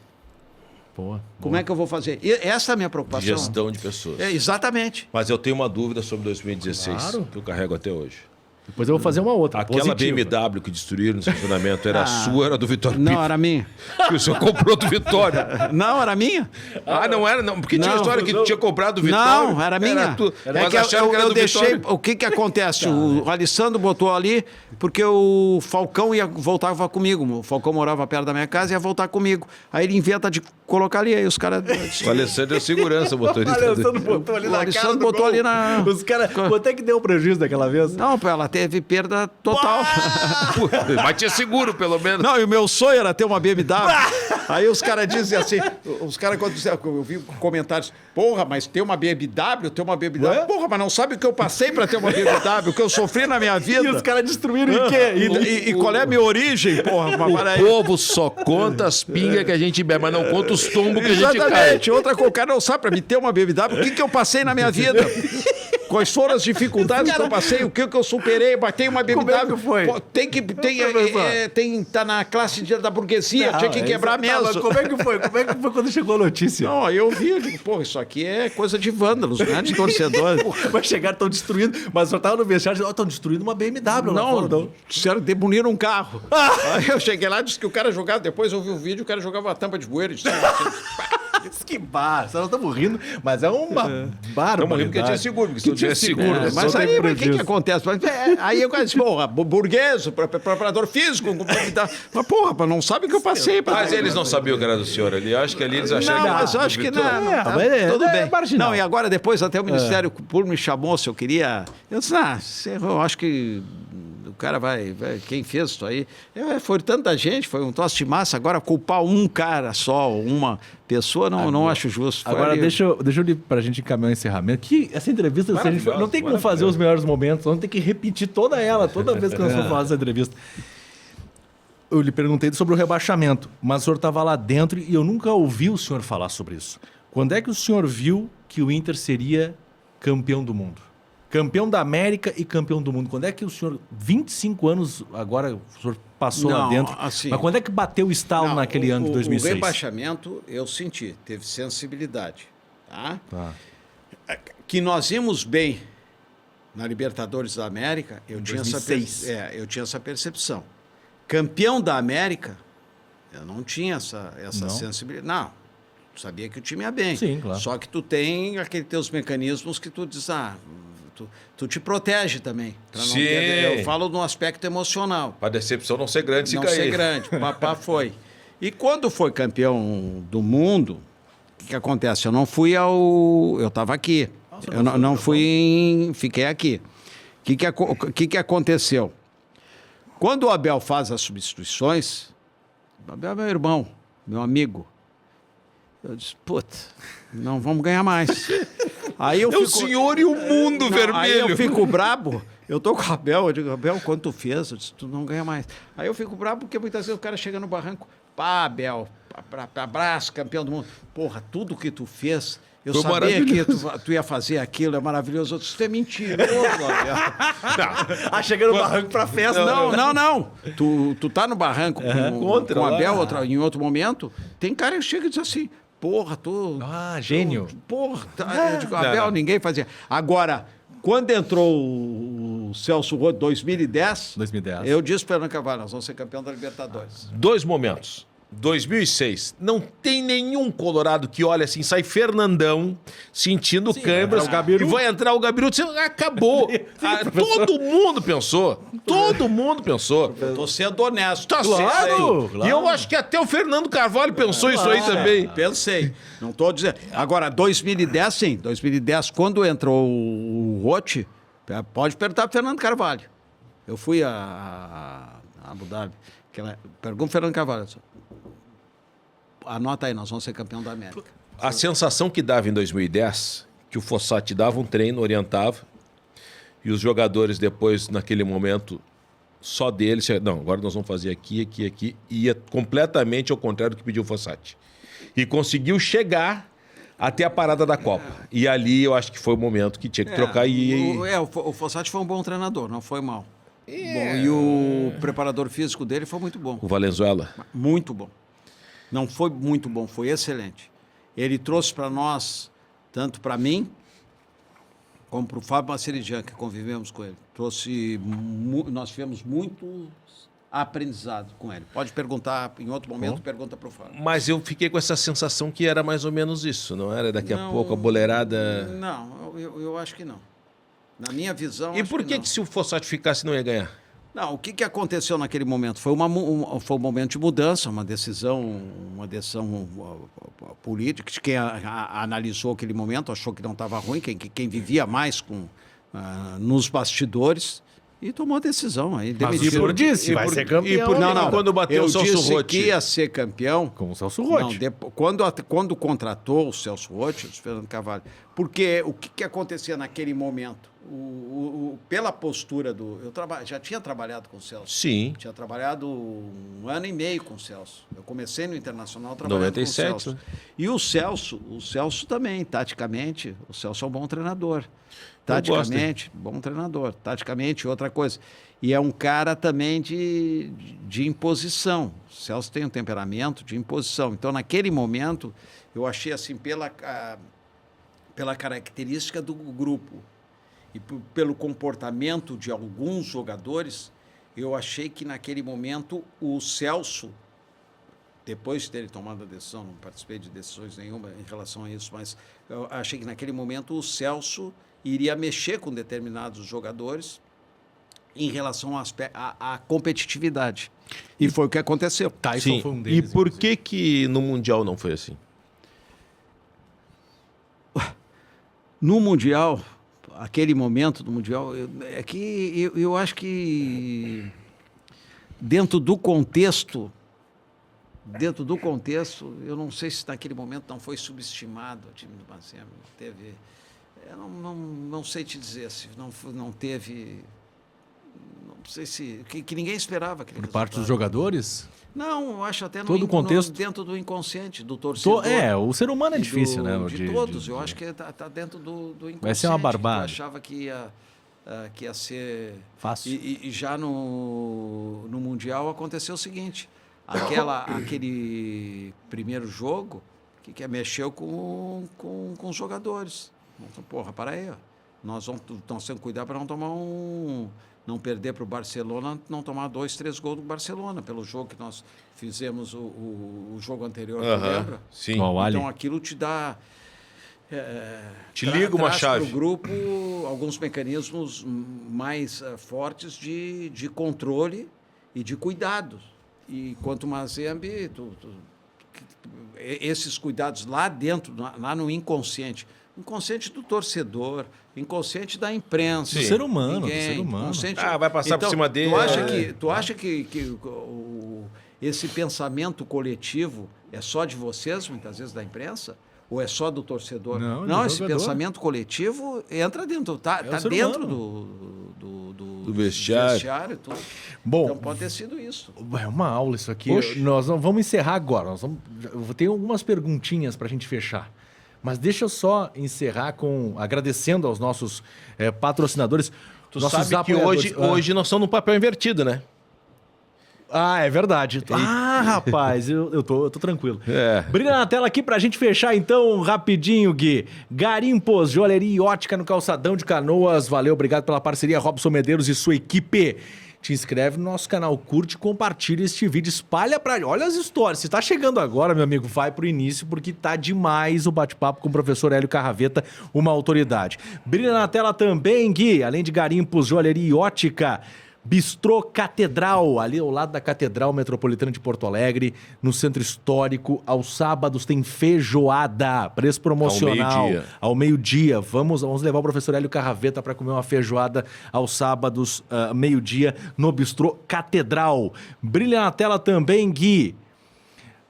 Como é que eu vou fazer? Essa é a minha preocupação. Gestão de pessoas. Exatamente. Mas eu tenho uma dúvida sobre 2016, claro, que eu carrego até hoje. Depois eu vou fazer uma outra. Aquela positiva. BMW que destruíram no estacionamento era sua, era do Vitório Não, Pinto? era minha. Que o senhor comprou do Vitório. Não, era minha. Ah, não era, não. Porque tinha Não, história que tu tinha comprado do Vitório. Não, era minha. Mas que acharam que era eu do deixei. Vitório. O que acontece? O Alessandro botou ali porque o Falcão voltava comigo. O Falcão morava perto da minha casa e ia voltar comigo. Aí ele inventa de colocar ali. Aí os caras. O Alessandro é segurança, motorista. O Alessandro botou ali O na Alessandro cara do botou gol. ali na- Os caras... Quanto é que deu o prejuízo daquela vez? Não, pô, ela teve perda total. Mas tinha seguro, pelo menos. Não, e o meu sonho era ter uma BMW. Aí os caras dizem assim, os caras quando disseram, eu vi comentários, porra, mas ter uma BMW, Ué? porra, mas não sabe o que eu passei pra ter uma BMW, o que eu sofri na minha vida. E os caras destruíram em quê? E qual é a minha origem, porra? Mas O para aí. povo só conta as pingas que a gente bebe, mas não conta os tombos que a gente cai. Exatamente, outra coisa, o cara não sabe pra me ter uma BMW, o que eu passei na minha vida? Quais foram as dificuldades que eu passei, o que eu superei, batei uma BMW. Como é que foi? Pô, tá na classe da burguesia, tinha que quebrar Tá, mas mesmo. como é que foi? Como é que foi quando chegou a notícia? Não, aí eu vi, eu digo, pô, isso aqui é coisa de vândalos, não é de torcedores. Vai chegar, estão destruindo. Mas eu tava no vestiário e estão destruindo uma BMW lá fora. Não, disseram que demoliram um carro. Aí eu cheguei lá e disse que o cara jogava, depois eu vi o vídeo, o cara jogava uma tampa de bueiro. Disse, Que bar, nós estamos rindo, mas é uma barbaridade. Estamos rindo porque tinha seguro, porque se não tivesse seguro... É, mas só aí, tem mas o que prejuízo. acontece? Aí o cara disse, porra, burguês, preparador físico, mas porra, não sabe o que eu passei. Mas eles não sabiam que era do senhor ali. Eu acho que ali eles acharam Não, que era mas eu do acho que Vitório. não. É, mas Tudo é bem. marginal. Não, e agora depois até o Ministério Público me chamou se eu queria. Eu disse, eu acho que o cara vai quem fez isso aí. Foi tanta gente, foi um troço de massa. Agora culpar um cara só, uma pessoa, não acho justo. Foi Agora, ali- deixa eu pra gente encaminhar o encerramento. Que essa entrevista, a gente não tem como fazer os melhores momentos, vamos ter que repetir toda ela, toda vez que nós vamos fazer essa entrevista. Eu lhe perguntei sobre o rebaixamento, mas o senhor estava lá dentro e eu nunca ouvi o senhor falar sobre isso. Quando é que o senhor viu que o Inter seria campeão do mundo? Campeão da América e campeão do mundo. Quando é que o senhor, 25 anos agora, o senhor passou lá Não, dentro, assim, mas quando é que bateu o estalo Não, naquele ano de O 2006? rebaixamento eu senti, teve sensibilidade. Tá? Tá. Que nós íamos bem na Libertadores da América, eu tinha 2006. eu tinha essa percepção. Campeão da América, eu não tinha essa Não? sensibilidade. Não, sabia que o time ia bem. Sim, claro. Só que tu tem aqueles teus mecanismos que tu diz, tu te protege também. Pra não Sim. eu falo no aspecto emocional. Pra decepção não ser grande se Não cair. ser grande, papá foi. E quando foi campeão do mundo, o que acontece? Eu não fui eu estava aqui. Eu não fui, fiquei aqui. O que aconteceu? Quando o Abel faz as substituições, o Abel é meu irmão, meu amigo. Eu disse, puta, não vamos ganhar mais. Aí eu É o senhor e o mundo vermelho. Aí eu fico brabo. Eu tô com o Abel, eu digo, Abel, quanto tu fez? Eu disse, tu não ganha mais. Aí eu fico brabo porque muitas vezes o cara chega no barranco, pá, Abel, abraço, campeão do mundo. Porra, tudo que tu fez, eu Foi sabia que tu ia fazer aquilo, é maravilhoso. Eu disse, tu é mentiroso, Abel. Chega no barranco pra festa. Não. Tu tá no barranco Contra com o lá. Abel em outro momento, tem cara que chega e diz assim, porra, tu... Ah, gênio. Porra, eu digo, Abel, ninguém fazia. Agora, quando entrou o Celso Roth, 2010, 2010. eu disse para o Fernando Carvalho, nós vamos ser campeão da Libertadores. 2 momentos. 2006. Não tem nenhum colorado que olha assim, sai Fernandão sentindo câimbras. vai entrar o Gabiru. E vai entrar o Gabiru. Acabou. Todo mundo pensou. Todo mundo pensou. Eu tô sendo honesto. Tá Claro, certo. claro. E eu acho que até o Fernando Carvalho pensou isso aí também. Pensei. Não estou dizendo. Agora, 2010, sim. 2010, quando entrou o Roth, pode perguntar para Fernando Carvalho. Eu fui a Abu Dhabi. Pergunta para Fernando Carvalho. Anota aí, nós vamos ser campeão da América. A sensação que dava em 2010, que o Fossati dava um treino, orientava, e os jogadores depois, naquele momento, só deles, não, agora nós vamos fazer aqui, e ia completamente ao contrário do que pediu o Fossati. E conseguiu chegar até a parada da Copa. E ali eu acho que foi o momento que tinha que trocar O Fossati foi um bom treinador, não foi mal. Bom, e o preparador físico dele foi muito bom. O Valenzuela. Muito bom. Não foi muito bom, foi excelente. Ele trouxe para nós, tanto para mim, como para o Fábio Maceridian, que convivemos com ele. Nós tivemos muito aprendizado com ele. Pode perguntar, em outro momento, pergunta para o Fábio. Mas eu fiquei com essa sensação que era mais ou menos isso, não era? Daqui a pouco a boleirada... Não, eu acho que não. Na minha visão, E por que se o Fossati ficasse não ia ganhar? Não, o que aconteceu naquele momento? Foi um momento de mudança, uma decisão política, de quem analisou aquele momento, achou que não estava ruim, quem vivia mais nos bastidores, e tomou a decisão. Aí Mas o senhor disse, vai ser campeão. Não, quando bateu o Celso disse Roth? que ia ser campeão... Com o Celso Roth. Quando contratou o Celso Roth, o Fernando Carvalho, porque o que acontecia naquele momento? Pela postura já tinha trabalhado com o Celso. Sim. Tinha trabalhado 1 ano e meio com o Celso. Eu comecei no Internacional trabalhando 97, com o Celso. né? E o Celso também, taticamente, o Celso é um bom treinador. Taticamente, bom treinador. Taticamente, outra coisa. E é um cara também de imposição. O Celso tem um temperamento de imposição. Então, naquele momento, eu achei assim, pela característica do grupo e pelo comportamento de alguns jogadores, eu achei que naquele momento o Celso, depois de ter tomado a decisão, não participei de decisões nenhuma em relação a isso, mas eu achei que naquele momento o Celso iria mexer com determinados jogadores em relação à competitividade. E foi o que aconteceu. Tyson foi um deles. E por que no Mundial não foi assim? No Mundial, aquele momento do Mundial, eu acho que dentro do contexto, eu não sei se naquele momento não foi subestimado o time do Mazembe. Teve, eu não sei te dizer se não teve, não sei se que ninguém esperava aquele Por parte dos jogadores? Não, eu acho até todo o contexto dentro do inconsciente do torcedor. O ser humano é difícil, né? De todos, eu acho que está dentro do inconsciente. Vai ser uma barbada. Eu achava que ia ser fácil. E já no Mundial aconteceu o seguinte: aquele primeiro jogo que mexeu com os jogadores. Então, porra, para aí, ó. Nós temos que cuidar para não tomar não perder para o Barcelona, não tomar 2, 3 gols do Barcelona, pelo jogo que nós fizemos o jogo anterior, lembra? Sim. Então aquilo te dá... te liga uma chave. Para o grupo alguns mecanismos mais fortes de controle e de cuidado. E quanto mais Mazembe, esses cuidados lá dentro, lá no inconsciente do torcedor, inconsciente da imprensa. Do ser humano, vai passar por cima dele. Tu acha que esse pensamento coletivo é só de vocês, muitas vezes, da imprensa? Ou é só do torcedor? Não, esse pensamento coletivo entra dentro, tá dentro do vestiário. Tudo. Bom, então pode ter sido isso. É uma aula isso aqui. Poxa. Nós vamos encerrar agora. Eu tenho algumas perguntinhas para a gente fechar. Mas deixa eu só encerrar agradecendo aos nossos patrocinadores. Tu sabe que hoje nós estamos no papel invertido, né? Ah, é verdade. Rapaz, eu tô tranquilo. Brilha na tela aqui pra gente fechar então rapidinho, Gui. Garimpos, joalheria e ótica no Calçadão de Canoas. Valeu, obrigado pela parceria, Robson Medeiros e sua equipe. Te inscreve no nosso canal, curte, compartilha este vídeo, espalha pra... Olha as histórias. Se tá chegando agora, meu amigo, vai pro início, porque tá demais o bate-papo com o professor Hélio Carraveta, uma autoridade. Brilha na tela também, Gui, além de Garimpos, joalheria e ótica, Bistrô Catedral, ali ao lado da Catedral Metropolitana de Porto Alegre, no Centro Histórico. Aos sábados tem feijoada, preço promocional. Ao meio-dia. Vamos levar o professor Hélio Carraveta para comer uma feijoada aos sábados, meio-dia, no Bistrô Catedral. Brilha na tela também, Gui.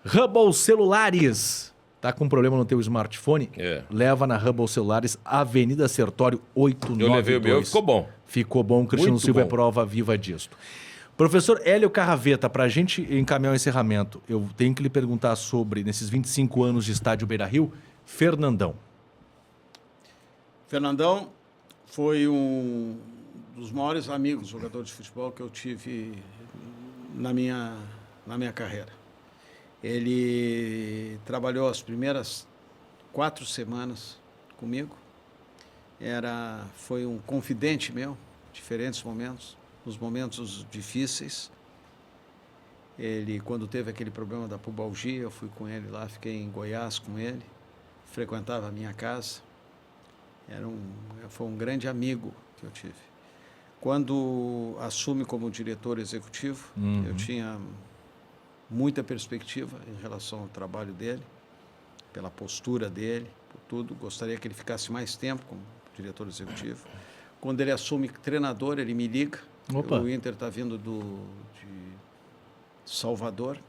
Hubble Celulares. Tá com problema no teu smartphone? Leva na Hubble Celulares, Avenida Sertório 892. Eu levei o meu e ficou bom. Ficou bom, o Cristiano Silva é prova viva disto. Professor Hélio Carraveta, para a gente encaminhar o encerramento, eu tenho que lhe perguntar sobre, nesses 25 anos de estádio Beira-Rio, Fernandão. Fernandão foi um dos maiores amigos jogadores de futebol que eu tive na minha carreira. Ele trabalhou as primeiras 4 semanas comigo foi um confidente meu, diferentes momentos, nos momentos difíceis. Ele, quando teve aquele problema da pubalgia, eu fui com ele lá, fiquei em Goiás com ele, frequentava a minha casa. Foi um grande amigo que eu tive. Quando assume como diretor executivo, eu tinha muita perspectiva em relação ao trabalho dele, pela postura dele, por tudo. Gostaria que ele ficasse mais tempo como diretor executivo. Quando ele assume treinador, ele me liga. Opa. O Inter está vindo de Salvador.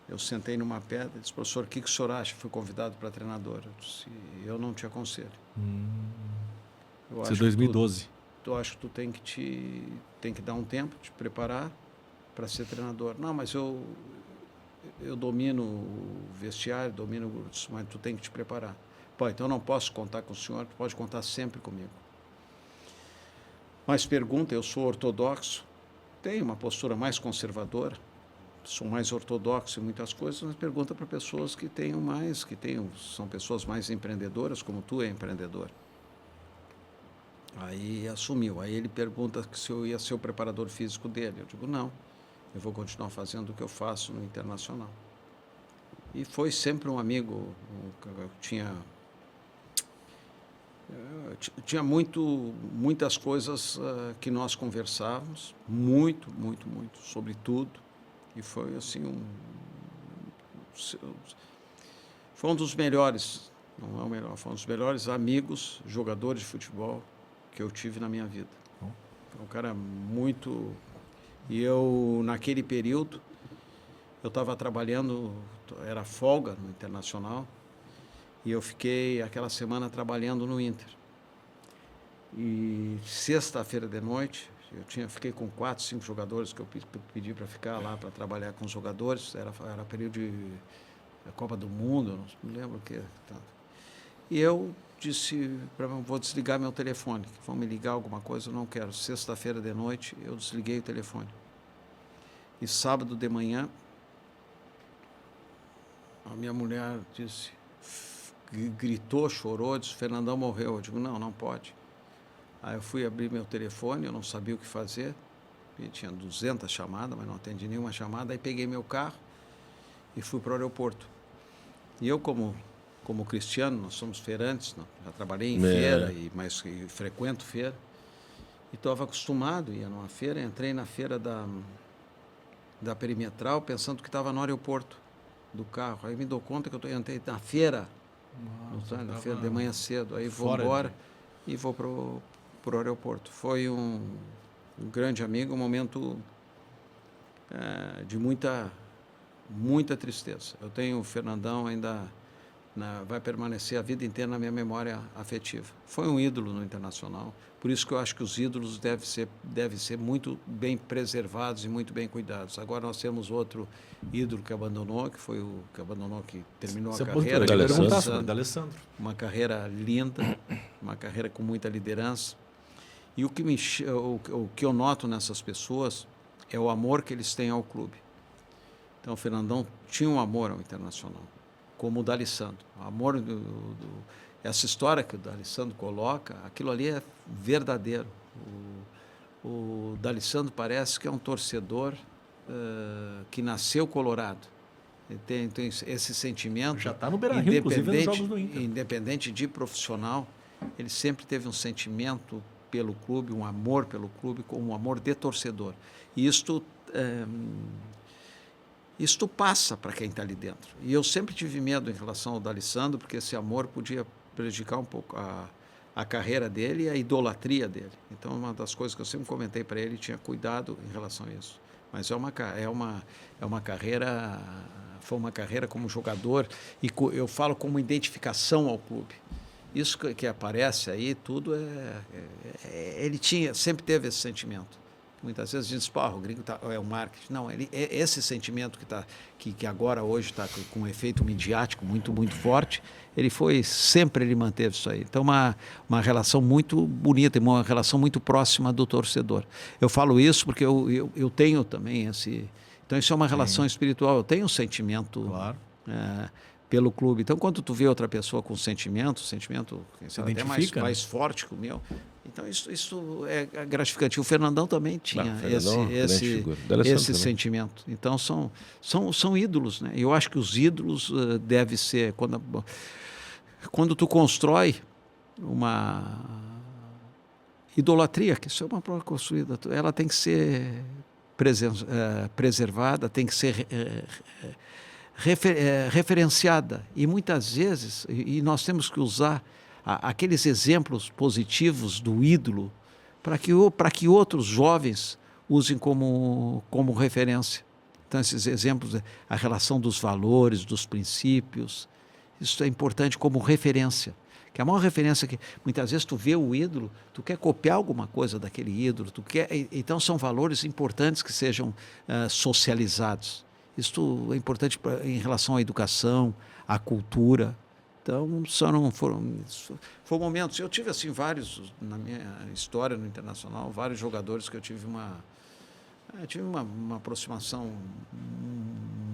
Eu sentei numa pedra e disse: professor, o que o senhor acha? Fui convidado para treinador. Eu disse: eu não te aconselho. Isso é 2012. Eu acho que tu tem que dar um tempo, te preparar para ser treinador. Não, mas eu domino o vestiário, mas tu tem que te preparar. Pô, então eu não posso contar com o senhor, tu pode contar sempre comigo. Mas pergunta, eu sou ortodoxo, tenho uma postura mais conservadora, sou mais ortodoxo em muitas coisas, mas pergunta para pessoas que são pessoas mais empreendedoras, como tu é empreendedor. Aí assumiu. Aí ele pergunta se eu ia ser o preparador físico dele. Eu digo: não, eu vou continuar fazendo o que eu faço no Internacional. E foi sempre um amigo. Eu tinha muitas coisas que nós conversávamos, muito, sobre tudo. E foi assim foi um dos melhores, não é o melhor, foi um dos melhores amigos, jogadores de futebol que eu tive na minha vida. Foi um cara muito... E eu, naquele período, eu estava trabalhando, era folga no Internacional, e eu fiquei aquela semana trabalhando no Inter. E sexta-feira de noite, fiquei com 4, 5 jogadores que eu pedi para ficar lá para trabalhar com os jogadores. Era período de Copa do Mundo, não lembro o que. E eu disse: vou desligar meu telefone, vão me ligar alguma coisa, eu não quero. Sexta-feira de noite eu desliguei o telefone. E sábado de manhã a minha mulher gritou, chorou, disse: Fernandão morreu. Eu digo: não pode. Aí eu fui abrir meu telefone, eu não sabia o que fazer, e tinha 200 chamadas, mas não atendi nenhuma chamada. Aí peguei meu carro e fui para o aeroporto. E eu, como cristiano, nós somos feirantes, já trabalhei em feira, mas frequento feira, e estava acostumado, ia numa feira, entrei na feira da Perimetral, pensando que estava no aeroporto do carro. Aí me dou conta que eu entrei na feira, na feira de manhã cedo. Aí vou embora e vou para o aeroporto. Foi um grande amigo, um momento de muita tristeza. Eu tenho o Fernandão ainda... vai permanecer a vida inteira na minha memória afetiva. Foi um ídolo no Internacional, por isso que eu acho que os ídolos devem ser muito bem preservados e muito bem cuidados. Agora nós temos outro ídolo que abandonou, que terminou a carreira. D'Alessandro. Uma carreira linda, uma carreira com muita liderança. E o que eu noto nessas pessoas é o amor que eles têm ao clube. Então o Fernandão tinha um amor ao Internacional, como o D'Alessandro. O amor essa história que o D'Alessandro coloca, aquilo ali é verdadeiro. O D'Alessandro parece que é um torcedor que nasceu colorado. Ele tem esse sentimento. Já está no Beira-Rio, inclusive, nos jogos do Inter. Independente de profissional, ele sempre teve um sentimento pelo clube, um amor pelo clube, um amor de torcedor. E isto passa para quem está ali dentro. E eu sempre tive medo em relação ao D'Alessandro, porque esse amor podia prejudicar um pouco a carreira dele e a idolatria dele. Então, uma das coisas que eu sempre comentei para ele, tinha cuidado em relação a isso. Mas foi uma carreira como jogador, e eu falo como identificação ao clube. Isso que aparece aí, tudo ele sempre teve esse sentimento. Muitas vezes a gente diz: o gringo é o marketing. Não, esse sentimento que agora hoje está com um efeito midiático muito, muito forte, sempre ele manteve isso aí. Então, uma relação muito bonita, uma relação muito próxima do torcedor. Eu falo isso porque eu tenho também esse... Então, isso é uma relação espiritual. Eu tenho um sentimento pelo clube. Então, quando tu vê outra pessoa com sentimento quem sabe, até identifica, mais forte que o meu, então isso é gratificante. O Fernandão também tinha esse sentimento. Então, são ídolos, né? Eu acho que os ídolos deve ser... Quando tu constrói uma idolatria, que isso é uma prova construída, ela tem que ser preservada, tem que ser referenciada. E muitas vezes, e nós temos que usar aqueles exemplos positivos do ídolo para que outros jovens usem como referência. Então, esses exemplos, a relação dos valores, dos princípios, isso é importante como referência. Que a maior referência que muitas vezes tu vê o ídolo, tu quer copiar alguma coisa daquele ídolo, então são valores importantes que sejam socializados. Isso é importante em relação à educação, à cultura. Então, foram momentos. Eu tive assim vários na minha história no Internacional, vários jogadores que eu tive uma aproximação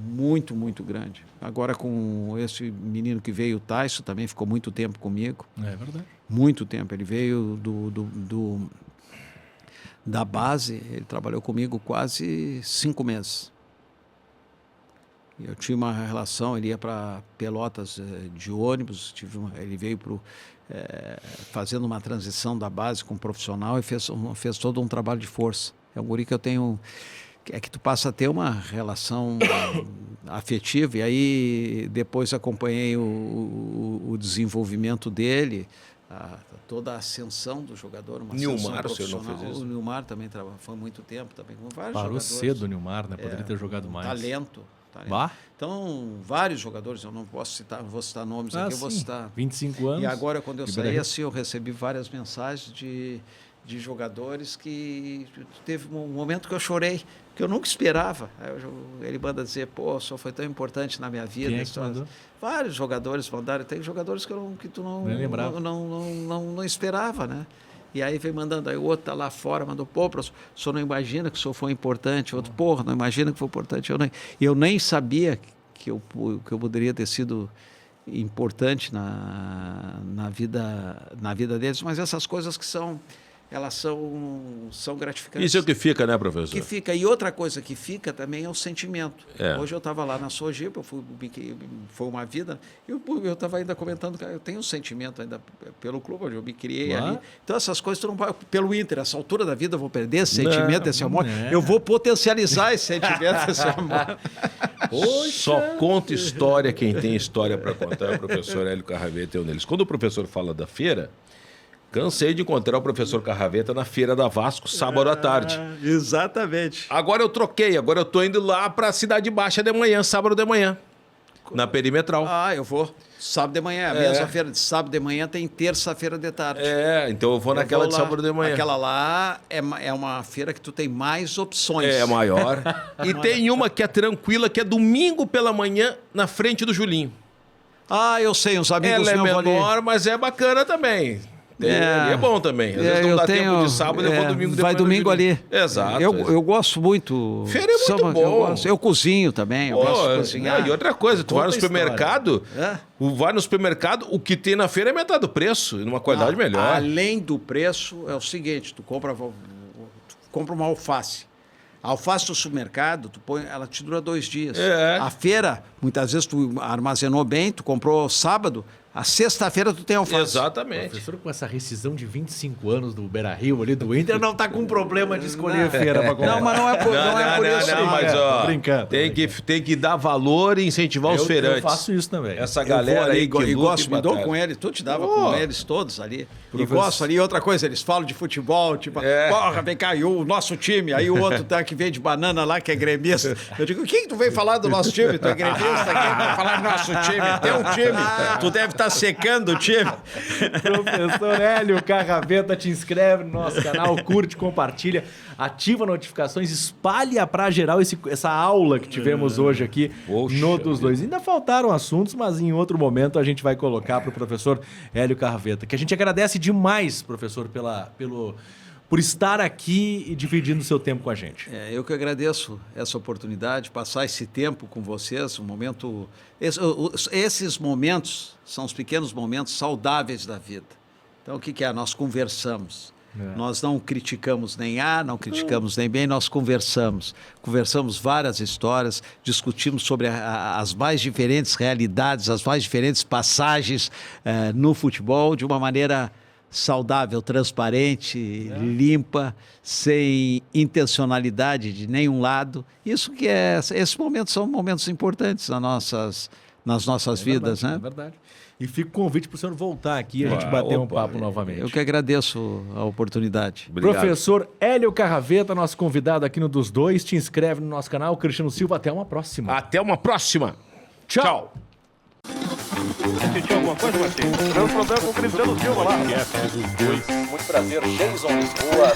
muito, muito grande. Agora com esse menino que veio, o Tyson, também ficou muito tempo comigo. É verdade. Muito tempo. Ele veio da base, ele trabalhou comigo quase 5 meses. Eu tinha uma relação, ele ia para Pelotas de ônibus, ele veio fazendo uma transição da base com o profissional e fez todo um trabalho de força. É um guri que eu tenho... É que tu passa a ter uma relação afetiva, e aí depois acompanhei o desenvolvimento dele, toda a ascensão do jogador, uma Nilmar, o senhor não fez isso? O Nilmar também foi muito tempo, também com vários Parou jogadores. cedo o Nilmar, né? Poderia ter jogado mais. Talento. Bah. Então, vários jogadores, eu não posso citar, vou citar nomes aqui, eu vou citar. 25 anos. E agora, quando eu saí, assim, eu recebi várias mensagens de jogadores que teve um momento que eu chorei, que eu nunca esperava. Ele manda dizer, pô, só foi tão importante na minha vida. Quem é que mandou? Vários jogadores mandaram, tem jogadores que tu não esperava, né? E aí vem mandando, aí o outro tá lá fora, mandou, pô, professor, o senhor não imagina que o senhor foi importante, outro, porra, não imagina que foi importante, eu nem sabia que eu poderia ter sido importante na vida deles, mas essas coisas que elas são gratificantes. Isso é o que fica, né, professor? Que fica. E outra coisa que fica também é o sentimento. É. Hoje eu estava lá na Sojipa, foi uma vida, eu estava ainda comentando que eu tenho um sentimento ainda pelo clube, onde eu me criei ali. Então essas coisas, tu não vai, pelo Inter, essa altura da vida eu vou perder esse sentimento, esse amor, eu vou potencializar esse sentimento, esse amor. Só conta história quem tem história para contar, é o professor Hélio Carraveta e um deles. Quando o professor fala da feira, cansei de encontrar o professor Carraveta na Feira da Vasco, sábado à tarde. Exatamente. Agora eu troquei, agora eu tô indo lá pra Cidade Baixa de manhã, sábado de manhã, na Perimetral. Eu vou. Sábado de manhã, a mesma feira de sábado de manhã tem terça-feira de tarde. Então eu vou naquela de sábado de manhã. Aquela lá é uma feira que tu tem mais opções. É maior. E tem uma que é tranquila, que é domingo pela manhã, na frente do Julinho. Eu sei, uns amigos meus. Ela é menor, ali. mas é bacana também. É bom também. Às vezes não dá tempo de sábado, eu vou domingo depois. Vai domingo ali. Exato. Eu gosto muito. Feira é muito bom. Eu cozinho também, eu gosto de cozinhar. E outra coisa, tu vai no supermercado, o que tem na feira é metade do preço, numa qualidade melhor. Além do preço, é o seguinte, tu compra uma alface. A alface do supermercado, ela te dura 2 dias. A feira, muitas vezes tu armazenou bem, tu comprou sábado, a sexta-feira tu tem alface. Exatamente. O professor, com essa rescisão de 25 anos do Beira-Rio ali, do Inter, não tá com problema de escolher feira pra comprar. Não, mas não é por isso. Não, mas tô brincando. Tem que dar valor e incentivar os feirantes. Eu faço isso também. Essa galera aí que gosto, me dou com eles, tu te dava com eles todos ali. E gosto ali. E outra coisa, eles falam de futebol, tipo, porra, vem cá, e o nosso time. Aí o outro que vem de banana lá, que é gremista. Eu digo, o que tu veio falar do nosso time? Tu é gremista, quem vai falar do nosso time? Teu time. Tu deve estar secando o time. Professor Hélio Carraveta, te inscreve no nosso canal, curte, compartilha, ativa notificações, espalha pra geral essa aula que tivemos hoje aqui no dos dois. Ainda faltaram assuntos, mas em outro momento a gente vai colocar pro professor Hélio Carraveta, que a gente agradece demais, professor, por estar aqui e dividindo o seu tempo com a gente. Eu que agradeço essa oportunidade, passar esse tempo com vocês, um momento... Esses momentos são os pequenos momentos saudáveis da vida. Então, o que é? Nós conversamos. Nós não criticamos nem A, não criticamos nem B, nós conversamos. Conversamos várias histórias, discutimos sobre as mais diferentes realidades, as mais diferentes passagens no futebol, de uma maneira saudável, transparente, limpa, sem intencionalidade de nenhum lado. Isso que esses momentos são momentos importantes nas nossas vidas, verdade, né? É verdade. E fica o convite para o senhor voltar aqui e a gente bater um papo novamente. Eu que agradeço a oportunidade. Obrigado. Professor Hélio Carraveta, nosso convidado aqui no Dos Dois. Te inscreve no nosso canal. Cristiano Silva, até uma próxima. Até uma próxima. Tchau. Sentiu alguma coisa, Martim? Meu problema com o Cristiano Silva lá. Muito prazer, Jason Lisboa.